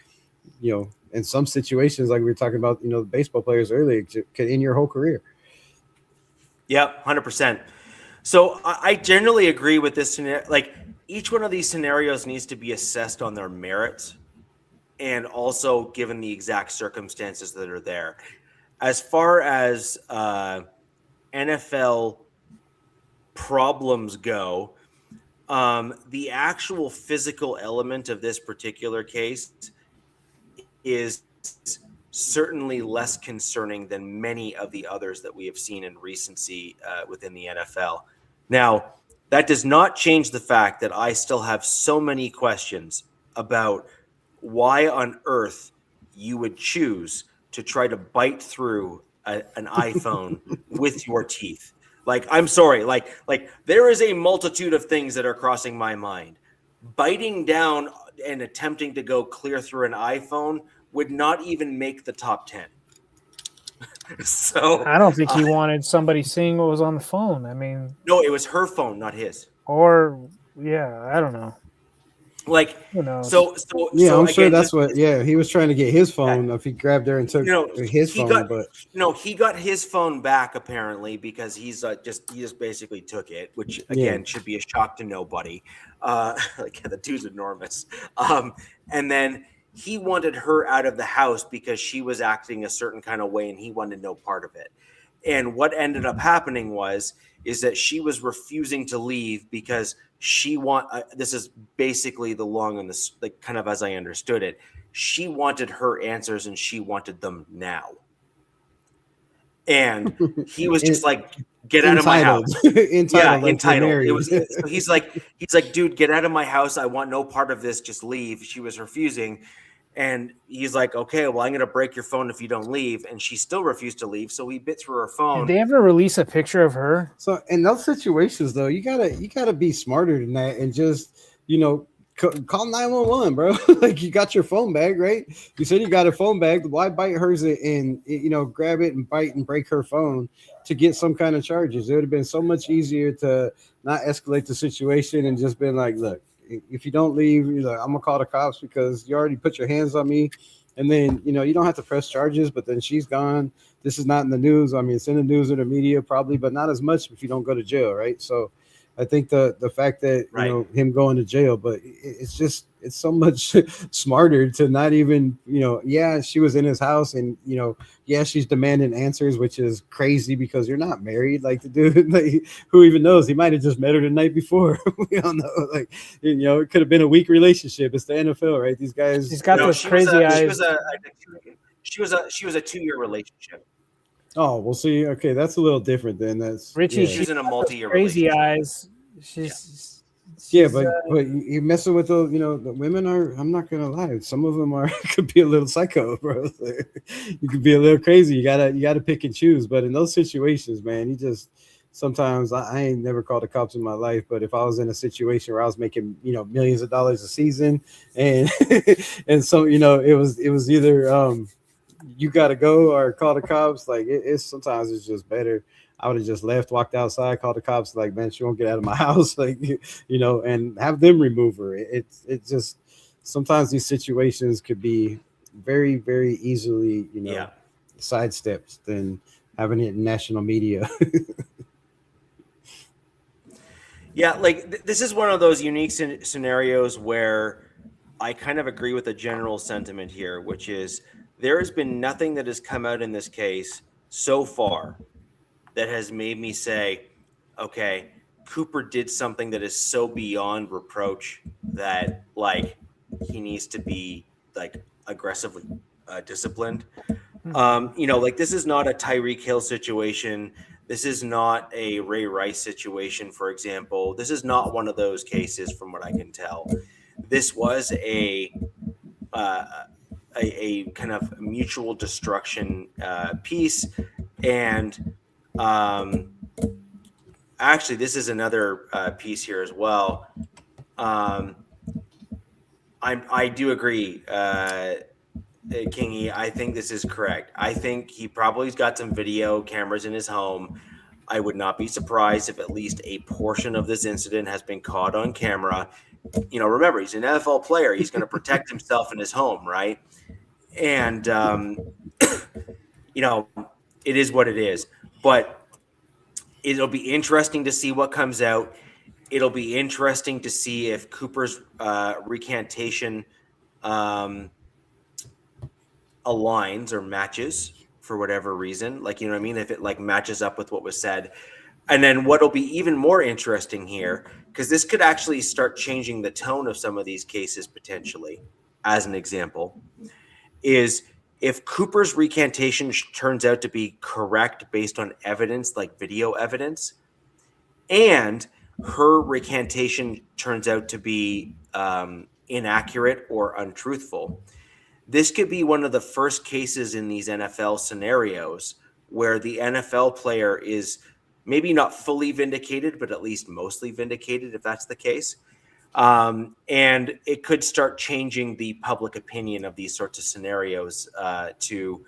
in some situations, like we were talking about, the baseball players earlier, could end your whole career. Yep, 100%. So I generally agree with this scenario. Like, each one of these scenarios needs to be assessed on their merits and also given the exact circumstances that are there. As far as NFL problems go, the actual physical element of this particular case is certainly less concerning than many of the others that we have seen in recency within the NFL. Now, that does not change the fact that I still have so many questions about why on earth you would choose to try to bite through an iPhone with your teeth. Like, I'm sorry, like there is a multitude of things that are crossing my mind. Biting down and attempting to go clear through an iPhone would not even make the top 10. So I don't think he wanted somebody seeing what was on the phone. I mean, no, it was her phone, not his. Or I don't know. Like, who knows? So yeah, so I'm again, sure that's what. Yeah, he was trying to get his phone. If he grabbed her and took his phone, but he got his phone back apparently because he just basically took it, which again should be a shock to nobody. Like, the dude's enormous. And then he wanted her out of the house because she was acting a certain kind of way and he wanted no part of it. And what ended up happening is that she was refusing to leave because this is basically the long and the like, kind of as I understood it, she wanted her answers and she wanted them now. And he was just like, get out of my house. entitled. It was, so he's like, dude, get out of my house. I want no part of this. Just leave. She was refusing. And he's like, okay, well, I'm going to break your phone if you don't leave. And she still refused to leave. So he bit through her phone. Did they ever release a picture of her? So in those situations, though, you gotta be smarter than that and just, call 911, bro. Like, you got your phone back, right? You said you got a phone back. Why bite hers and grab it and bite and break her phone to get some kind of charges? It would have been so much easier to not escalate the situation and just been like, look, if you don't leave, I'm gonna call the cops because you already put your hands on me. And then, you don't have to press charges, but then she's gone. This is not in the news. I mean, it's in the news or the media probably, but not as much if you don't go to jail, right? So I think the fact that, him going to jail, but it's so much smarter to not even, she was in his house and, she's demanding answers, which is crazy because you're not married. Like, the dude, like, who even knows? He might have just met her the night before. We don't know. Like, it could have been a weak relationship. It's the NFL, right? These guys. He's got those crazy eyes. She was a 2-year relationship. Oh, we'll see. Okay, that's a little different then. That's Richie. Yeah. She's in a multi-year crazy eyes. She's but you're messing with the the women are. I'm not gonna lie. Some of them could be a little psycho, bro. You could be a little crazy. You gotta pick and choose. But in those situations, man, you just sometimes I ain't never called the cops in my life. But if I was in a situation where I was making millions of dollars a season, and and so it was either you got to go or call the cops. Like, it's sometimes it's just better. I would have just left, walked outside, called the cops. Like, man, she won't get out of my house. Like, and have them remove her. It's just sometimes these situations could be very, very easily, sidestepped than having it in national media. Yeah, like this is one of those unique scenarios where I kind of agree with the general sentiment here, which is there has been nothing that has come out in this case so far that has made me say, okay, Cooper did something that is so beyond reproach that, like, he needs to be, like, aggressively disciplined. Like, this is not a Tyreek Hill situation. This is not a Ray Rice situation, for example. This is not one of those cases, from what I can tell. This was a kind of mutual destruction piece, and actually, this is another piece here as well. I do agree, Kingy. I think this is correct. I think he probably's got some video cameras in his home. I would not be surprised if at least a portion of this incident has been caught on camera. Remember, he's an NFL player. He's going to protect himself in his home, right? And, it is what it is. But it'll be interesting to see what comes out. It'll be interesting to see if Cooper's recantation aligns or matches for whatever reason. Like, if it like matches up with what was said. And then what'll be even more interesting here, because this could actually start changing the tone of some of these cases potentially, as an example, is if Cooper's recantation turns out to be correct based on evidence, like video evidence, and her recantation turns out to be inaccurate or untruthful, this could be one of the first cases in these NFL scenarios where the NFL player is maybe not fully vindicated, but at least mostly vindicated, if that's the case. And it could start changing the public opinion of these sorts of scenarios to,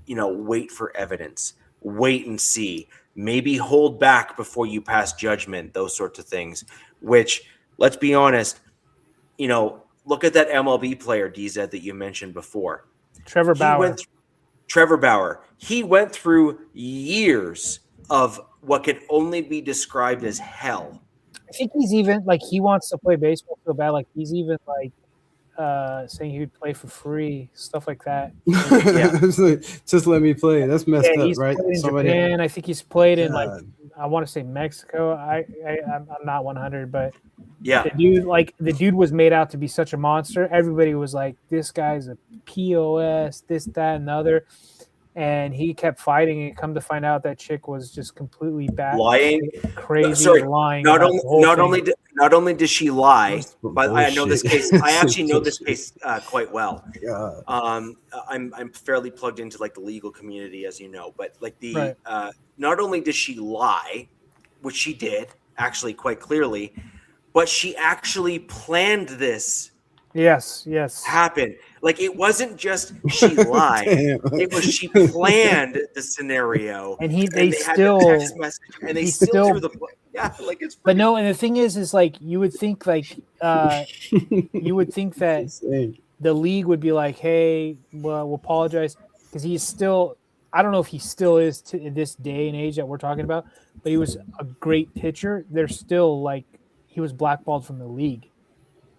wait for evidence, wait and see, maybe hold back before you pass judgment, those sorts of things, which, let's be honest, look at that MLB player, DZ, that you mentioned before. Trevor Bauer. He went through years of what could only be described as hell. I think he's even, like, he wants to play baseball so bad. Like, he's even, like, saying he would play for free, stuff like that. It's like, just let me play. That's messed up, He's right? played in Japan. I think he's played in like God. I want to say Mexico. I'm not 100, but Yeah. the dude was made out to be such a monster. Everybody was like, this guy's a POS, this, that, and the other. And he kept fighting, and come to find out that chick was just completely Lying, crazy, lying. Not about the whole only thing. not only does she lie, That's but I know this bullshit. case. I actually know this case quite well. God. I'm fairly plugged into like the legal community, as you know. But like Right. not only does she lie, which she did actually quite clearly, but she actually planned this Yes. happen. Like it wasn't just she lied; Damn. it was she planned the scenario. And They had the text message, and they still threw the like it's. But no, and the thing is like you would think that Insane. the league would be like, hey, well, we'll apologize, because he's still, I don't know if he still is to this day and age that we're talking about, but he was a great pitcher. They're still like, he was blackballed from the league,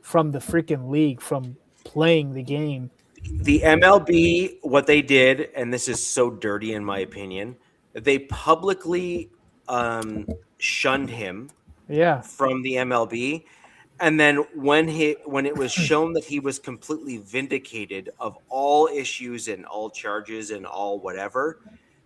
from the freaking league, from playing the game. The MLB, what they did, and this is so dirty in my opinion, they publicly shunned him from the MLB. And then when it was shown that he was completely vindicated of all issues and all charges and all whatever,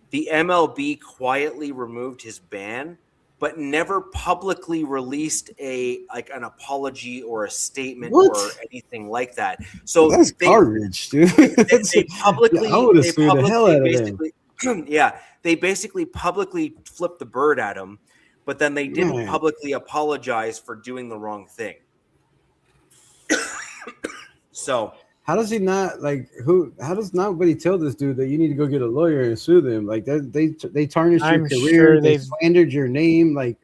the MLB quietly removed his ban, but never publicly released an apology or a statement or anything like that. So that's garbage, dude. They publicly, I would have sued the hell out of them. Yeah, they basically publicly flipped the bird at him, but then they didn't publicly apologize for doing the wrong thing. So how does he not how does nobody tell this dude that you need to go get a lawyer and sue them? Like that they tarnished your career, sure they slandered your name. Like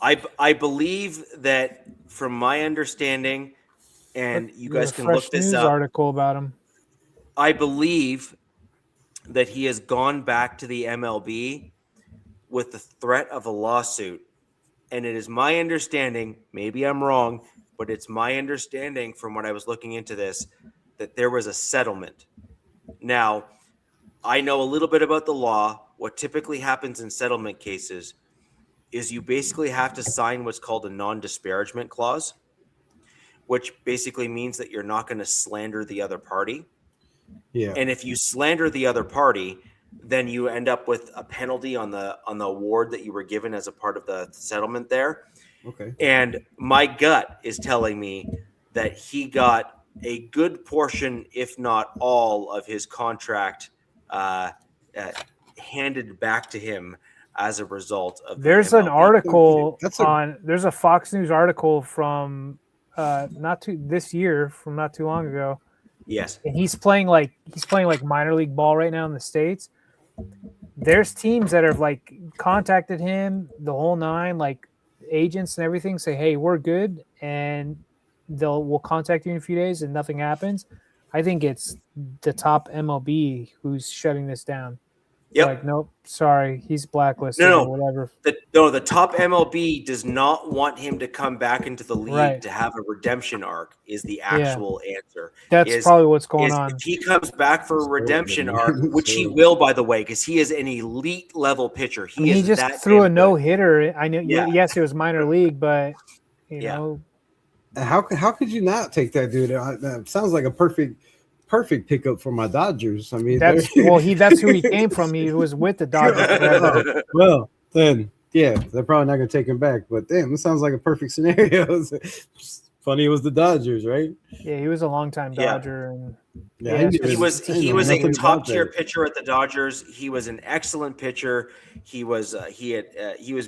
I believe that from my understanding, and you guys can look this up. Article about him. I believe that he has gone back to the MLB with the threat of a lawsuit. And it is my understanding, maybe I'm wrong, but it's my understanding from when I was looking into this, that there was a settlement. Now, I know a little bit about the law. What typically happens in settlement cases is you basically have to sign what's called a non-disparagement clause, which basically means that you're not going to slander the other party. Yeah. And if you slander the other party, then you end up with a penalty on the award that you were given as a part of the settlement there. Okay. And my gut is telling me that he got a good portion, if not all, of his contract handed back to him as a result of. There's an article there's a Fox News article from not too long ago. Yes. And he's playing like minor league ball right now in the States. There's teams that have like contacted him, the whole nine, like agents and everything, say, hey, we're good, and we'll contact you in a few days, and nothing happens. I think it's the top MLB who's shutting this down. Yep. Like, nope, sorry, he's blacklisted or whatever. The top MLB does not want him to come back into the league to have a redemption arc, is the actual answer. That's probably what's going on. If he comes back for a redemption arc, which he will, by the way, because he is an elite level pitcher. He just threw a no-hitter. I know, yes, it was minor league, but, you know. How could you not take that dude? That sounds like a perfect pickup for my Dodgers. I mean, that's who he came from. He was with the Dodgers. Well, then, yeah, they're probably not going to take him back. But damn, it sounds like a perfect scenario. Funny, it was the Dodgers, right? Yeah, he was a longtime Dodger, and he was a top tier pitcher at the Dodgers. He was an excellent pitcher. He was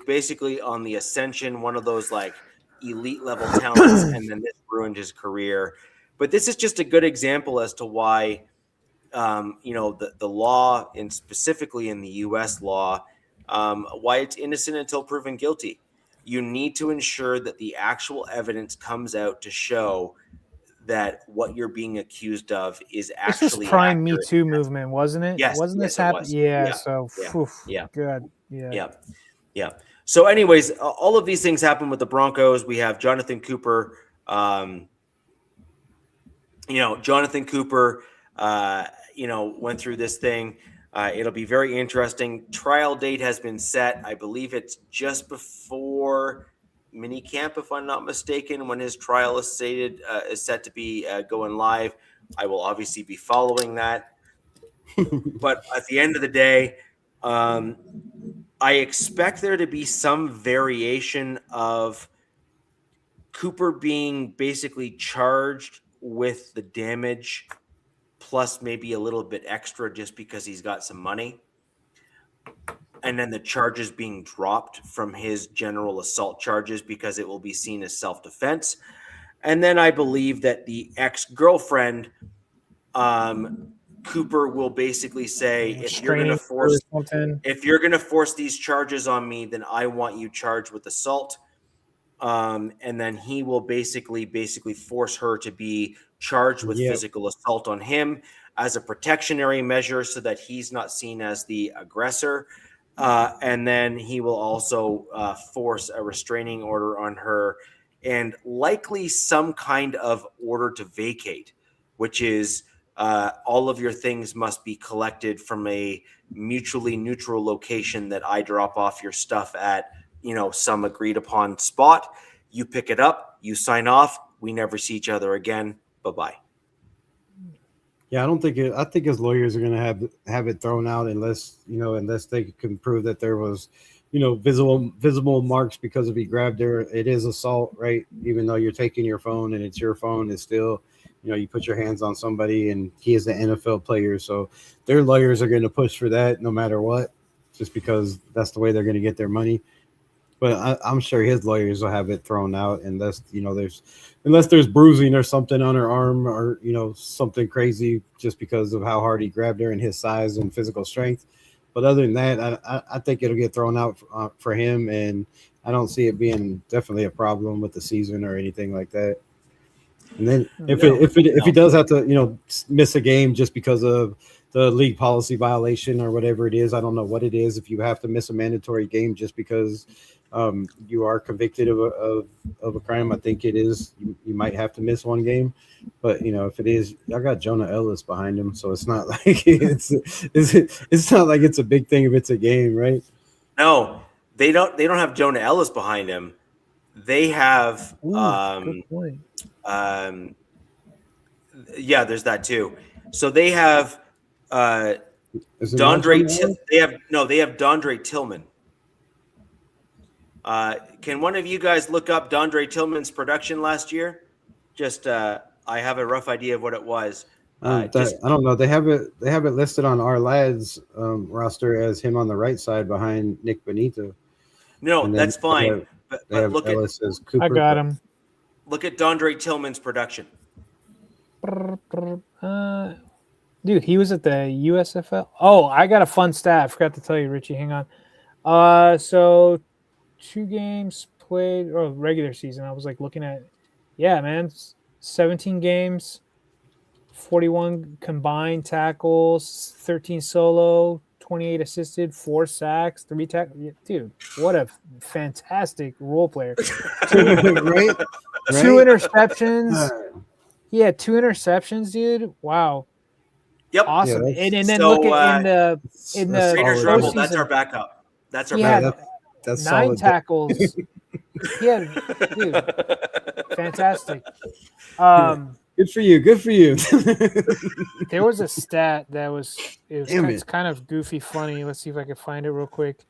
basically on the ascension, one of those like elite level talents, and then this ruined his career. But this is just a good example as to why, the law, and specifically in the U.S. law, why it's innocent until proven guilty. You need to ensure that the actual evidence comes out to show that what you're being accused of is actually. This was prime Me Too movement, wasn't it? Yes. Wasn't this happening? Yeah. So, good. Yeah. So, anyways, all of these things happen with the Broncos. We have Jonathan Cooper. Jonathan Cooper, went through this thing. It'll be very interesting. Trial date has been set. I believe it's just before minicamp, if I'm not mistaken, when his trial is set to be going live. I will obviously be following that. But at the end of the day, I expect there to be some variation of Cooper being basically charged with the damage plus maybe a little bit extra just because he's got some money. And then the charges being dropped from his general assault charges because it will be seen as self-defense. And then I believe that the ex-girlfriend, Cooper will basically say, if you're going to force these charges on me, then I want you charged with assault. And then he will basically force her to be charged with physical assault on him as a protectionary measure so that he's not seen as the aggressor. And then he will also force a restraining order on her and likely some kind of order to vacate, which is all of your things must be collected from a mutually neutral location that I drop off your stuff at, some agreed upon spot. You pick it up, you sign off. We never see each other again. Bye-bye. Yeah, I think his lawyers are going to have it thrown out unless they can prove that there was, visible marks because if he grabbed her. It is assault, right? Even though you're taking your phone and it's your phone, it's still, you put your hands on somebody and he is an NFL player. So their lawyers are going to push for that no matter what, just because that's the way they're going to get their money. But I'm sure his lawyers will have it thrown out unless there's bruising or something on her arm or something crazy just because of how hard he grabbed her and his size and physical strength. But other than that, I think it'll get thrown out for him, and I don't see it being definitely a problem with the season or anything like that. And then if he does have to miss a game just because of the league policy violation or whatever it is, I don't know what it is. If you have to miss a mandatory game just because you are convicted of a crime, I think it is. You might have to miss one game, but if it is, I got Jonah Ellis behind him, so it's not like it's not like it's a big thing if it's a game, right? No, they don't have Jonah Ellis behind him. They have good point. There's that too. So they have Dondre. They have Dondre Tillman. Can one of you guys look up Dondre Tillman's production last year? Just I have a rough idea of what it was. I don't know. They have it listed on our lads roster as him on the right side behind Nick Benito. No, that's fine. But look at Cooper. I got him. Look at Dondre Tillman's production. Dude, he was at the USFL. Oh, I got a fun stat. I forgot to tell you, Richie. Hang on. So 2 games played, or regular season. I was looking at, 17 games, 41 combined tackles, 13 solo, 28 assisted, 4 sacks, 3 tackles. Dude, what a fantastic role player. Right? 2 interceptions. He had 2 interceptions, dude. Wow. Yep. Awesome. And then look at in the Raiders Rebel, that's our backup. That's our backup. That's 9 tackles. Yeah, dude, fantastic. Good for you. There was a stat that it's kind of goofy, funny. Let's see if I can find it real quick.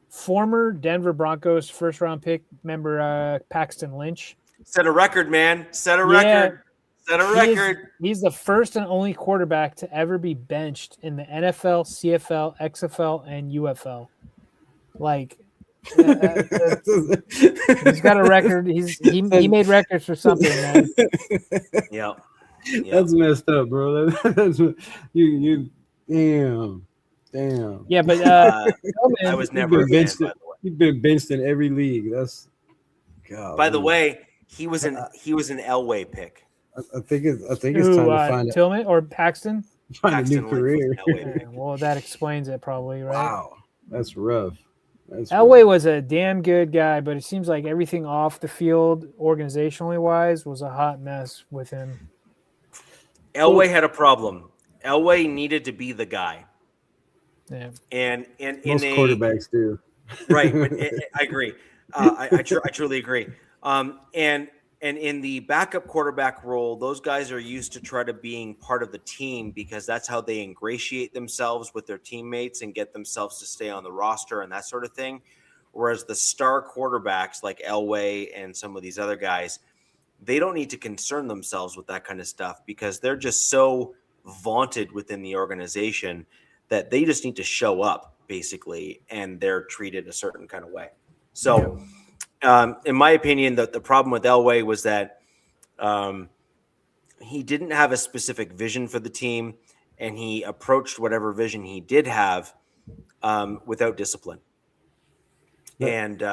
Former Denver Broncos first-round pick, member Paxton Lynch. Set a record, man. Set a record. Set a record. He's the first and only quarterback to ever be benched in the NFL, CFL, XFL, and UFL. He's got a record. He made records for something, man. Yeah. That's messed up, bro. That's you. Damn. Yeah, but I was never a fan, by the way. You've been benched in every league. That's God. By the way, he was an Elway pick. I think it's time to find Tillman or Paxton. Find a new career. Well, that explains it, probably, right? Wow, that's rough. Elway was a damn good guy, but it seems like everything off the field, organizationally wise, was a hot mess with him. Elway had a problem. Elway needed to be the guy. Yeah. And most quarterbacks do. Right, but I agree. I truly agree. And in the backup quarterback role, those guys are used to try to being part of the team because that's how they ingratiate themselves with their teammates and get themselves to stay on the roster and that sort of thing. Whereas the star quarterbacks like Elway and some of these other guys, they don't need to concern themselves with that kind of stuff because they're just so vaunted within the organization that they just need to show up basically, and they're treated a certain kind of way. So, in my opinion, the problem with Elway was that he didn't have a specific vision for the team, and he approached whatever vision he did have without discipline. And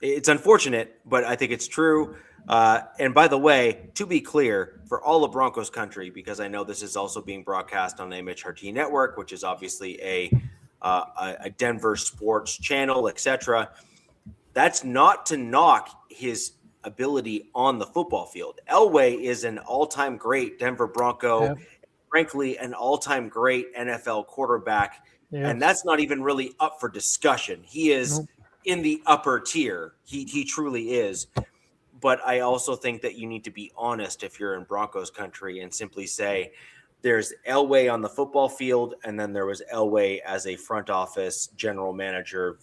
it's unfortunate, but I think it's true. And by the way, to be clear, for all of Broncos country, because I know this is also being broadcast on MHRT Network, which is obviously a Denver sports channel, etc. That's not to knock his ability on the football field. Elway is an all-time great Denver Bronco, frankly, an all-time great NFL quarterback. And that's not even really up for discussion. He is in the upper tier. He truly is. But I also think that you need to be honest if you're in Broncos country and simply say there's Elway on the football field, and then there was Elway as a front office general manager,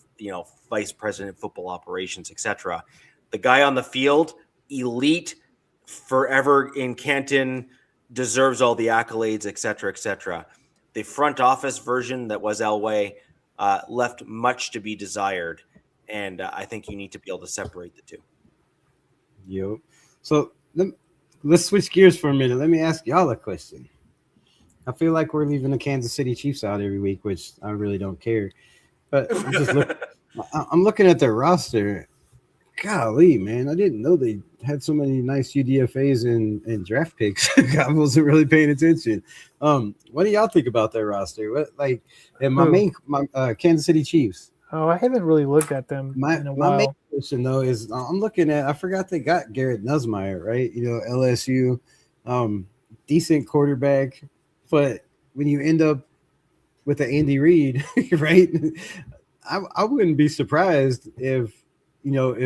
vice president, football operations, etc. The guy on the field, elite, forever in Canton, deserves all the accolades, etc., etc. The front office version that was Elway left much to be desired, and I think you need to be able to separate the two. Yo, so let's switch gears for a minute. Let me ask y'all a question. I feel like we're leaving the Kansas City Chiefs out every week, which I really don't care. But I'm looking at their roster. Golly, man, I didn't know they had so many nice UDFAs and draft picks. I wasn't really paying attention. What do y'all think about their roster? My Kansas City Chiefs. Oh, I haven't really looked at them in a while. My main question, though, is I'm looking at – I forgot they got Garrett Nussmeier, right? LSU, decent quarterback. But when you end up with the Andy Reid, right, I wouldn't be surprised if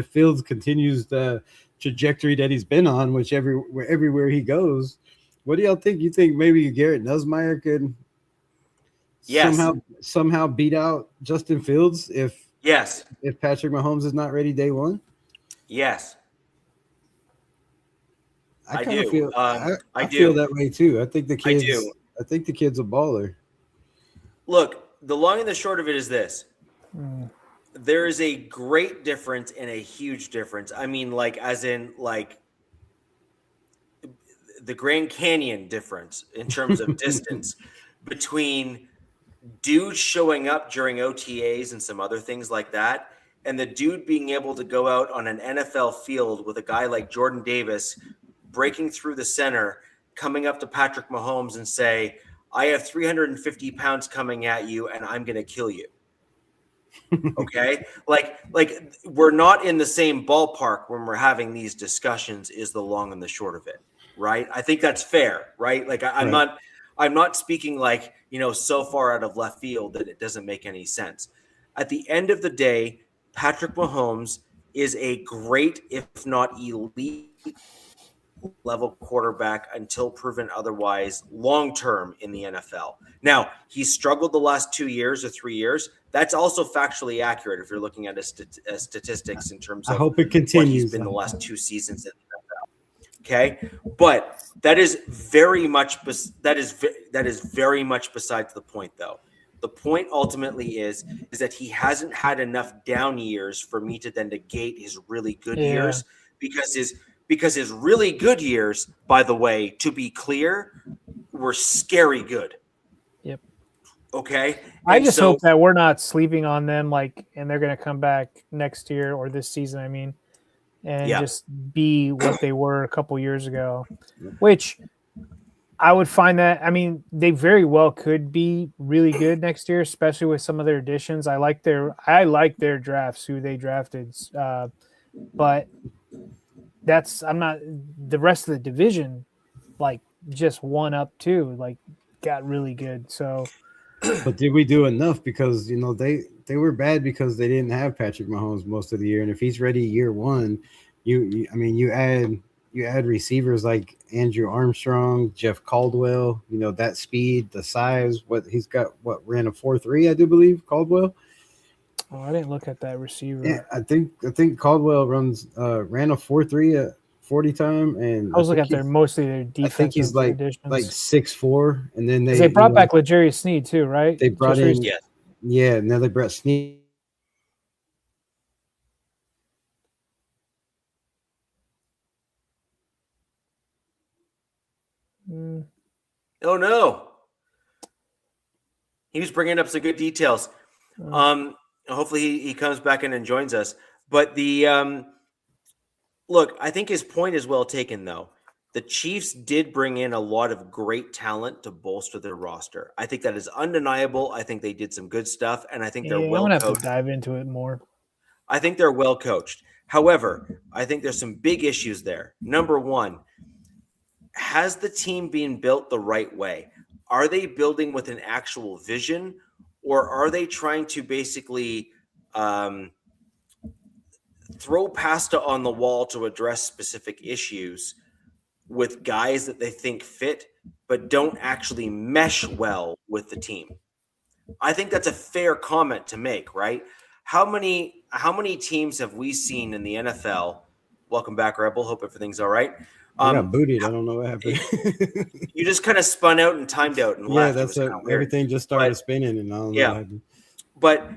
Fields continues the trajectory that he's been on, which everywhere he goes. What do y'all think? You think maybe Garrett Nussmeier could – somehow beat out Justin Fields if Patrick Mahomes is not ready day one? Yes. I do feel that way too. I think the kid's a baller. Look, the long and the short of it is this. There is a great difference and a huge difference. I mean, as in the Grand Canyon difference in terms of distance between dude showing up during OTAs and some other things like that, and the dude being able to go out on an NFL field with a guy like Jordan Davis breaking through the center, coming up to Patrick Mahomes and say, I have 350 pounds coming at you and I'm going to kill you. Okay. Like we're not in the same ballpark when we're having these discussions is the long and the short of it. Right. I think that's fair. Right. I'm not speaking so far out of left field that it doesn't make any sense. At the end of the day, Patrick Mahomes is a great, if not elite level quarterback until proven otherwise long-term in the NFL. Now, he's struggled the last 2 years or 3 years. That's also factually accurate if you're looking at statistics in terms of I hope it continues. What he's been the last 2 seasons in the NFL. Okay, but that is very much besides the point, though. The point ultimately is that he hasn't had enough down years for me to then negate his really good years, because his really good years, by the way, to be clear, were scary good. Yep. Okay. I just hope that we're not sleeping on them, and they're going to come back next year or this season. I mean. And just be what they were a couple years ago, which I would find that. I mean, they very well could be really good next year, especially with some of their additions. I like their drafts, who they drafted, but I'm not the rest of the division. Like just one up too, like got really good. So, But did we do enough? Because they were bad because they didn't have Patrick Mahomes most of the year, and if he's ready year one, you add receivers like Andrew Armstrong, Jeff Caldwell. That speed, the size. What he's got? What ran a 4.3? I do believe Caldwell. oh, I didn't look at that receiver. Yeah, I think Caldwell ran a 4.3 at 40 time, and I was looking at mostly their defensive I think he's like additions. 6'4", and then they brought back L'Jarius Sneed too, right? They brought in and now they brought Sneed. Oh no, he was bringing up some good details. Hopefully he comes back in and joins us. But the look, I think his point is well taken, though. The Chiefs did bring in a lot of great talent to bolster their roster. I think that is undeniable. I think they did some good stuff, and I think they're well I'm gonna coached. have to dive into it more. I think they're well coached. However, I think there's some big issues there. Number one, has the team been built the right way? Are they building with an actual vision, or are they trying to basically throw pasta on the wall to address specific issues with guys that they think fit, but don't actually mesh well with the team? I think that's a fair comment to make, right? How many teams have we seen in the NFL? Welcome back, Rebel. Hope everything's all right. I got booted. I don't know what happened. You just kind of spun out and timed out and left. That's everything just started spinning, and I don't know what happened. But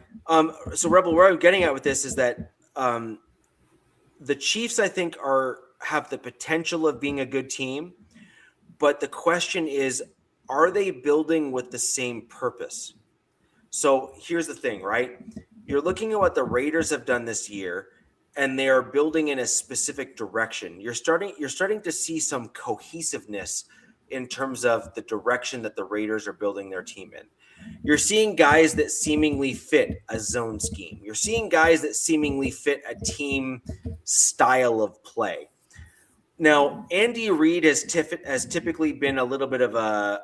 so Rebel, where I'm getting at with this is that the Chiefs, I think, have the potential of being a good team, but the question is, are they building with the same purpose? So here's the thing, right? You're looking at what the Raiders have done this year, and they are building in a specific direction. You're starting to see some cohesiveness in terms of the direction that the Raiders are building their team in. You're seeing guys that seemingly fit a zone scheme. You're seeing guys that seemingly fit a team style of play. Now, Andy Reid has typically been a little bit of a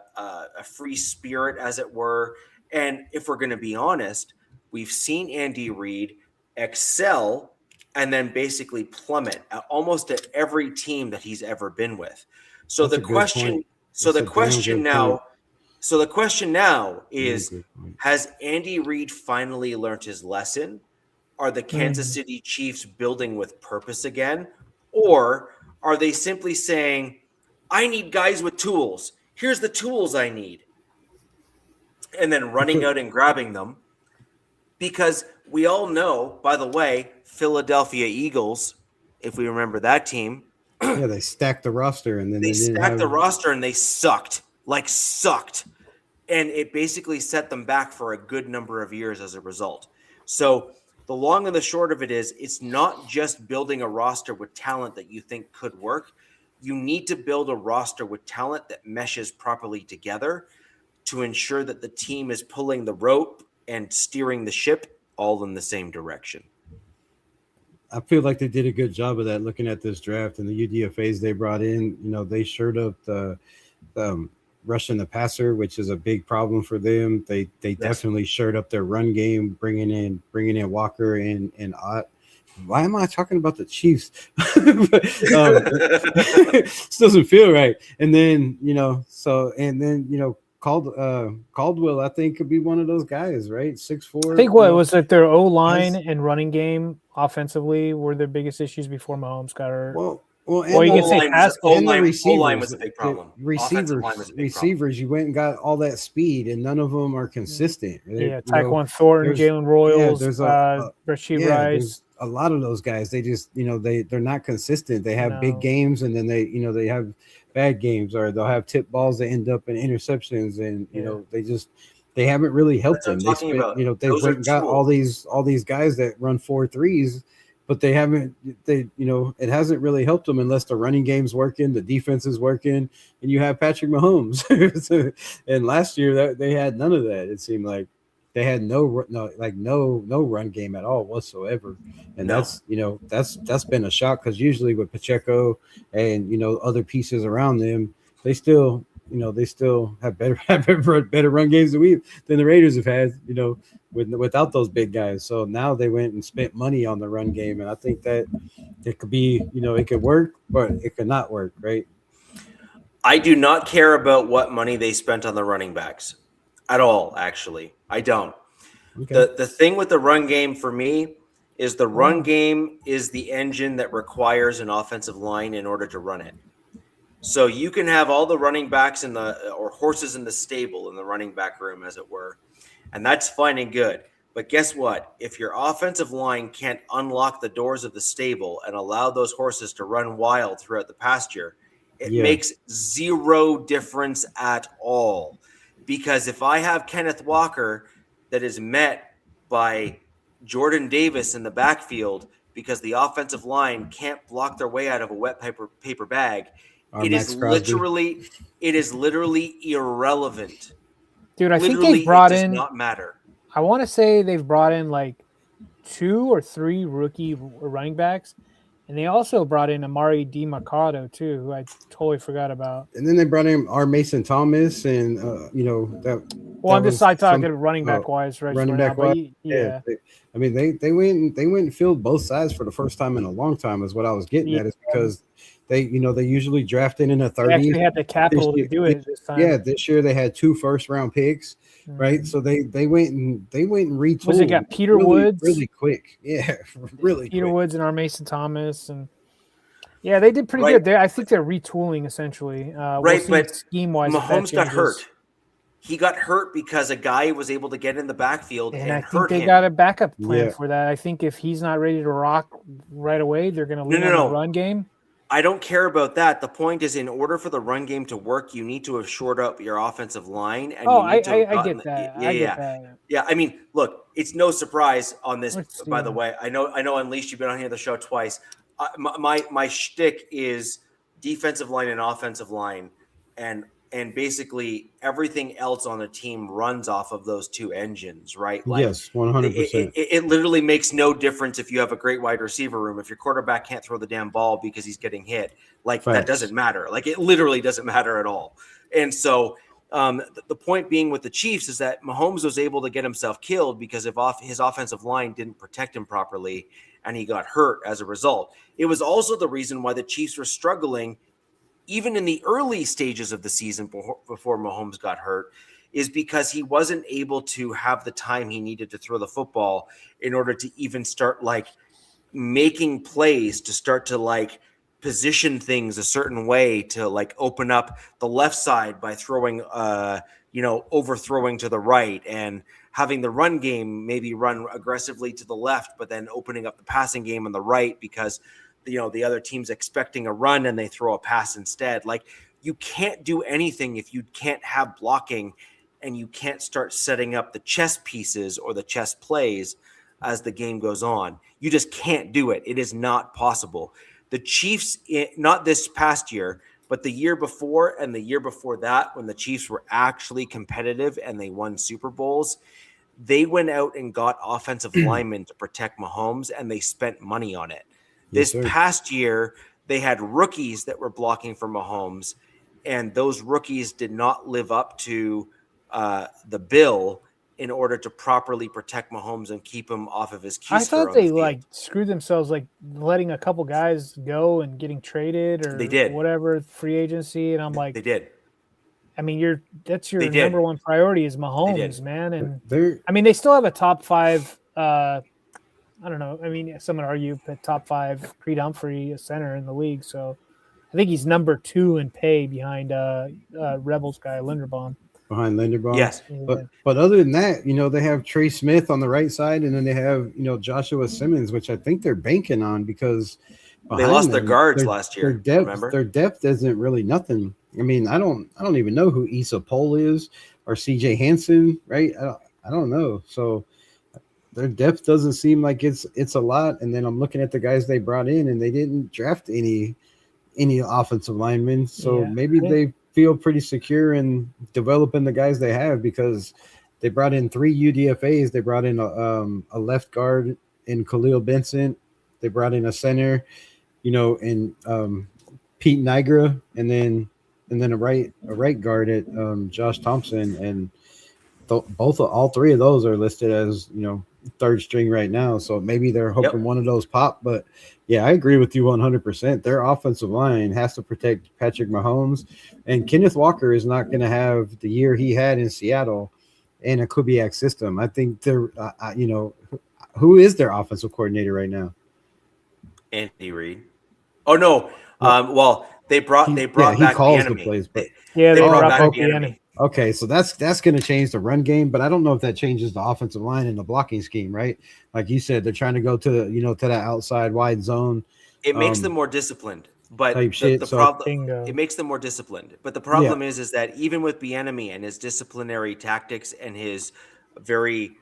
free spirit, as it were. And if we're going to be honest, we've seen Andy Reid excel and then basically plummet almost at every team that he's ever been with. So the question now is, has Andy Reid finally learned his lesson? Are the Kansas City Chiefs building with purpose again? Or are they simply saying, I need guys with tools. Here's the tools I need. And then running out and grabbing them? Because we all know, by the way, Philadelphia Eagles, if we remember that team. Yeah, they stacked the roster, and then they stacked the roster, and they sucked. And it basically set them back for a good number of years as a result. So the long and the short of it is, it's not just building a roster with talent that you think could work. You need to build a roster with talent that meshes properly together to ensure that the team is pulling the rope and steering the ship all in the same direction. I feel like they did a good job of that looking at this draft and the UDFAs they brought in. They shored up the rushing the passer, which is a big problem for them. They definitely shored up their run game, bringing in Walker and Ott. Why am I talking about the Chiefs? This doesn't feel right. And then, Caldwell, I think, could be one of those guys, right? 6'4". I think was it their O-line and running game offensively were their biggest issues before Mahomes got hurt. Well, you can say O-line was a big problem. Receivers, you went and got all that speed, and none of them are consistent. Yeah, Tyquan Thornton, Jalen Royals, Rashid Rice. A lot of those guys, they just, they're not consistent. They have big games, and then they have bad games, or they'll have tip balls that end up in interceptions, and they haven't really helped them. They spent, they went and got all these guys that run 4.3s, but they haven't. It hasn't really helped them unless the running game's working, the defense is working, and you have Patrick Mahomes. And last year they had none of that. It seemed like they had no run game at all whatsoever, and that's been a shock because usually with Pacheco and other pieces around them, they still have better run games than the Raiders have had, without those big guys. So now they went and spent money on the run game, and I think that it could be, it could work, but it could not work, right? I do not care about what money they spent on the running backs at all, actually. I don't. Okay. The thing with the run game for me is the run game is the engine that requires an offensive line in order to run it. So you can have all the running backs or horses in the stable in the running back room, as it were, and that's fine and good. But guess what? If your offensive line can't unlock the doors of the stable and allow those horses to run wild throughout the pasture, it makes zero difference at all. Because if I have Kenneth Walker that is met by Jordan Davis in the backfield because the offensive line can't block their way out of a wet paper bag, it is literally irrelevant. Dude, I think they've brought in. It does not matter. I want to say they've brought in like 2 or 3 rookie running backs. And they also brought in Amari DiMercado too, who I totally forgot about. And then they brought in our Mason Thomas, and that. Well, I'm just talking running back wise, right? Running back wise, yeah. They went and filled both sides for the first time in a long time. Is what I was getting at. Is because they usually drafted in a 30. They actually had the capital to do it this time. Yeah, this year they had 2 first-round picks. Right, so they went and retooled. Was it got Peter Woods really quick? Yeah, really. Peter Woods and our Mason Thomas, and they did pretty good. I think they're retooling essentially. But scheme wise, Mahomes got hurt. He got hurt because a guy was able to get in the backfield and I hurt think they got a backup plan for that. I think if he's not ready to rock right away, they're going to lean on the run game. I don't care about that. The point is, in order for the run game to work, you need to have shored up your offensive line. And I get that. Yeah. I mean, look, it's no surprise on this. By the way, I know, Unleashed. You've been on here the show twice. My shtick is defensive line and offensive line, and basically everything else on the team runs off of those 2 engines, right? Yes, 100%. It literally makes no difference if you have a great wide receiver room. If your quarterback can't throw the damn ball because he's getting hit, that doesn't matter. It literally doesn't matter at all. And so the point being with the Chiefs is that Mahomes was able to get himself killed because his offensive line didn't protect him properly, and he got hurt as a result. It was also the reason why the Chiefs were struggling even in the early stages of the season before Mahomes got hurt, is because he wasn't able to have the time he needed to throw the football in order to even start making plays, to start to position things a certain way, to open up the left side by throwing, overthrowing to the right, and having the run game maybe run aggressively to the left, but then opening up the passing game on the right because the other team's expecting a run and they throw a pass instead. You can't do anything if you can't have blocking and you can't start setting up the chess pieces or the chess plays as the game goes on. You just can't do it. It is not possible. The Chiefs, not this past year, but the year before and the year before that, when the Chiefs were actually competitive and they won Super Bowls, they went out and got offensive linemen to protect Mahomes, and they spent money on it. This past year, they had rookies that were blocking for Mahomes, and those rookies did not live up to the bill in order to properly protect Mahomes and keep him off of his keister. I thought they screwed themselves, letting a couple guys go and getting traded, or they did whatever, free agency, and I'm like, they did. I mean, that's your number one priority is Mahomes, man, and they still have a top 5. I don't know. I mean, some would argue the top 5 Creed Humphrey center in the league. So I think he's number 2 in pay behind Rebels guy Linderbaum. Behind Linderbaum, yes. But other than that, they have Trey Smith on the right side, and then they have Joshua Simmons, which I think they're banking on because they lost their guards last year. Their depth isn't really nothing. I mean, I don't even know who Issa Pohl is or CJ Hansen, right? I don't know. So their depth doesn't seem like it's a lot. And then I'm looking at the guys they brought in, and they didn't draft any offensive linemen. So maybe they feel pretty secure in developing the guys they have, because they brought in 3 UDFAs. They brought in a left guard in Khalil Benson. They brought in a center, in Pete Nigra, and then a right guard at Josh Thompson. And all 3 of those are listed as, third string right now. So maybe they're hoping one of those pop. But yeah, I agree with you 100%. Their offensive line has to protect Patrick Mahomes, and Kenneth Walker is not going to have the year he had in Seattle in a Kubiak system. I think they're, who is their offensive coordinator right now? Andy Reid. Oh no. Well, they brought back he calls the enemy. The plays, but they brought back back the enemy. Okay, so that's going to change the run game, but I don't know if that changes the offensive line and the blocking scheme, right? Like you said, they're trying to go to to that outside wide zone. It makes them more disciplined, but the problem it makes them more disciplined. But the problem is that even with Bieniemy and his disciplinary tactics and his very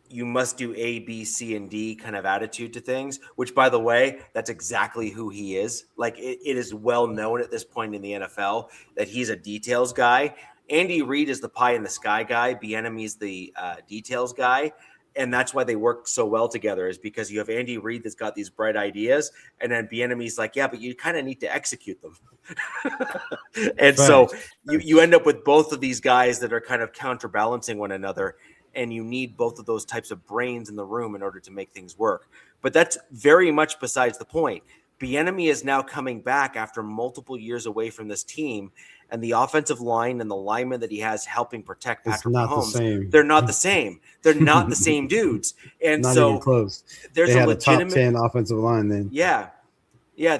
you must do A, B, C, and D kind of attitude to things, which, by the way, that's exactly who he is. Like, it is well known at this point in the NFL that he's a details guy. Andy Reid is the pie in the sky guy. Bieniemy's the details guy. And that's why they work so well together, is because you have Andy Reid that's got these bright ideas, and then Bieniemy's like, yeah, but you kind of need to execute them. And so you end up with both of these guys that are kind of counterbalancing one another. And you need both of those types of brains in the room in order to make things work. But that's very much besides the point. Bieniemy is now coming back after multiple years away from this team, and the offensive line and the linemen that he has helping protect Patrick Mahomes, they're not the same. They're not the same dudes. And not so even close. There's they a had legitimate a top 10 offensive line then. Yeah.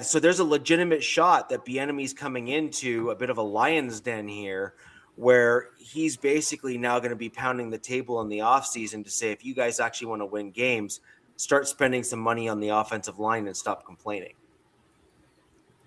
So there's a legitimate shot that Bieniemy's coming into a bit of a lion's den here, where he's basically now going to be pounding the table in the offseason to say, if you guys actually want to win games, start spending some money on the offensive line and stop complaining.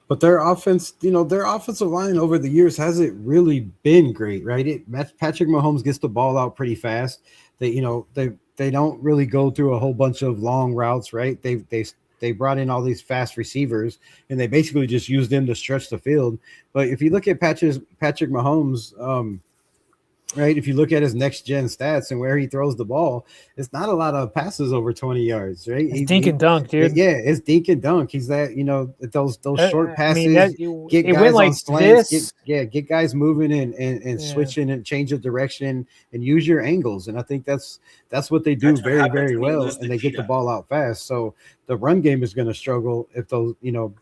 But their offense, their offensive line over the years hasn't really been great, right? Patrick Mahomes gets the ball out pretty fast. They don't really go through a whole bunch of long routes, right? They brought in all these fast receivers, and they basically just used them to stretch the field. But if you look at Patrick Mahomes, right, if you look at his next gen stats and where he throws the ball, it's not a lot of passes over 20 yards, right? It's dink and dunk, dude. Yeah, it's dink and dunk. He's that, those short passes, get it guys went like on slants, this. Get guys moving and switching and change of direction and use your angles. And I think that's what they do very, very well, and they get the ball out fast. So the run game is going to struggle if those,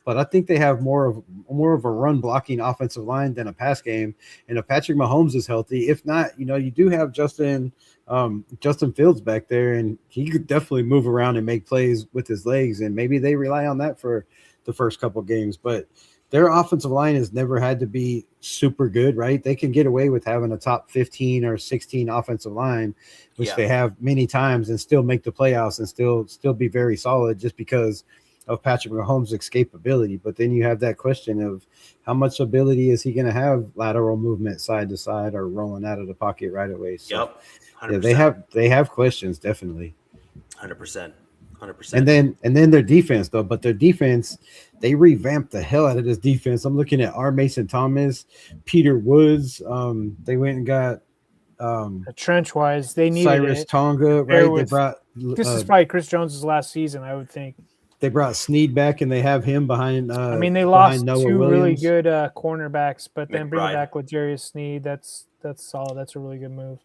but I think they have more of a run blocking offensive line than a pass game. And if Patrick Mahomes is healthy, if not, you do have Justin Fields back there, and he could definitely move around and make plays with his legs. And maybe they rely on that for the first couple games, but their offensive line has never had to be super good, right? They can get away with having a top 15 or 16 offensive line, which they have many times, and still make the playoffs and still be very solid just because of Patrick Mahomes' escapability. But then you have that question of how much ability is he going to have lateral movement side to side or rolling out of the pocket right away? So they have questions, definitely. 100%. And then their defense, though. But their defense, they revamped the hell out of this defense. I'm looking at R. Mason Thomas, Peter Woods. They went and got trench wise. They needed Cyrus Tonga, right? They brought this is probably Chris Jones's last season, I would think. They brought Snead back, and they have him behind. They lost two really good cornerbacks, but then bringing back with Jarius Snead, that's solid. That's a really good move.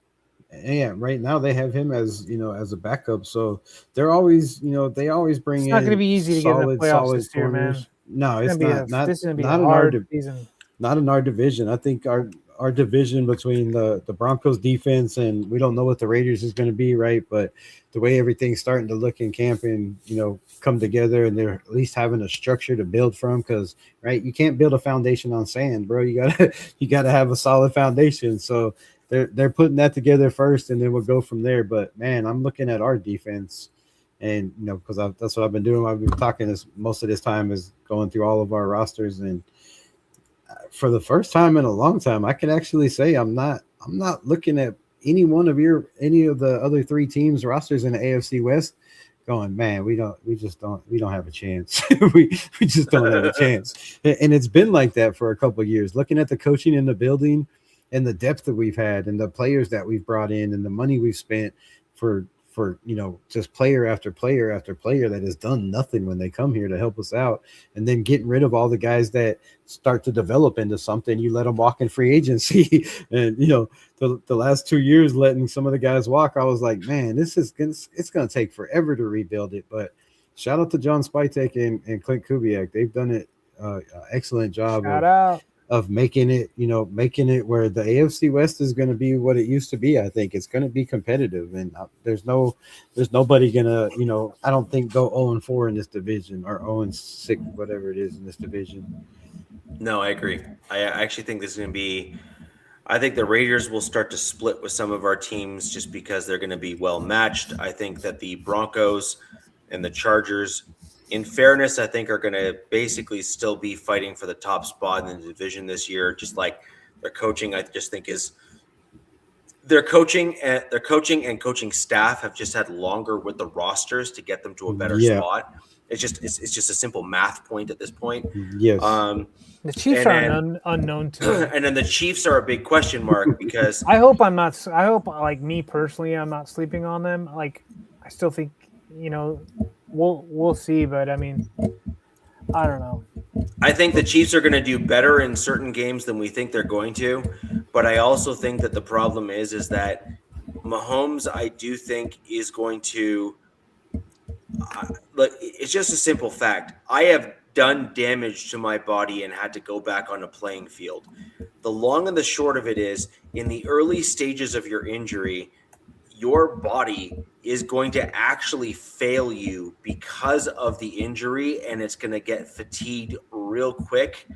Yeah, right now they have him as as a backup, so they're always they always bring in. It's not going to be easy to get in the playoffs this year, man. No, it's not. This is going to be a hard season. Not in our division. I think our division between the Broncos defense, and we don't know what the Raiders is going to be, right? But the way everything's starting to look in camp and come together, and they're at least having a structure to build from, because right, you can't build a foundation on sand, bro. You gotta have a solid foundation. So they're putting that together first, and then we'll go from there. But man, I'm looking at our defense, and because that's what I've been doing. I've been talking most of this time is going through all of our rosters, and for the first time in a long time, I can actually say I'm not looking at any of the other 3 teams rosters in the AFC West, going, man, we don't have a chance. we just don't have a chance. And it's been like that for a couple of years. Looking at the coaching in the building and the depth that we've had and the players that we've brought in and the money we've spent for just player after player after player that has done nothing when they come here to help us out, and then getting rid of all the guys that start to develop into something. You let them walk in free agency. And the last 2 years letting some of the guys walk, I was like, man, it's going to take forever to rebuild it. But shout out to John Spytek and Clint Kubiak. They've done it excellent job of making it where the AFC West is going to be what it used to be. I think it's going to be competitive, and there's nobody going to, I don't think go 0-4 in this division, or 0-6, whatever it is in this division. No, I agree. I actually think this is going to be, I think the Raiders will start to split with some of our teams just because they're going to be well matched. I think that the Broncos and the Chargers, in fairness, I think are going to basically still be fighting for the top spot in the division this year. Just like their coaching, I just think is their coaching and coaching staff have just had longer with the rosters to get them to a better spot. It's just a simple math point at this point. Yes. The Chiefs are unknown to me. And then the Chiefs are a big question mark because I hope like me personally, I'm not sleeping on them. Like I still think, we'll see, but I mean, I don't know. I think the Chiefs are going to do better in certain games than we think they're going to, but I also think that the problem is that Mahomes, I do think, is going to look. It's just a simple fact. I have done damage to my body and had to go back on a playing field. The long and the short of it is, in the early stages of your injury, your body is going to actually fail you because of the injury, and it's going to get fatigued real quick,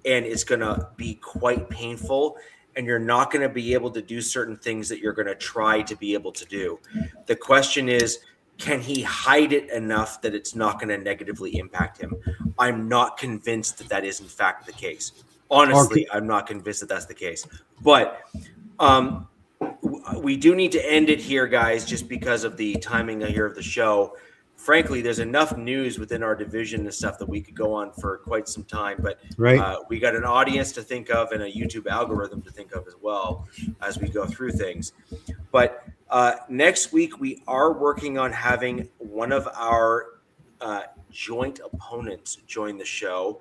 and it's going to be quite painful, and you're not going to be able to do certain things that you're going to try to be able to do. The question is, can he hide it enough that it's not going to negatively impact him? I'm not convinced that that is in fact the case. Honestly, I'm not convinced that that's the case. But we do need to end it here, guys, just because of the timing here of the show. Frankly, there's enough news within our division and stuff that we could go on for quite some time. But we got an audience to think of and a YouTube algorithm to think of as well as we go through things. But next week, we are working on having one of our joint opponents join the show.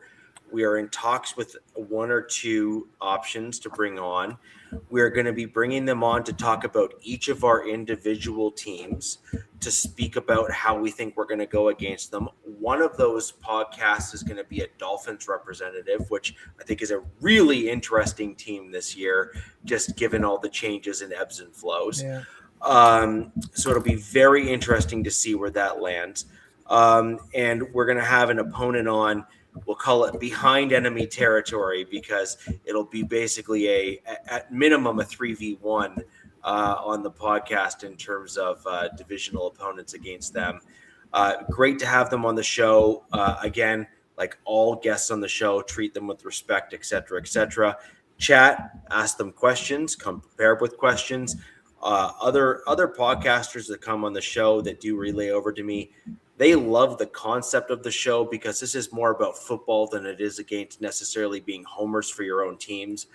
We are in talks with 1 or 2 options to bring on. We're going to be bringing them on to talk about each of our individual teams, to speak about how we think we're going to go against them. One of those podcasts is going to be a Dolphins representative, which I think is a really interesting team this year, just given all the changes and ebbs and flows. Yeah. So it'll be very interesting to see where that lands. And we're going to have an opponent on. We'll call it behind enemy territory, because it'll be basically at minimum a 3v1 on the podcast in terms of divisional opponents against them. Great to have them on the show. Again, like all guests on the show, treat them with respect, et cetera, et cetera. Chat, ask them questions, come prepared with questions. Other podcasters that come on the show that do relay over to me, they love the concept of the show, because this is more about football than it is against necessarily being homers for your own teams.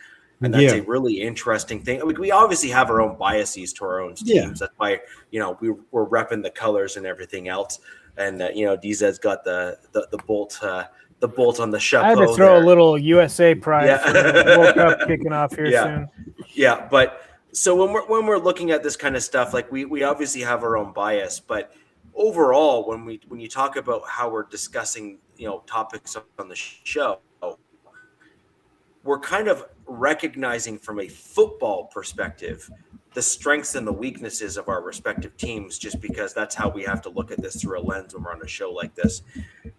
And that's a really interesting thing. I mean, we obviously have our own biases to our own teams. Yeah. That's why, we're repping the colors and everything else. And, DZ's got the bolt on the chapeau. I had to throw a little USA pride for the World Cup kicking off here soon. Yeah. But so when we're looking at this kind of stuff, like we obviously have our own bias, but overall, when you talk about how we're discussing, topics on the show, we're kind of recognizing from a football perspective the strengths and the weaknesses of our respective teams, just because that's how we have to look at this through a lens when we're on a show like this.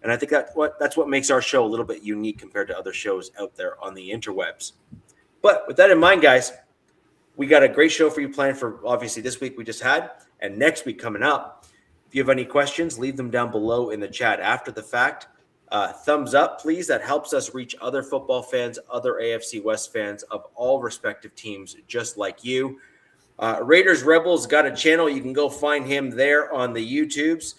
And I think that's what makes our show a little bit unique compared to other shows out there on the interwebs. But with that in mind, guys, we got a great show for you planned for, obviously, this week we just had, and next week coming up. If you have any questions, leave them down below in the chat after the fact. Thumbs up, please. That helps us reach other football fans, other AFC West fans of all respective teams, just like you. Raiders Rebels got a channel. You can go find him there on the YouTubes.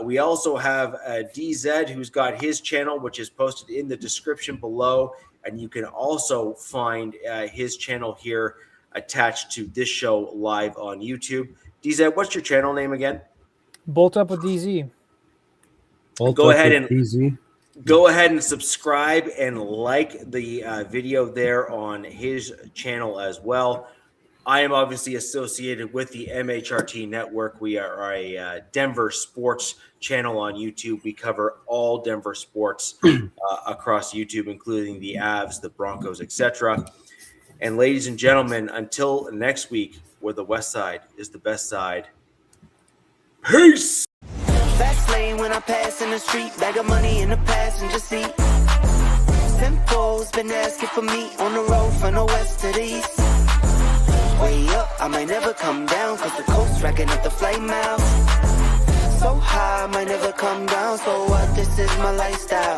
We also have DZ, who's got his channel, which is posted in the description below. And you can also find his channel here attached to this show live on YouTube. DZ, what's your channel name again? Bolt Up with DZ. Go ahead and subscribe and like the video there on his channel as well. I am obviously associated with the MHRT network. We are a Denver sports channel on YouTube. We cover all Denver sports across YouTube, including the Avs, the Broncos, etc. And ladies and gentlemen, until next week, where the West Side is the best side. Peace. Fast lane when I pass in the street, bag of money in the passenger seat. Simcoe's been asking for me on the road from the west to the east. Way up, I might never come down, cause the coast racking up the flight miles. So high, I might never come down, so what, this is my lifestyle.